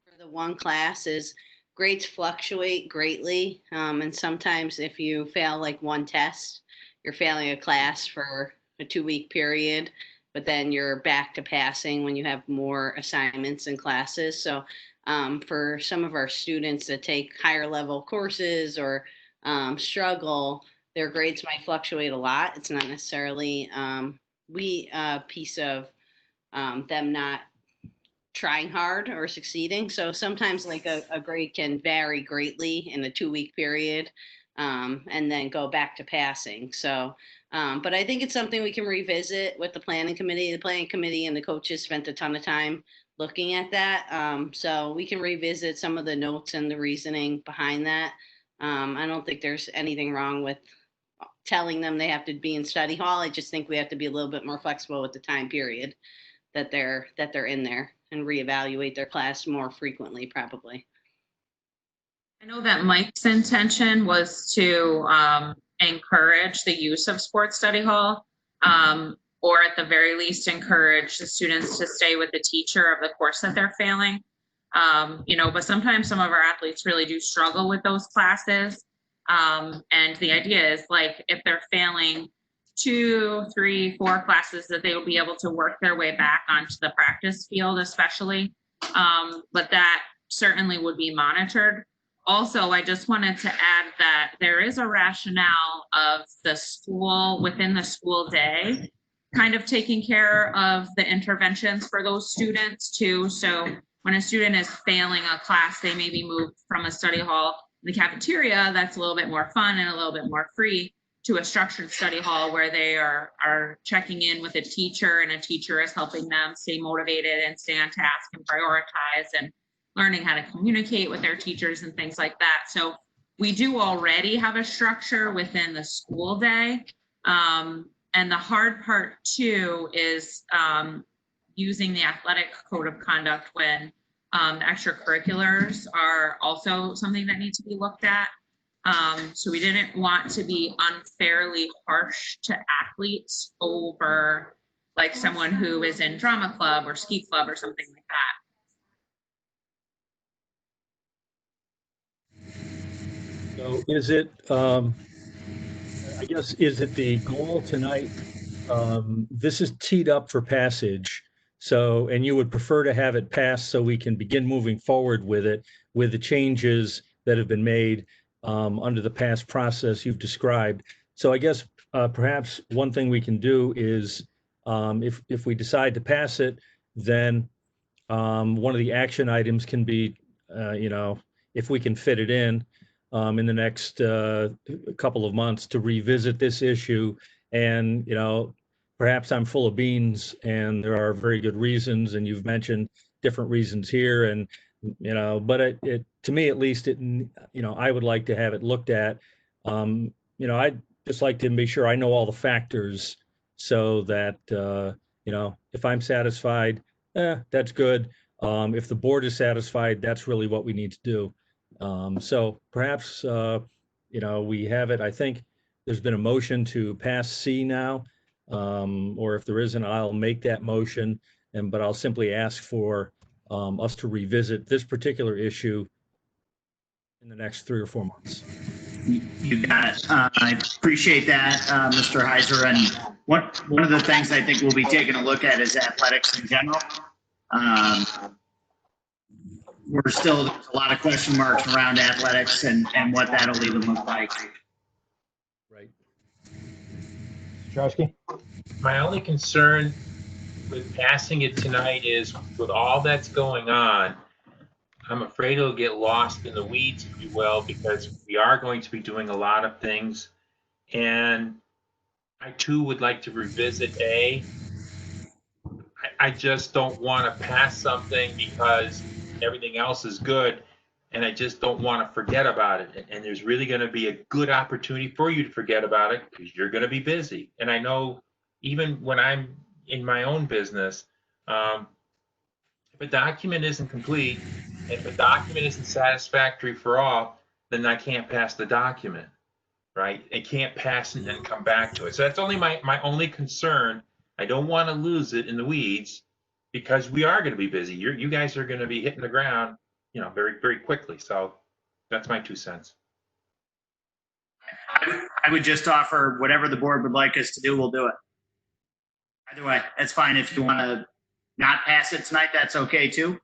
Speaker 6: for the one class is grades fluctuate greatly. And sometimes if you fail like one test, you're failing a class for a 2-week period, but then you're back to passing when you have more assignments and classes. So for some of our students that take higher level courses or struggle, their grades might fluctuate a lot. It's not necessarily a piece of them not trying hard or succeeding. So sometimes like a grade can vary greatly in a 2-week period and then go back to passing. So, but I think it's something we can revisit with the planning committee. The planning committee and the coaches spent a ton of time looking at that. So we can revisit some of the notes and the reasoning behind that. I don't think there's anything wrong with telling them they have to be in study hall. I just think we have to be a little bit more flexible with the time period that they're in there and reevaluate their class more frequently, probably.
Speaker 19: I know that Mike's intention was to encourage the use of sports study hall, or at the very least encourage the students to stay with the teacher of the course that they're failing. You know, but sometimes some of our athletes really do struggle with those classes. And the idea is, like, if they're failing 2, 3, 4 classes, that they will be able to work their way back onto the practice field, especially. But that certainly would be monitored. Also, I just wanted to add that there is a rationale of the school within the school day kind of taking care of the interventions for those students too. So when a student is failing a class, they may be moved from a study hall in the cafeteria that's a little bit more fun and a little bit more free to a structured study hall where they are checking in with a teacher, and a teacher is helping them stay motivated and stay on task and prioritize and learning how to communicate with their teachers and things like that. So we do already have a structure within the school day. And the hard part too is using the athletic code of conduct when extracurriculars are also something that needs to be looked at. So we didn't want to be unfairly harsh to athletes over like someone who is in drama club or ski club or something like that.
Speaker 15: So is it, I guess, is it the goal tonight? This is teed up for passage. So, and you would prefer to have it passed so we can begin moving forward with it, with the changes that have been made under the past process you've described. So I guess perhaps one thing we can do is if we decide to pass it, then one of the action items can be, you know, if we can fit it in the next couple of months to revisit this issue. And, you know, perhaps I'm full of beans and there are very good reasons, and you've mentioned different reasons here, and, you know, but it to me, at least, it, you know, I would like to have it looked at. You know, I'd just like to be sure I know all the factors so that, if I'm satisfied, that's good. If the board is satisfied, that's really what we need to do. So perhaps, we have it. I think there's been a motion to pass C now. Or if there isn't, I'll make that motion. But I'll simply ask for us to revisit this particular issue in the next 3 or 4 months.
Speaker 2: You got it. I appreciate that, Mr. Heiser. And one of the things I think we'll be taking a look at is athletics in general. There's a lot of question marks around athletics and what that'll even look like.
Speaker 15: Right.
Speaker 1: Charski?
Speaker 17: My only concern with passing it tonight is with all that's going on, I'm afraid it'll get lost in the weeds, if you will, because we are going to be doing a lot of things. And I too would like to revisit A. I just don't want to pass something because everything else is good. And I just don't want to forget about it. And there's really going to be a good opportunity for you to forget about it because you're going to be busy. And I know even when I'm in my own business, if a document isn't complete, if a document isn't satisfactory for all, then I can't pass the document, right? I can't pass and then come back to it. So that's only my only concern. I don't want to lose it in the weeds because we are going to be busy. You guys are going to be hitting the ground, very, very quickly. So that's my 2 cents.
Speaker 2: I would just offer whatever the board would like us to do, we'll do it. Either way, that's fine. If you want to not pass it tonight, that's okay too.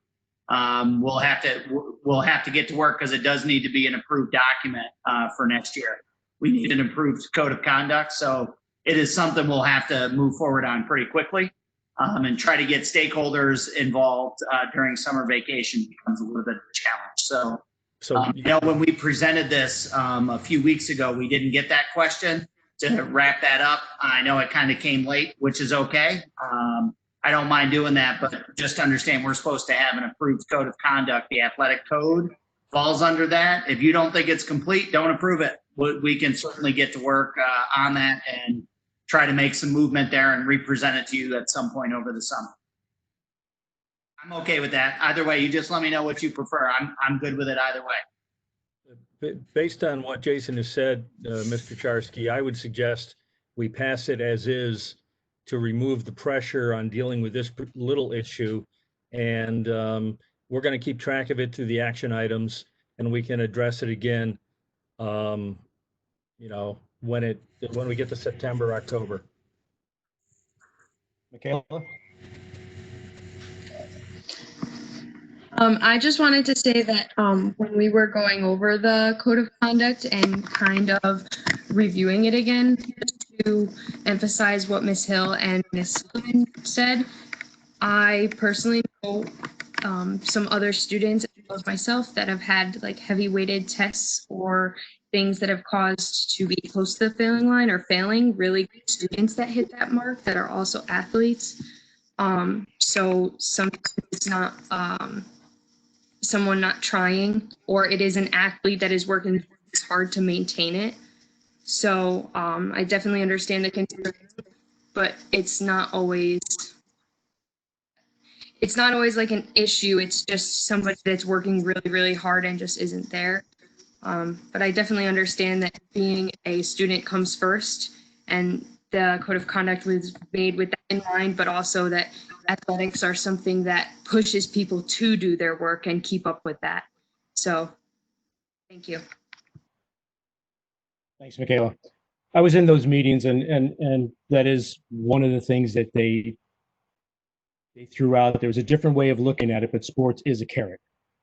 Speaker 2: We'll have to get to work because it does need to be an approved document for next year. We need an approved code of conduct, so it is something we'll have to move forward on pretty quickly and try to get stakeholders involved during summer vacation becomes a little bit of a challenge. So when we presented this a few weeks ago, we didn't get that question. To wrap that up, I know it kind of came late, which is okay. I don't mind doing that, but just understand we're supposed to have an approved code of conduct. The athletic code falls under that. If you don't think it's complete, don't approve it. We can certainly get to work on that and try to make some movement there and represent it to you at some point over the summer. I'm okay with that. Either way, you just let me know what you prefer. I'm good with it either way.
Speaker 15: Based on what Jason has said, Mr. Charsky, I would suggest we pass it as is to remove the pressure on dealing with this little issue. And we're going to keep track of it through the action items, and we can address it again, when we get to September, October.
Speaker 1: Michaela?
Speaker 21: I just wanted to say that when we were going over the code of conduct and kind of reviewing it again, just to emphasize what Ms. Hill and Ms. Sullivan said, I personally know some other students, as well as myself, that have had like heavy weighted tests or things that have caused to be close to the failing line or failing, really good students that hit that mark that are also athletes. So sometimes it's not someone not trying, or it is an athlete that is working hard to maintain it. So I definitely understand the concern, but it's not always like an issue. It's just somebody that's working really, really hard and just isn't there. But I definitely understand that being a student comes first, and the code of conduct was made with that in mind, but also that athletics are something that pushes people to do their work and keep up with that. So, thank you.
Speaker 1: Thanks, Michaela. I was in those meetings, and that is one of the things that they threw out. There was a different way of looking at it, but sports is a carrot.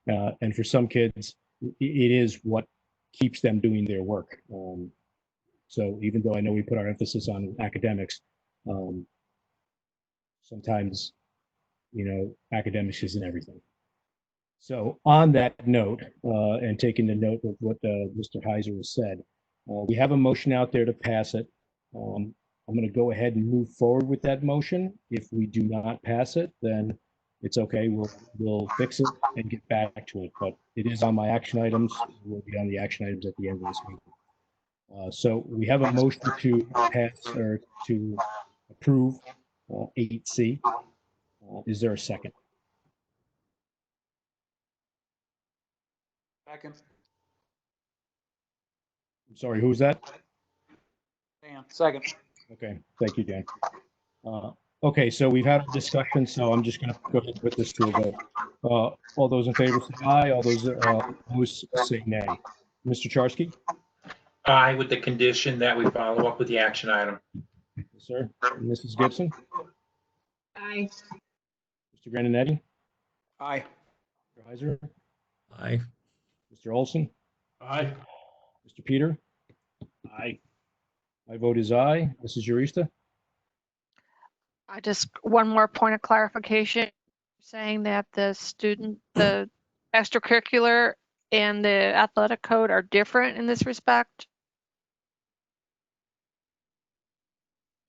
Speaker 1: And for some kids, it is what keeps them doing their work. So even though I know we put our emphasis on academics, sometimes, academics isn't everything. So on that note, and taking the note of what Mr. Heiser has said, we have a motion out there to pass it. I'm going to go ahead and move forward with that motion. If we do not pass it, then it's okay. We'll fix it and get back to it. But it is on my action items. It will be on the action items at the end of this meeting. So we have a motion to pass or to approve 8C. Is there a second?
Speaker 4: Second.
Speaker 1: I'm sorry, who's that?
Speaker 4: Dan, second.
Speaker 1: Okay, thank you, Dan. Okay, so we've had a discussion, so I'm just going to go ahead and put this to a vote. All those in favor say aye. All those opposed say nay. Mr. Charsky?
Speaker 17: Aye, with the condition that we follow up with the action item.
Speaker 1: Yes, sir. And Mrs. Gibson?
Speaker 16: Aye.
Speaker 1: Mr. Grandinetti?
Speaker 4: Aye.
Speaker 1: Mr. Heiser?
Speaker 15: Aye.
Speaker 1: Mr. Olson?
Speaker 3: Aye.
Speaker 1: Mr. Peter?
Speaker 20: Aye.
Speaker 1: My vote is aye. Mrs. Jurista?
Speaker 18: I just, one more point of clarification, saying that the extracurricular and the athletic code are different in this respect.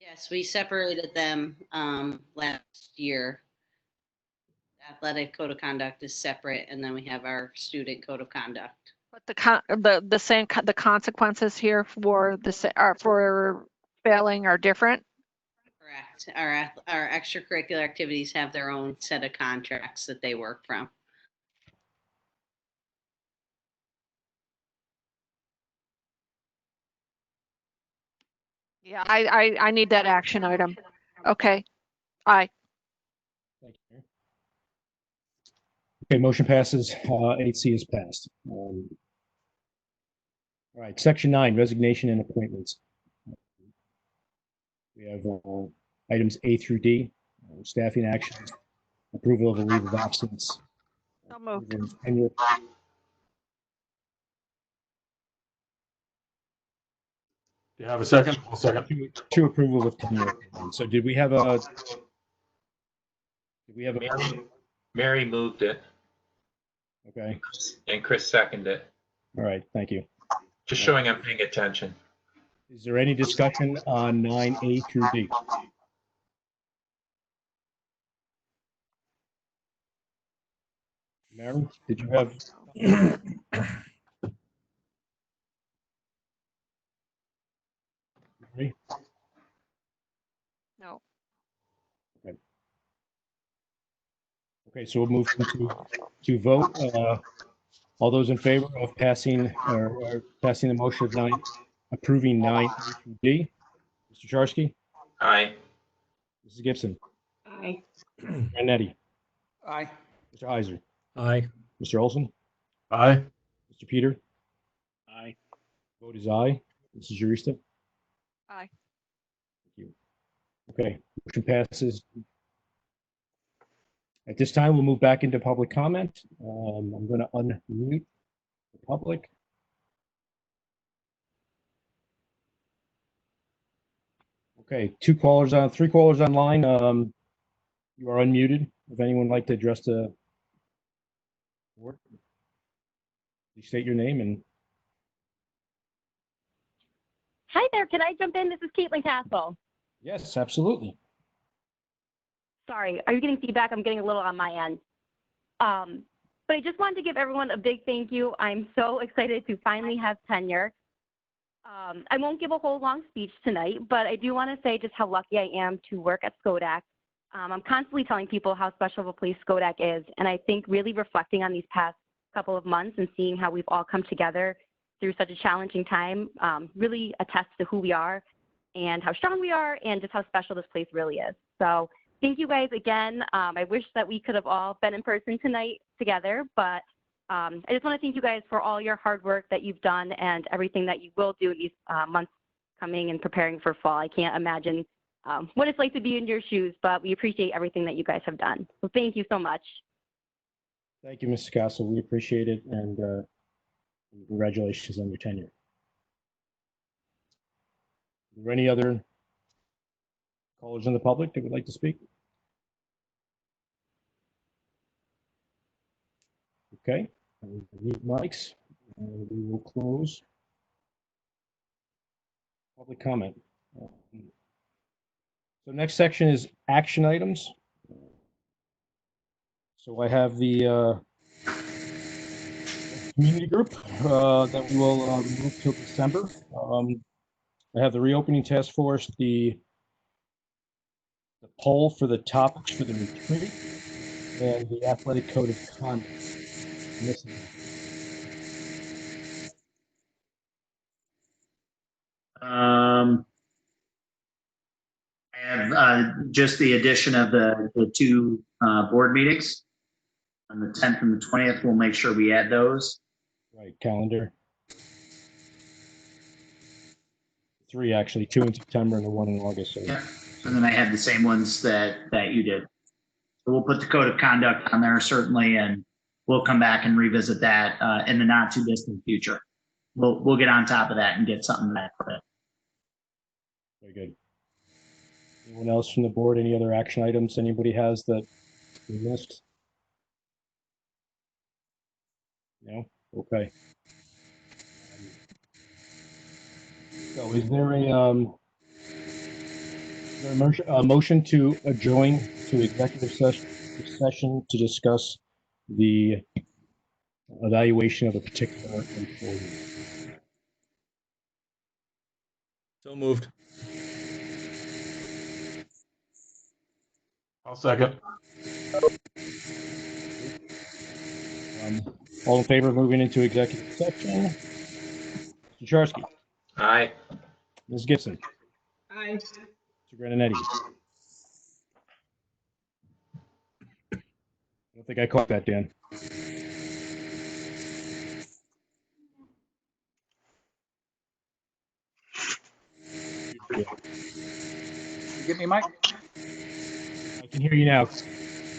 Speaker 6: Yes, we separated them last year. Athletic code of conduct is separate, and then we have our student code of conduct.
Speaker 18: But the consequences here for for failing are different.
Speaker 6: Correct. Our extracurricular activities have their own set of contracts that they work from.
Speaker 18: Yeah, I need that action item. Okay. Aye.
Speaker 1: Thank you. Okay, motion passes. 8C is passed. All right, Section 9, resignation and appointments. We have items A through D, staffing actions, approval of a leave of absence.
Speaker 18: So moved.
Speaker 1: Tenure.
Speaker 3: Do you have a second? I'll second.
Speaker 1: Two approvals of tenure. So did we have a?
Speaker 17: Mary moved it.
Speaker 1: Okay.
Speaker 17: And Chris seconded it.
Speaker 1: All right, thank you.
Speaker 17: Just showing I'm paying attention.
Speaker 1: Is there any discussion on 9A through D? Mary, did you have? Mary?
Speaker 18: No.
Speaker 1: Okay. Okay, so we'll move to vote. All those in favor of passing passing the motion of 9, approving 9A through D? Mr. Charsky?
Speaker 17: Aye.
Speaker 1: Mrs. Gibson?
Speaker 16: Aye.
Speaker 1: Grandinetti?
Speaker 4: Aye.
Speaker 1: Mr. Heiser?
Speaker 15: Aye.
Speaker 1: Mr. Olson?
Speaker 3: Aye.
Speaker 1: Mr. Peter?
Speaker 20: Aye.
Speaker 1: Vote is aye. Mrs. Jurista?
Speaker 18: Aye.
Speaker 1: Thank you. Okay, motion passes. At this time, we'll move back into public comment. I'm going to unmute the public. Okay, three callers online. You are unmuted. If anyone would like to address the board, please state your name and.
Speaker 22: Hi there, can I jump in? This is Caitlin Castle.
Speaker 1: Yes, absolutely.
Speaker 22: Sorry, are you getting feedback? I'm getting a little on my end. But I just wanted to give everyone a big thank you. I'm so excited to finally have tenure. I won't give a whole long speech tonight, but I do want to say just how lucky I am to work at Skodak. I'm constantly telling people how special of a place Skodak is, and I think really reflecting on these past couple of months and seeing how we've all come together through such a challenging time really attests to who we are and how strong we are and just how special this place really is. So thank you guys again. I wish that we could have all been in person tonight together, but I just want to thank you guys for all your hard work that you've done and everything that you will do these months coming and preparing for fall. I can't imagine what it's like to be in your shoes, but we appreciate everything that you guys have done. So thank you so much.
Speaker 1: Thank you, Mrs. Castle. We appreciate it, and congratulations on your tenure. Are there any other callers in the public that would like to speak? Okay, mute mics, and we will close public comment. So next section is action items. So I have the community group that we will move till December. I have the reopening task force, the poll for the topics for the retreat and the athletic code of conduct. Missing.
Speaker 2: I have just the addition of the two board meetings on the 10th and the 20th. We'll make sure we add those.
Speaker 1: Right, calendar. 3 actually, 2 in September and the 1 in August. So.
Speaker 2: Yeah, and then I had the same ones that you did. So we'll put the code of conduct on there certainly, and we'll come back and revisit that in the not too distant future. We'll get on top of that and get something back for it.
Speaker 1: Very good. Anyone else from the board? Any other action items anybody has that we missed? No? Okay. So is there a motion to adjourn to executive session to discuss the evaluation of a particular employee?
Speaker 15: So moved.
Speaker 3: I'll second.
Speaker 1: All in favor of moving into executive session? Mr. Charsky?
Speaker 17: Aye.
Speaker 1: Ms. Gibson?
Speaker 16: Aye.
Speaker 1: Mr. Graninetti? I don't think I caught that, Dan.
Speaker 4: You get me, Mike?
Speaker 1: I can hear you now.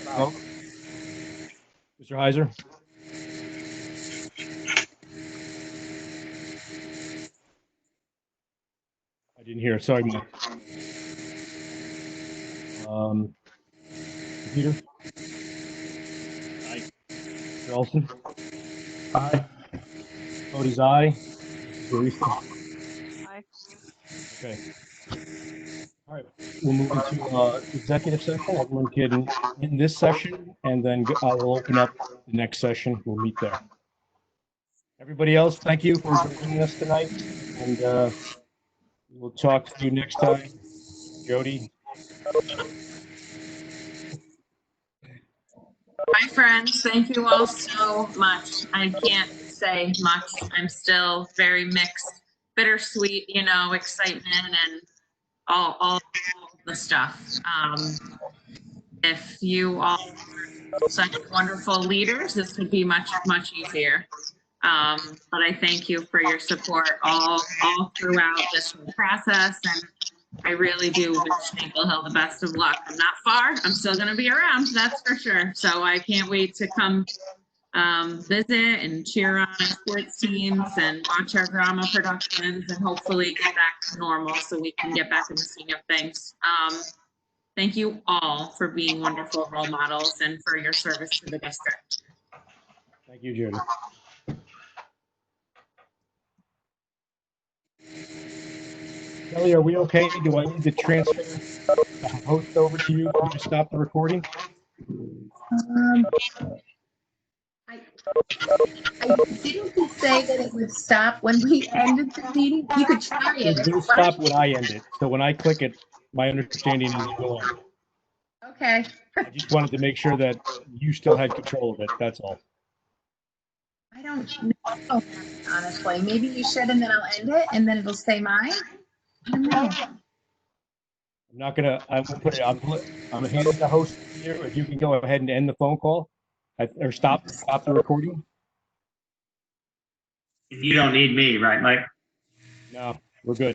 Speaker 1: Oh. Mr. Heiser? I didn't hear. Sorry, Mike. Peter? Aye. Mr. Olson?
Speaker 3: Aye.
Speaker 1: Vote is aye. Barista?
Speaker 18: Aye.
Speaker 1: Okay. All right. We'll move into executive session. Everyone can in this session, and then I'll open up the next session. We'll meet there. Everybody else, thank you for joining us tonight, and we'll talk to you next time. Jody?
Speaker 19: Hi, friends. Thank you all so much. I can't say much. I'm still very mixed, bittersweet, excitement and all the stuff. If you all are such wonderful leaders, this could be much, much easier. But I thank you for your support all throughout this whole process, and I really do wish Maple Hill the best of luck. I'm not far. I'm still going to be around, that's for sure. So I can't wait to come visit and cheer on our sports teams and watch our drama productions and hopefully get back to normal so we can get back in the swing of things. Thank you all for being wonderful role models and for your service to the district.
Speaker 1: Thank you, Jody. Kelly, are we okay? Do I need to transfer the host over to you to stop the recording?
Speaker 14: I didn't he say that it would stop when we ended the meeting? You could try it.
Speaker 1: It will stop when I end it. So when I click it, my understanding is it will end.
Speaker 14: Okay.
Speaker 1: I just wanted to make sure that you still had control of it. That's all.
Speaker 14: I don't know, honestly. Maybe you should, and then I'll end it, and then it'll stay mine. I don't know.
Speaker 1: I'm not gonna. I'm gonna put it. I'm gonna hand it to host here. If you can go ahead and end the phone call, or stop the recording.
Speaker 2: You don't need me, right, Mike?
Speaker 1: No, we're good.